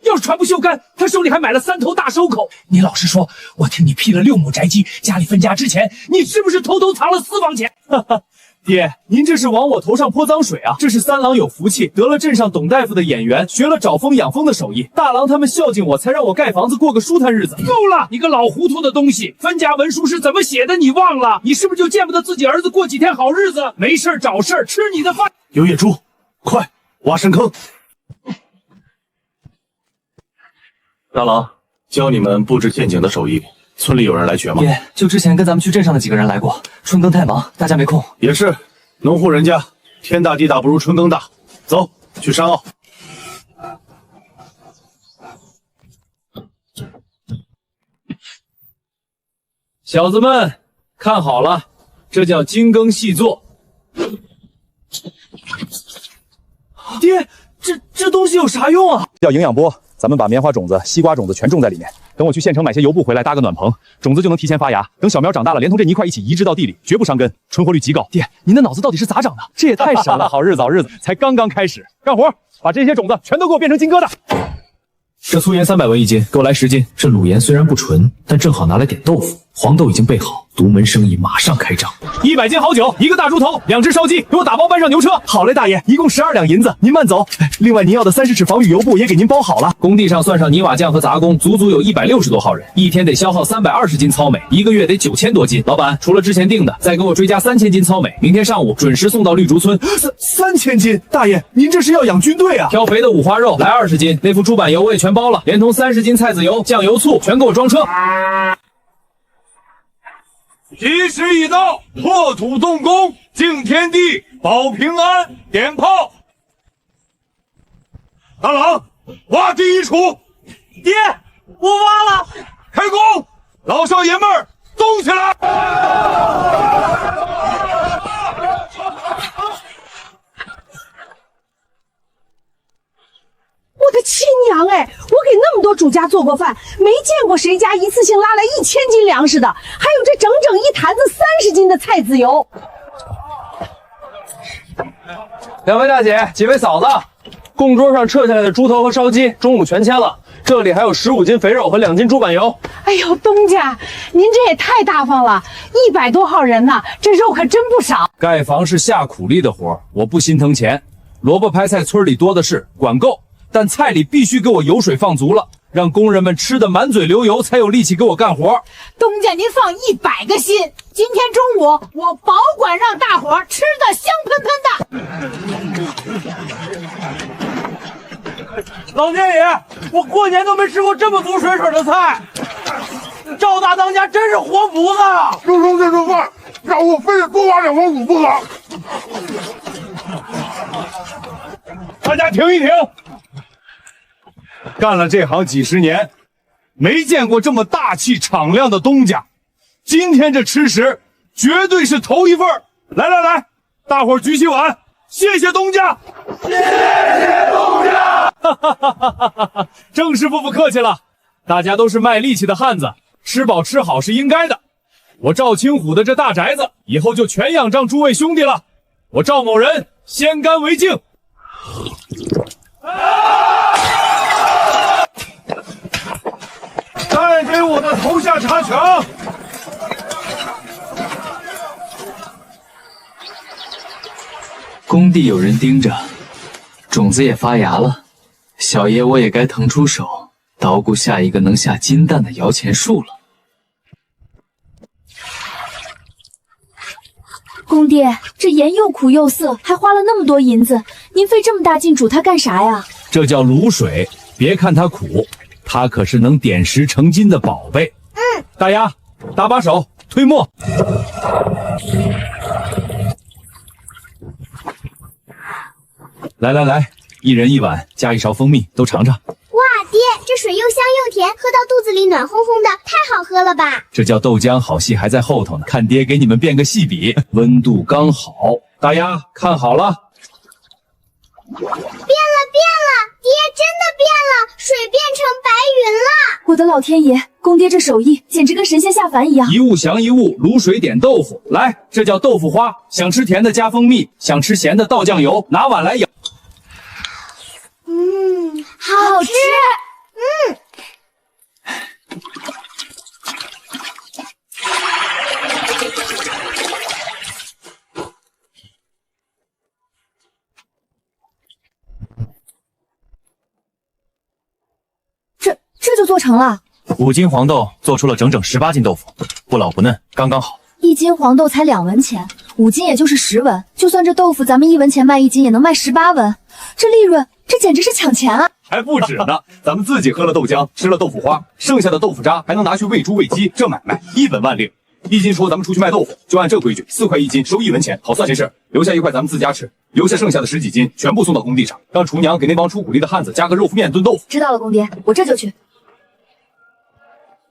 你要是船不锈干，他手里还买了3头大收口。你老实说，我听你批了6亩宅基，家里分家之前，你是不是偷偷藏了私房钱？哈哈，爹，您这是往我头上泼脏水啊！这是3郎有福气，得了镇上董大夫的眼缘，学了找风养风的手艺。大郎他们孝敬我，才让我盖房子过个舒坦日子。够了，你个老糊涂的东西！分家文书是怎么写的？你忘了？你是不是就见不得自己儿子过几天好日子？没事找事吃你的饭。有野猪，快挖深坑！大郎，教你们布置陷阱的手艺，村里有人来学吗？爹，就之前跟咱们去镇上的几个人来过，春耕太忙，大家没空。也是，农户人家，天大地大不如春耕大。走，去山坳。小子们，看好了，这叫精耕细作。爹，这东西有啥用啊？叫营养钵。咱们把棉花种子、西瓜种子全种在里面，等我去县城买些油布回来搭个暖棚，种子就能提前发芽。等小苗长大了，连同这泥块一起移植到地里，绝不伤根，存活率极高。爹，您的脑子到底是咋长的？这也太神了！好日子才刚刚开始，干活，把这些种子全都给我变成金疙瘩。这粗盐300文1斤，给我来10斤。这卤盐虽然不纯，但正好拿来点豆腐。黄豆已经备好，独门生意马上开张。100斤好酒，1个大猪头，2只烧鸡，给我打包搬上牛车。好嘞，大爷，一共12两银子，您慢走。另外，您要的30尺防雨油布也给您包好了。工地上算上泥瓦匠和杂工，足足有160多号人，一天得消耗320斤糙煤，1个月得9000多斤。老板，除了之前定的，再给我追加3000斤糙煤，明天上午准时送到绿竹村。3000斤，大爷，您这是要养军队啊？挑肥的五花肉来20斤，那副猪板油我也全包了，连同30斤菜籽油、酱油、醋全给我装车。吉时已到，破土动工，敬天地，保平安，点炮。大郎，挖第一锄。爹，我挖了。开工，老少爷们儿动起来！我的亲娘哎！我给那么多主家做过饭，没见过谁家一次性拉来1000斤粮食的，还有这整整一坛子30斤的菜籽油。两位大姐，几位嫂子，供桌上撤下来的猪头和烧鸡，中午全签了。这里还有15斤肥肉和2斤猪板油。哎呦，东家，您这也太大方了，100多号人呢，这肉可真不少。盖房是下苦力的活，我不心疼钱，萝卜拍菜村里多的是，管够。但菜里必须给我油水放足了，让工人们吃得满嘴流油，才有力气给我干活。东家，您放100个心，今天中午我保管让大伙吃得香喷喷的。老天爷，我过年都没吃过这么足水的菜，赵大当家真是活菩萨啊！就剩这顿饭，让我非得多挖2房土不可。大家停一停。干了这行几10年，没见过这么大气敞亮的东家。今天这吃食绝对是头一份。来，大伙儿举起碗，谢谢东家，谢谢东家！郑师傅不客气了，大家都是卖力气的汉子，吃饱吃好是应该的。我赵青虎的这大宅子以后就全仰仗诸位兄弟了。我赵某人先干为敬。再给我的头下插墙！工地有人盯着，种子也发芽了，小爷我也该腾出手，捣鼓下一个能下金蛋的摇钱树了。公爹，这盐又苦又涩，还花了那么多银子，您费这么大劲煮它干啥呀？这叫卤水，别看它苦，它可是能点石成金的宝贝。大丫，搭把手，推磨。来来来，一人一碗，加一勺蜂蜜，都尝尝。哇，爹，这水又香又甜，喝到肚子里暖烘烘的，太好喝了吧！这叫豆浆，好戏还在后头呢。看爹给你们变个细笔，温度刚好。大丫，看好了。变了，爹真的变了，水变成白云了！我的老天爷，公爹这手艺简直跟神仙下凡一样。一物降一物，卤水点豆腐，来，这叫豆腐花。想吃甜的加蜂蜜，想吃咸的倒酱油，拿碗来舀。好吃。这就做成了。5斤黄豆做出了整整18斤豆腐，不老不嫩，刚刚好。1斤黄豆才2文钱，5斤也就是10文。就算这豆腐咱们1文钱卖1斤，也能卖18文。这利润，这简直是抢钱啊！还不止呢，咱们自己喝了豆浆，吃了豆腐花，剩下的豆腐渣还能拿去喂猪喂鸡，这买卖一本万利。1斤说咱们出去卖豆腐，就按这规矩，4块1斤，收1文钱，好算谁事？留下1块咱们自家吃，留下剩下的10几斤全部送到工地上，让厨娘给那帮出苦力的汉子加个肉脯面炖豆腐。知道了，公爹，我这就去。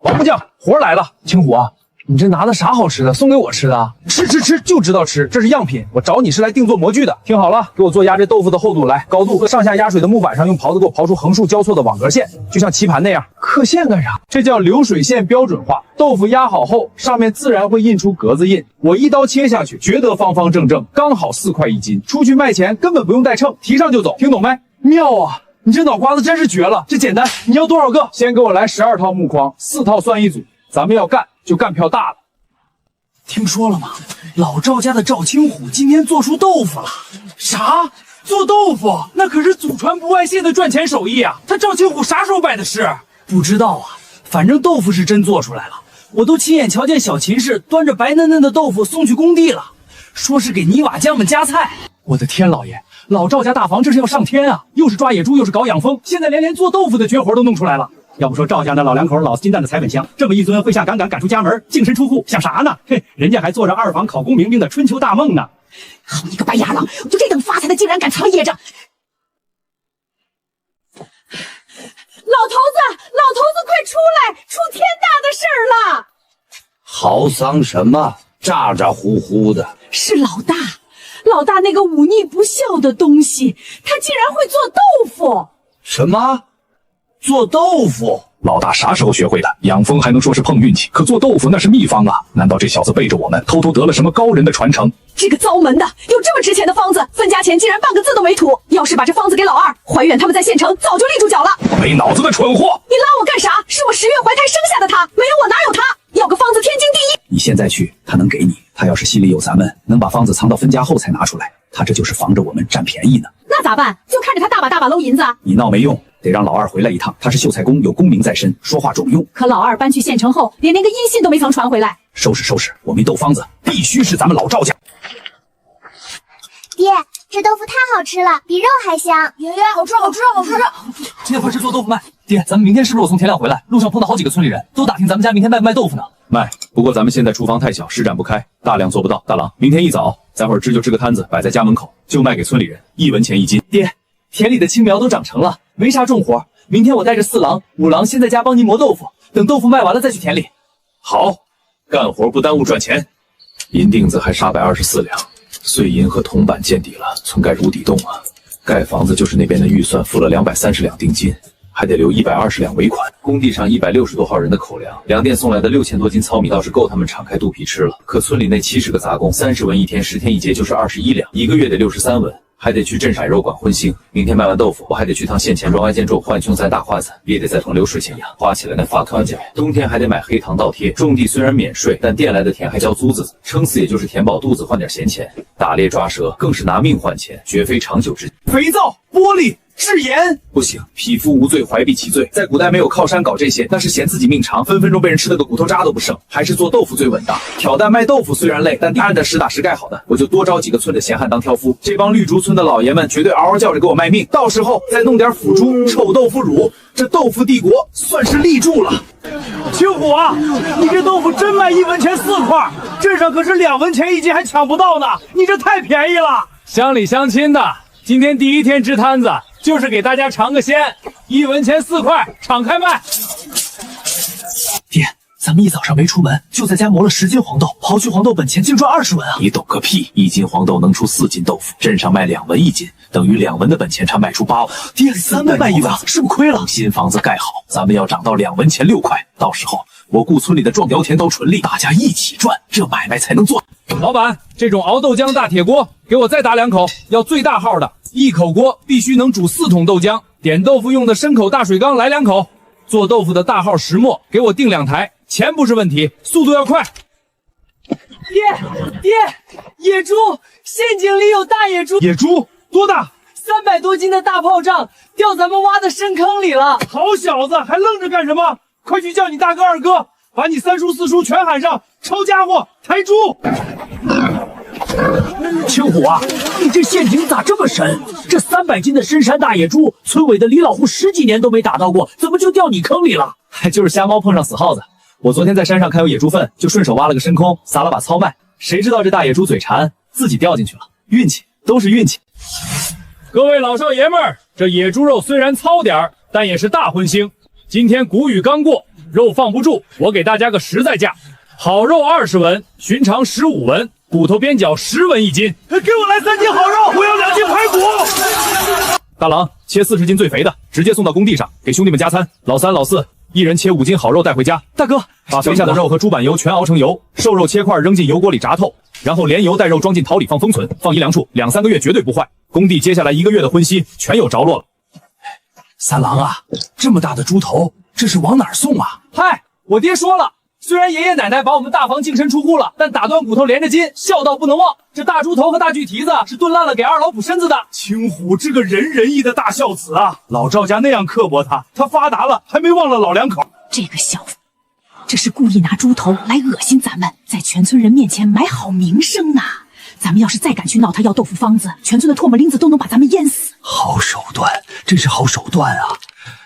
王木匠，活来了。青虎啊，你这拿的啥好吃的？送给我吃的？吃，就知道吃，这是样品。我找你是来定做模具的。听好了，给我做压这豆腐的厚度来，高度和上下压水的木板上用刨子给我刨出横竖交错的网格线，就像棋盘那样。刻线干啥？这叫流水线标准化。豆腐压好后，上面自然会印出格子印。我一刀切下去，绝得方方正正，刚好4块1斤。出去卖钱根本不用带秤，提上就走，听懂没？妙啊！你这脑瓜子真是绝了，这简单。你要多少个？先给我来12套木框，4套算一组。咱们要干就干票大的。听说了吗？老赵家的赵青虎今天做出豆腐了。啥？做豆腐？那可是祖传不外泄的赚钱手艺啊！他赵青虎啥时候摆的事？不知道啊，反正豆腐是真做出来了。我都亲眼瞧见小秦氏端着白嫩嫩的豆腐送去工地了，说是给泥瓦匠们夹菜。我的天老爷！老赵家大房这是要上天啊！又是抓野猪，又是搞养蜂，现在连做豆腐的绝活都弄出来了。要不说赵家那老两口老金蛋的财本香，这么一尊会下赶赶出家门，净身出户，想啥呢？嘿，人家还做着二房考功名兵的春秋大梦呢。好你个白牙狼，就这等发财的竟然敢藏掖着！老头子，快出来！出天大的事儿了！嚎丧什么？咋咋呼呼的？是老大那个忤逆不孝的东西，他竟然会做豆腐！什么？做豆腐？老大啥时候学会的？养蜂还能说是碰运气，可做豆腐那是秘方啊！难道这小子背着我们偷偷得了什么高人的传承？这个糟门的，有这么值钱的方子，分家前竟然半个字都没吐！要是把这方子给老二，怀远他们在县城早就立住脚了！没脑子的蠢货！你拉我干啥？是我10月怀胎生下的他，没有我哪有他？要个方子天经地义！你现在去，他能给你。他要是心里有咱们，能把方子藏到分家后才拿出来，他这就是防着我们占便宜呢。那咋办？就看着他大把搂银子啊！你闹没用，得让老二回来一趟。他是秀才公，有功名在身，说话重用。可老二搬去县城后，连个音信都没曾传回来。收拾，我没豆方子，必须是咱们老赵家。爹，这豆腐太好吃了，比肉还香。爷爷，好吃！今天回市做豆腐卖。爹，咱们明天是不是我从田亮回来，路上碰到好几个村里人，都打听咱们家明天卖不卖豆腐呢？卖，不过咱们现在厨房太小，施展不开，大量做不到。大郎，明天一早，咱会儿支个摊子，摆在家门口，就卖给村里人，1文钱1斤。爹，田里的青苗都长成了，没啥重活。明天我带着4郎、5郎先在家帮您磨豆腐，等豆腐卖完了再去田里。好，干活不耽误赚钱。银锭子还824两，碎银和铜板见底了，村盖如底洞啊。盖房子就是那边的预算，付了230两定金。还得留120两尾款。工地上160多号人的口粮，粮店送来的6000多斤糙米倒是够他们敞开肚皮吃了。可村里那70个杂工，30文一天，10天一节就是21两，1个月得63文。还得去镇上肉馆荤腥。明天卖完豆腐，我还得去趟县前庄挨间种换穷3大胯子，也得再从流水钱养，花起来那发宽脚。冬天还得买黑糖倒贴，种地虽然免税，但店来的田还交租子，撑死也就是填饱肚子换点闲钱。打猎抓蛇更是拿命换钱，绝非长久之计。肥皂、玻璃、誓言不行，匹夫无罪，怀璧其罪。在古代没有靠山搞这些，那是嫌自己命长，分分钟被人吃了个骨头渣都不剩。还是做豆腐最稳当。挑担卖豆腐虽然累，但按着实打实盖好的，我就多招几个村的闲汉当挑夫。这帮绿竹村的老爷们绝对嗷嗷叫着给我卖命，到时候再弄点腐猪、臭豆腐乳，这豆腐帝国算是立住了。青虎啊，你这豆腐真卖1文钱4块，镇上可是2文钱1斤还抢不到呢，你这太便宜了。乡里乡亲的，今天第一天支摊子，就是给大家尝个鲜，1文钱4块，敞开卖。爹，咱们一早上没出门，就在家磨了10斤黄豆，刨去黄豆本钱，净赚20文啊！你懂个屁！1斤黄豆能出4斤豆腐，镇上卖2文1斤，等于2文的本钱差卖出8文。爹，300卖1文，是不是亏了？新房子盖好，咱们要涨到2文钱6块，到时候我雇村里的壮苗田都纯利，大家一起赚，这买卖才能做。老板，这种熬豆浆大铁锅，给我再打2口，要最大号的，1口锅必须能煮4桶豆浆。点豆腐用的深口大水缸来2口。做豆腐的大号石磨，给我订2台，钱不是问题，速度要快。爹，野猪，陷阱里有大野猪。野猪多大？300多斤的大炮仗掉咱们挖的深坑里了。好小子，还愣着干什么？快去叫你大哥二哥，把你3叔4叔全喊上，抄家伙，抬猪。青虎啊，你这陷阱咋这么深？这300斤的深山大野猪，村委的李老虎10几年都没打到过，怎么就掉你坑里了？就是瞎猫碰上死耗子。我昨天在山上看有野猪粪，就顺手挖了个深空，撒了把糙麦。谁知道这大野猪嘴馋，自己掉进去了。运气，都是运气。各位老少爷们儿，这野猪肉虽然糙点儿，但也是大荤腥。今天谷雨刚过，肉放不住，我给大家个实在价，好肉20文，寻常15文。骨头边角10文1斤，给我来3斤好肉，我要2斤排骨。大郎，切40斤最肥的，直接送到工地上，给兄弟们加餐。老3、老4，一人切5斤好肉带回家。大哥，把肥下的肉和猪板油全熬成油，瘦肉切块扔进油锅里炸透，然后连油带肉装进陶里放封存，放阴凉处，2、3个月绝对不坏。工地接下来1个月的荤腥全有着落了。三郎啊，这么大的猪头，这是往哪儿送啊？嗨，我爹说了。虽然爷爷奶奶把我们大房净身出户了，但打断骨头连着筋，孝道不能忘。这大猪头和大锯蹄子是炖烂了给二老补身子的。青虎这个人仁义的大孝子啊，老赵家那样刻薄他，他发达了还没忘了老两口。这个小子，这是故意拿猪头来恶心咱们，在全村人面前买好名声呢。咱们要是再敢去闹他要豆腐方子，全村的唾沫拎子都能把咱们淹死。好手段，真是好手段啊！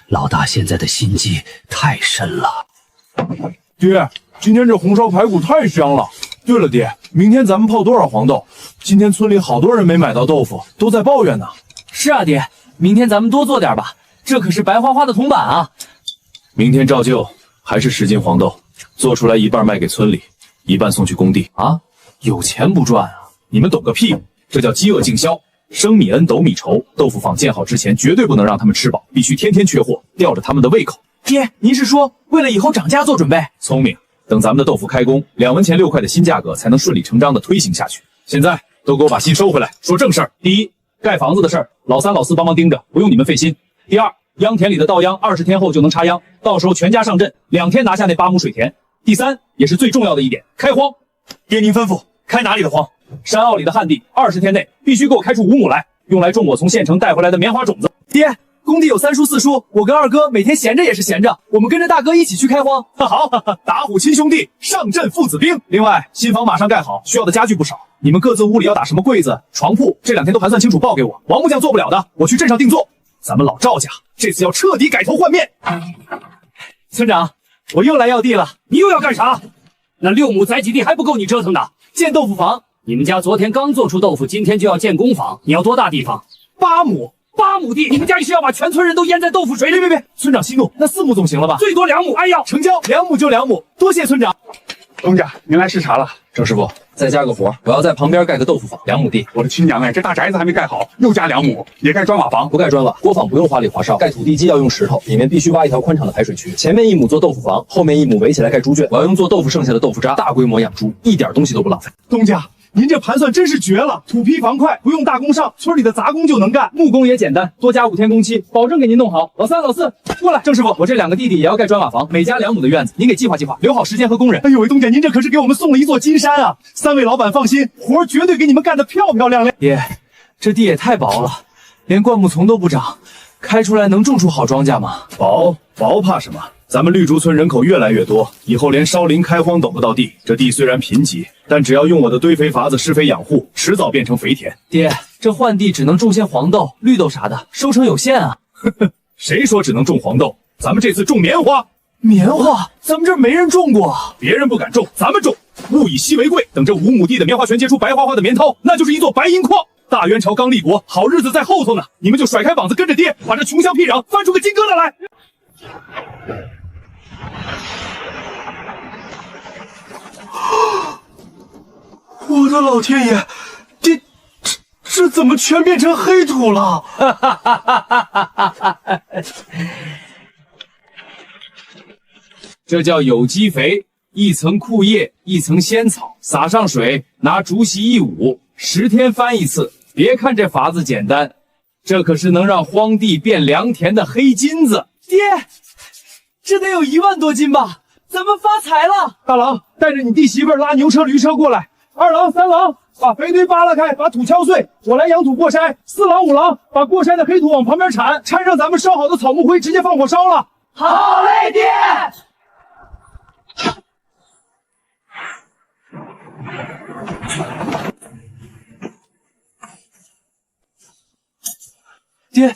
老大现在的心机太深了。爹，今天这红烧排骨太香了。对了，爹，明天咱们泡多少黄豆？今天村里好多人没买到豆腐，都在抱怨呢。是啊，爹，明天咱们多做点吧，这可是白花花的铜板啊。明天照旧，还是10斤黄豆，做出来一半卖给村里，一半送去工地啊。有钱不赚啊？你们懂个屁！这叫饥饿竞销，生米恩，斗米仇。豆腐坊建好之前，绝对不能让他们吃饱，必须天天缺货，吊着他们的胃口。爹，您是说为了以后涨价做准备？聪明，等咱们的豆腐开工，2文钱6块的新价格才能顺理成章的推行下去。现在都给我把心收回来，说正事儿。第一，盖房子的事儿，老3、老4帮忙盯着，不用你们费心。第二，秧田里的稻秧20天后就能插秧，到时候全家上阵，2天拿下那8亩水田。第三，也是最重要的一点，开荒。爹您吩咐，开哪里的荒？山坳里的旱地，20天内必须给我开出5亩来，用来种我从县城带回来的棉花种子。爹，工地有3叔4叔，我跟二哥每天闲着也是闲着，我们跟着大哥一起去开荒。好，打虎亲兄弟，上阵父子兵。另外，新房马上盖好，需要的家具不少，你们各自屋里要打什么柜子、床铺，这2天都盘算清楚报给我。王木匠做不了的，我去镇上定做。咱们老赵家这次要彻底改头换面。村长，我又来要地了，你又要干啥？那6亩载几地还不够你折腾的？建豆腐房。你们家昨天刚做出豆腐，今天就要建工坊，你要多大地方？8亩。8亩地，你们家里是要把全村人都淹在豆腐水里？别，村长息怒，那4亩总行了吧？最多2亩。哎呀，成交，2亩就2亩，多谢村长。东家，您来视察了。郑师傅，再加个活，我要在旁边盖个豆腐坊，2亩地。我的亲娘哎，这大宅子还没盖好，又加2亩，也盖砖瓦房？不盖砖瓦，锅坊不用花里胡哨，盖土地基要用石头，里面必须挖一条宽敞的排水渠。前面1亩做豆腐房，后面1亩围起来盖猪圈。我要用做豆腐剩下的豆腐渣，大规模养猪，一点东西都不浪费。东家，您这盘算真是绝了，土坯房快，不用大工上，村里的杂工就能干，木工也简单，多加5天工期，保证给您弄好。老3、老4，过来。郑师傅，我这2个弟弟也要盖砖瓦房，每家2亩的院子，您给计划计划，留好时间和工人。哎呦喂，东家，您这可是给我们送了一座金山啊！3位老板放心，活绝对给你们干得漂漂亮亮。爹，这地也太薄了，连灌木丛都不长，开出来能种出好庄稼吗？薄怕什么？咱们绿竹村人口越来越多，以后连烧林开荒都不到地。这地虽然贫瘠，但只要用我的堆肥法子施肥养护，迟早变成肥田。爹，这换地只能种些黄豆、绿豆啥的，收成有限啊。谁说只能种黄豆？咱们这次种棉花。棉花？咱们这儿没人种过，别人不敢种，咱们种。物以稀为贵，等这5亩地的棉花全结出白花花的棉绦，那就是一座白银矿。大元朝刚立国，好日子在后头呢，你们就甩开膀子跟着爹，把这穷乡僻壤翻出个金疙瘩来。我的老天爷，这怎么全变成黑土了？这叫有机肥，一层枯叶，一层仙草，撒上水，拿竹席一捂，10天翻一次。别看这法子简单，这可是能让荒地变良田的黑金子。爹，这得有1万多斤吧？咱们发财了！大郎，带着你弟媳妇拉牛车、驴车过来。2郎、3郎，把肥堆扒拉开，把土敲碎。我来扬土过筛。4郎、5郎，把过筛的黑土往旁边铲，掺上咱们烧好的草木灰，直接放火烧了。好嘞，爹。爹，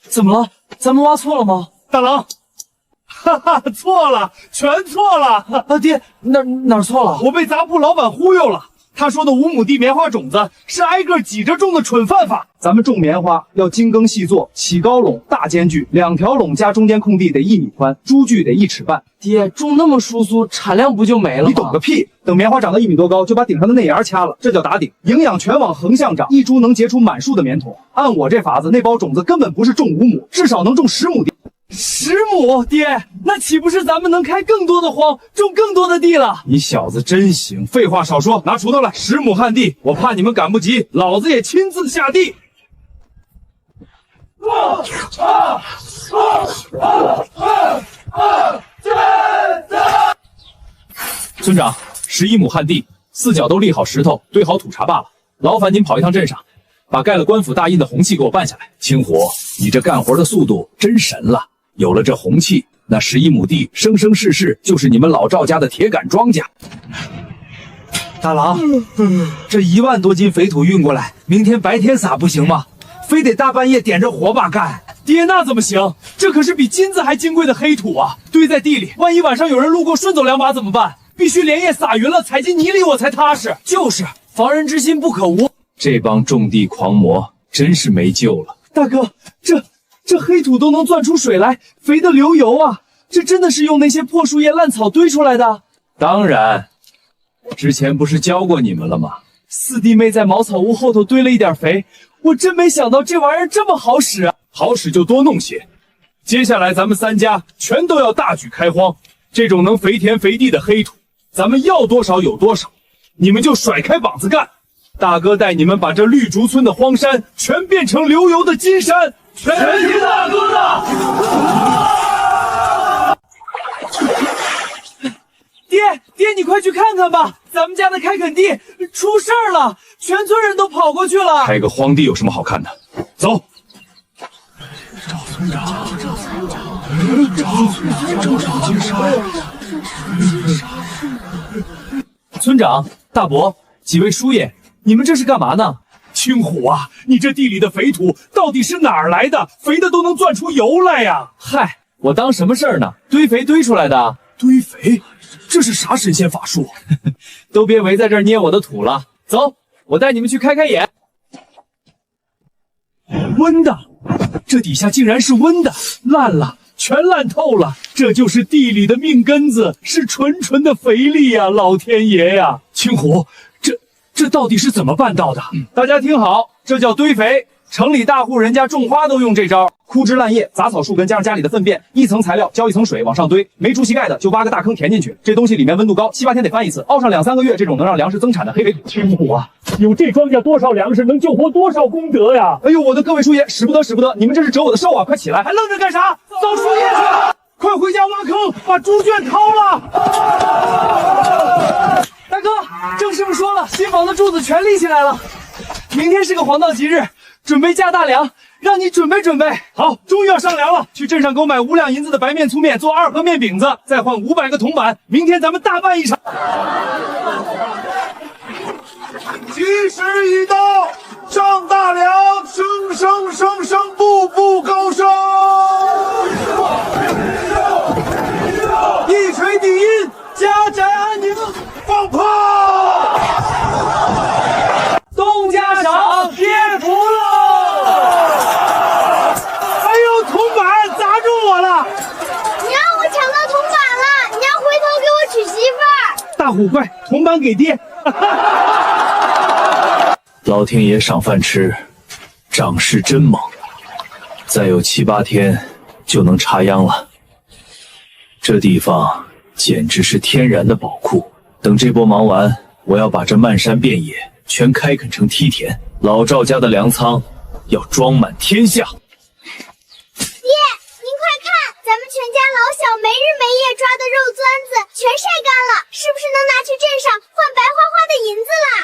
怎么了？咱们挖错了吗？大郎，哈哈，错了，全错了。啊，爹，哪儿错了？我被杂铺老板忽悠了。他说的5亩地棉花种子是挨个挤着种的蠢犯法。咱们种棉花要精耕细作，起高垄，大间距，2条垄加中间空地得1米宽，株距得1尺半。爹，种那么疏疏，产量不就没了吗？你懂个屁！等棉花长到1米多高，就把顶上的内芽掐了，这叫打顶，营养全往横向长，一株能结出满树的棉筒。按我这法子，那包种子根本不是种5亩，至少能种10亩地。10亩，爹，那岂不是咱们能开更多的荒，种更多的地了？你小子真行！废话少说，拿锄头来，10亩旱地，我怕你们赶不及，老子也亲自下地。村长，11亩旱地，4角都立好石头，堆好土茬罢了。劳烦您跑一趟镇上，把盖了官府大印的红契给我办下来。青虎，你这干活的速度真神了！有了这红契，那11亩地生生世世就是你们老赵家的铁杆庄稼。大郎，这1万多斤肥土运过来，明天白天撒不行吗？非得大半夜点着火把干。爹，那怎么行？这可是比金子还金贵的黑土啊！堆在地里，万一晚上有人路过顺走2把怎么办？必须连夜撒匀了，踩进泥里我才踏实。就是，防人之心不可无。这帮种地狂魔真是没救了。大哥，这黑土都能钻出水来，肥得流油啊！这真的是用那些破树叶烂草堆出来的？当然，之前不是教过你们了吗？4弟妹在茅草屋后头堆了一点肥，我真没想到这玩意儿这么好使啊！好使就多弄些。接下来咱们3家全都要大举开荒，这种能肥田肥地的黑土，咱们要多少有多少，你们就甩开膀子干。大哥带你们把这绿竹村的荒山全变成流油的金山，全听大哥的！爹，你快去看看吧，咱们家的开垦地出事儿了，全村人都跑过去了。开个荒地有什么好看的？走。赵村长，村长、大伯，几位叔爷，你们这是干嘛呢？青虎啊，你这地里的肥土到底是哪儿来的？肥的都能钻出油来呀！嗨，我当什么事儿呢？堆肥堆出来的。堆肥？这是啥神仙法术？都别围在这儿捏我的土了，走，我带你们去开开眼。温的，这底下竟然是温的，烂了，全烂透了。这就是地里的命根子，是纯纯的肥力呀！老天爷呀！青虎，这到底是怎么办到的？大家听好，这叫堆肥。城里大户人家种花都用这招，枯枝烂叶、杂草树根加上家里的粪便，一层材料浇一层水往上堆，没竹膝盖的就挖个大坑填进去。这东西里面温度高，7、8天得翻一次，熬上2、3个月，这种能让粮食增产的黑肥土。青虎啊，有这庄稼多少粮食能救活多少功德呀！哎呦，我的各位叔爷，使不得使不得，你们这是折我的寿啊！快起来，还愣着干啥？扫树叶去！快回家挖坑，把猪圈掏了！大哥，郑师傅说了，新房的柱子全立起来了。明天是个黄道吉日，准备架大梁，让你准备准备。好，终于要上梁了，去镇上给我买5两银子的白面粗面，做2盒面饼子，再换500个铜板。明天咱们大办一场。吉时已到，上大梁，生生生生，步步高升。一锤定音，家宅安宁，放炮！东家长贴图了！哎呦，铜板砸住我了！娘，我抢到铜板了，娘回头给我娶媳妇儿。大虎快，铜板给爹！老天爷赏饭吃，长势真猛，再有7、8天就能插秧了。这地方简直是天然的宝库，等这波忙完，我要把这漫山遍野全开垦成梯田，老赵家的粮仓要装满天下。爹，您快看，咱们全家老小没日没夜抓的肉钻子全晒干了，是不是能拿去镇上换白花花的银子啦？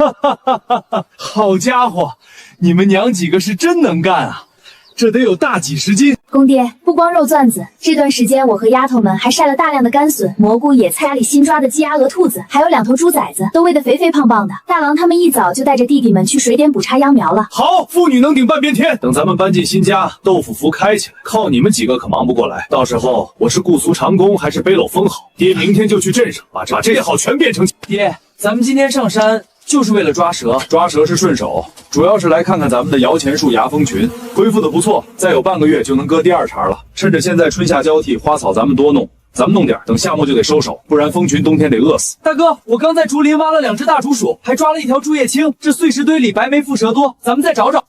哈哈哈哈哈！好家伙，你们娘几个是真能干啊！这得有大几十斤。公爹，不光肉钻子，这段时间我和丫头们还晒了大量的干笋、蘑菇、野菜，家里新抓的鸡鸭鹅兔子，还有2头猪崽子，都喂得肥肥胖胖的。大郎他们一早就带着弟弟们去水点补插秧苗了。好，妇女能顶半边天。等咱们搬进新家，豆腐福开起来，靠你们几个可忙不过来。到时候我是顾俗长工还是背篓封好？爹明天就去镇上把这些好全变成。爹，咱们今天上山就是为了抓蛇，抓蛇是顺手，主要是来看看咱们的摇钱树牙蜂群恢复的不错，再有半个月就能割第2茬了。趁着现在春夏交替，花草咱们多弄，咱们弄点，等夏末就得收手，不然蜂群冬天得饿死。大哥，我刚在竹林挖了2只大竹鼠，还抓了1条竹叶青，这碎石堆里白眉蝮蛇多，咱们再找找。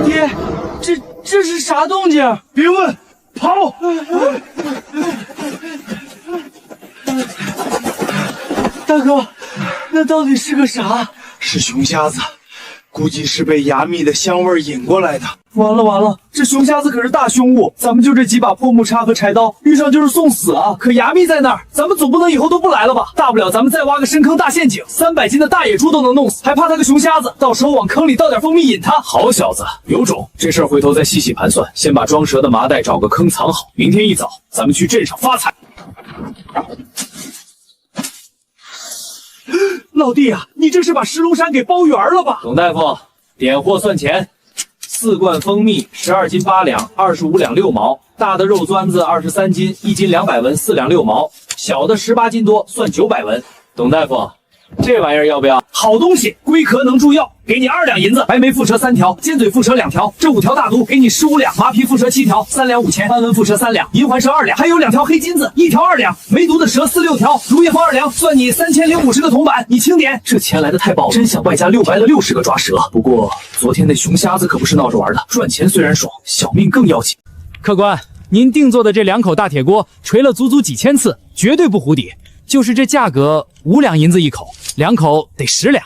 爹，这是啥动静？别问，跑！大哥，那到底是个啥？是熊瞎子，估计是被牙蜜的香味引过来的。完了，这熊瞎子可是大凶物，咱们就这几把破木叉和柴刀，遇上就是送死啊！可牙蜜在那儿，咱们总不能以后都不来了吧？大不了咱们再挖个深坑大陷阱，300斤的大野猪都能弄死，还怕他个熊瞎子？到时候往坑里倒点蜂蜜引他。好小子，有种！这事儿回头再细细盘算，先把装蛇的麻袋找个坑藏好，明天一早咱们去镇上发财。老弟啊，你这是把石龙山给包圆了吧？董大夫，点货算钱：4罐蜂蜜，12斤8两，25两6毛；大的肉钻子23斤，1斤200文，4两6毛；小的18斤多，算900文。董大夫，这玩意儿要不要？好东西，龟壳能助药，给你2两银子。白眉蝮蛇3条，尖嘴蝮蛇2条，这5条大毒给你15两，麻皮蝮蛇7条，3两5钱，斑纹蝮蛇3两，银环蛇2两，还有2条黑金子，1条2两，没毒的蛇4、6条，如叶蜂2两，算你3050个铜板，你清点。这钱来的太暴了，真想外加660个抓蛇。不过昨天那熊瞎子可不是闹着玩的，赚钱虽然爽，小命更要紧。客官，您定做的这2口大铁锅，锤了足足几千次，绝对不糊底。就是这价格，5两银子1口，2口得10两。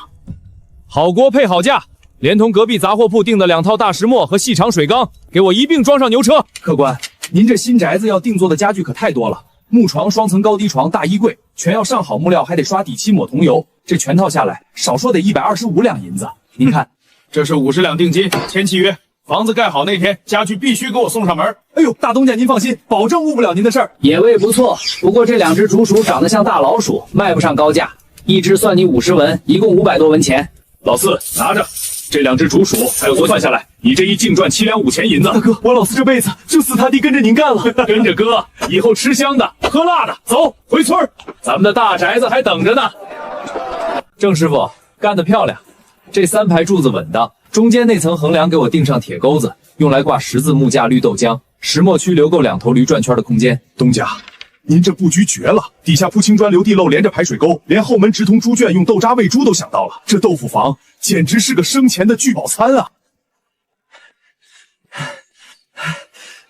好锅配好价，连同隔壁杂货铺订的2套大石磨和细长水缸，给我一并装上牛车。客官，您这新宅子要定做的家具可太多了，木床、双层高低床、大衣柜，全要上好木料，还得刷底漆抹桐油，这全套下来，少说得125两银子。您看，这是50两定金，签契约。房子盖好那天，家具必须给我送上门。哎呦，大东家您放心，保证误不了您的事儿。野味不错，不过这2只竹鼠长得像大老鼠，卖不上高价，一只算你50文，一共500多文钱。老四拿着，这2只竹鼠还有算下来，你这一净赚7两5钱银子。大哥，我老四这辈子就死他地跟着您干了，跟着哥，以后吃香的喝辣的，走回村儿，咱们的大宅子还等着呢。郑师傅干得漂亮，这3排柱子稳当。中间那层横梁给我钉上铁钩子，用来挂十字木架绿豆浆。石磨区留够2头驴转圈的空间。东家，您这布局绝了，底下铺青砖留地漏，连着排水沟，连后门直通猪圈，用豆渣喂猪都想到了。这豆腐房简直是个生前的聚宝餐啊！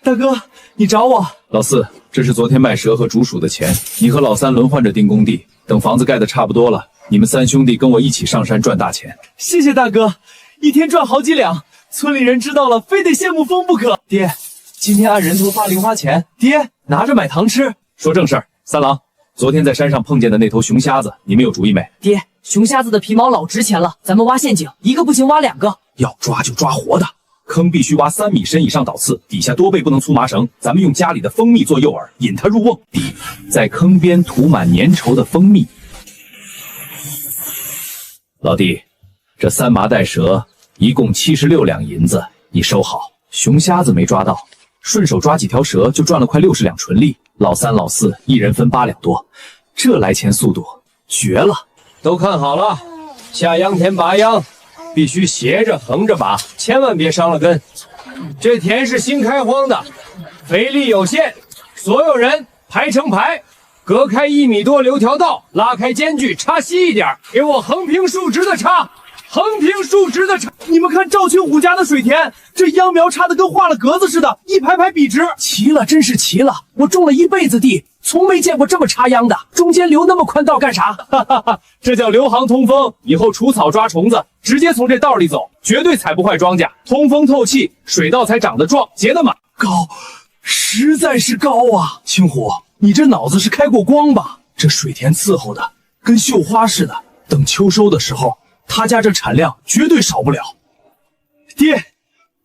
大哥，你找我？老四，这是昨天卖蛇和竹鼠的钱，你和老三轮换着盯工地，等房子盖得差不多了，你们3兄弟跟我一起上山赚大钱。谢谢大哥。一天赚好几两，村里人知道了，非得羡慕疯不可。爹，今天按人头发零花钱，爹拿着买糖吃。说正事儿，三郎，昨天在山上碰见的那头熊瞎子，你们有主意没？爹，熊瞎子的皮毛老值钱了，咱们挖陷阱，一个不行挖2个。要抓就抓活的，坑必须挖3米深以上导刺，底下多倍不能粗麻绳。咱们用家里的蜂蜜做诱饵，引它入瓮。D， 在坑边涂满粘稠的蜂蜜。老弟，这3麻袋蛇一共76两银子，你收好。熊瞎子没抓到，顺手抓几条蛇就赚了快60两纯利。老3老4一人分8两多，这来钱速度绝了！都看好了，下秧田拔秧，必须斜着横着拔，千万别伤了根。这田是新开荒的，肥力有限，所有人排成排，隔开1米多留条道，拉开间距，插细一点，给我横平竖直的插。横平竖直的插，你们看赵青虎家的水田，这秧苗插的跟画了格子似的，一排排笔直，齐了，真是齐了！我种了一辈子地，从没见过这么插秧的，中间留那么宽道干啥？哈哈哈，这叫留行通风，以后除草抓虫子，直接从这道里走，绝对踩不坏庄稼，通风透气，水稻才长得壮，结得满。高，实在是高啊！青虎，你这脑子是开过光吧？这水田伺候的跟绣花似的，等秋收的时候。他家这产量绝对少不了。爹，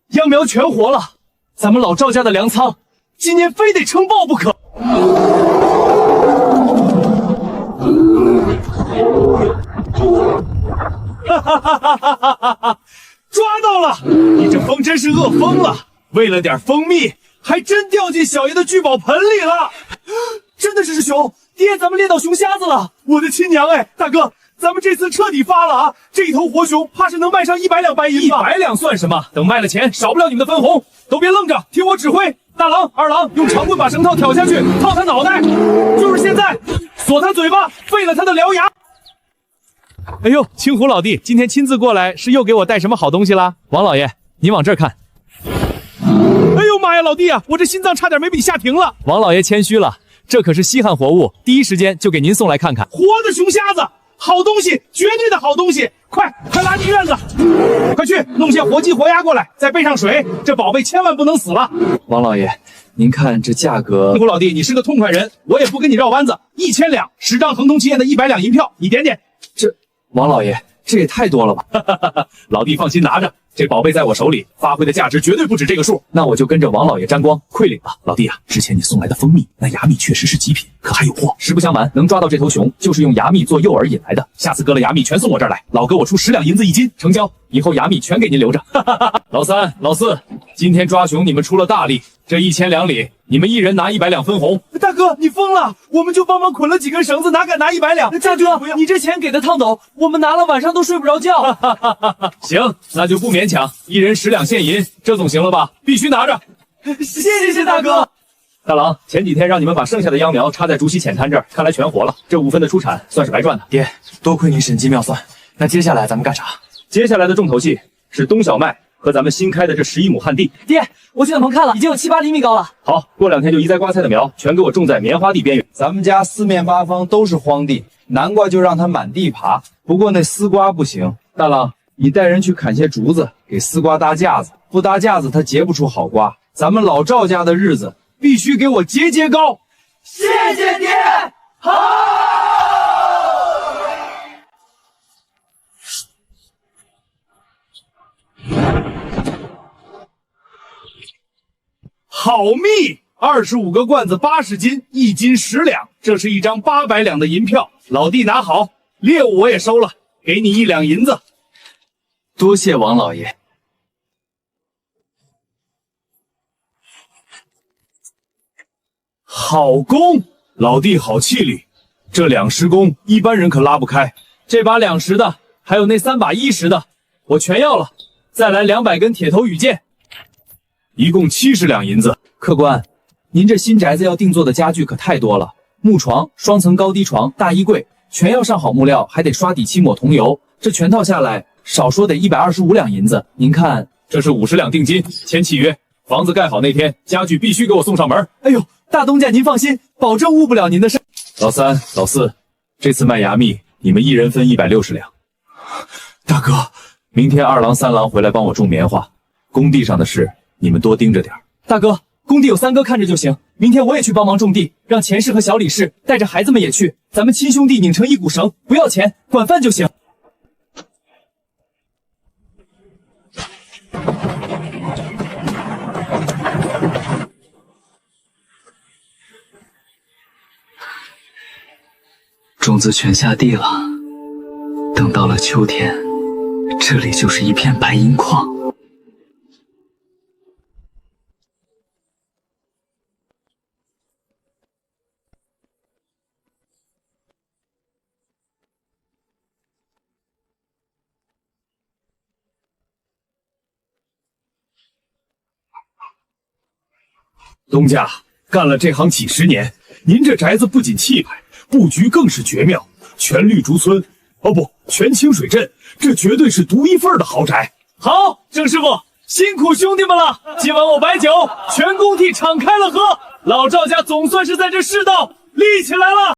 秧苗全活了，咱们老赵家的粮仓今年非得撑爆不可。哈哈哈哈哈哈哈！抓到了！你这风真是饿疯了，为了点蜂蜜，还真掉进小爷的聚宝盆里了。真的是熊！爹，咱们猎到熊瞎子了！我的亲娘哎，大哥！咱们这次彻底发了啊！这一头活熊怕是能卖上100两白银吧？100两算什么？等卖了钱，少不了你们的分红。都别愣着，听我指挥！大郎、二郎，用长棍把绳套挑下去，套他脑袋，就是现在，锁他嘴巴，废了他的獠牙。哎呦，青虎老弟，今天亲自过来，是又给我带什么好东西啦？王老爷，你往这儿看。哎呦妈呀，老弟啊，我这心脏差点没被你吓停了。王老爷谦虚了，这可是稀罕活物，第一时间就给您送来看看。活的熊瞎子！好东西，绝对的好东西！快拉进院子，快去弄些活鸡活鸭过来，再备上水，这宝贝千万不能死了。王老爷，您看这价格。青虎老弟，你是个痛快人，我也不跟你绕弯子，1000两，10张恒通期宴的100两银票，你点点。这，王老爷，这也太多了吧？哈哈哈哈！老弟放心拿着，这宝贝在我手里发挥的价值绝对不止这个数。那我就跟着王老爷沾光，亏领了。老弟啊，之前你送来的蜂蜜，那芽蜜确实是极品，可还有货。实不相瞒，能抓到这头熊，就是用芽蜜做诱饵引来的。下次割了芽蜜全送我这儿来，老哥我出10两银子1斤，成交。以后芽蜜全给您留着。哈哈哈！老3、老4，今天抓熊你们出了大力，这1000两里，你们一人拿100两分红。大哥，你疯了！我们就帮忙捆了几根绳子，哪敢拿100两？大哥，你这钱给的烫斗，我们拿了晚上都睡不着觉。哈哈哈哈！行，那就不勉强，一人10两现银，这总行了吧？必须拿着。谢谢大哥。大郎，前几天让你们把剩下的秧苗插在竹溪浅滩这儿，看来全活了。这5分的出产算是白赚的。爹，多亏您神机妙算。那接下来咱们干啥？接下来的重头戏是冬小麦和咱们新开的这11亩旱地。爹，我去脸棚看了，已经有7、8厘米高了。好，过2天就移栽瓜菜的苗全给我种在棉花地边缘。咱们家4面8方都是荒地，南瓜就让它满地爬。不过那丝瓜不行，大郎，你带人去砍些竹子，给丝瓜搭架子。不搭架子，它结不出好瓜。咱们老赵家的日子必须给我节高。谢谢爹。好。好蜜，25个罐子80斤，1斤10两，这是一张800两的银票。老弟拿好，猎物我也收了，给你1两银子。多谢王老爷。好弓，老弟好气力，这2石弓一般人可拉不开。这把2石的，还有那3把1石的，我全要了。再来200根铁头羽箭，一共70两银子。客官，您这新宅子要定做的家具可太多了，木床、双层高低床、大衣柜，全要上好木料，还得刷底漆抹桐油。这全套下来，少说得125两银子。您看，这是50两定金，签契约。房子盖好那天，家具必须给我送上门。哎呦，大东家您放心，保证误不了您的事。老3、老4，这次卖芽蜜，你们一人分160两。大哥，明天2郎3郎回来帮我种棉花，工地上的事你们多盯着点。大哥，工地有三哥看着就行。明天我也去帮忙种地，让钱氏和小李氏带着孩子们也去，咱们亲兄弟拧成一股绳，不要钱，管饭就行。种子全下地了，等到了秋天，这里就是一片白银矿。东家干了这行几十年，您这宅子不仅气派，布局更是绝妙。全绿竹村，哦不，全清水镇，这绝对是独一份的豪宅。好，郑师傅，辛苦兄弟们了！今晚我摆酒，全工地敞开了喝。老赵家总算是在这世道立起来了。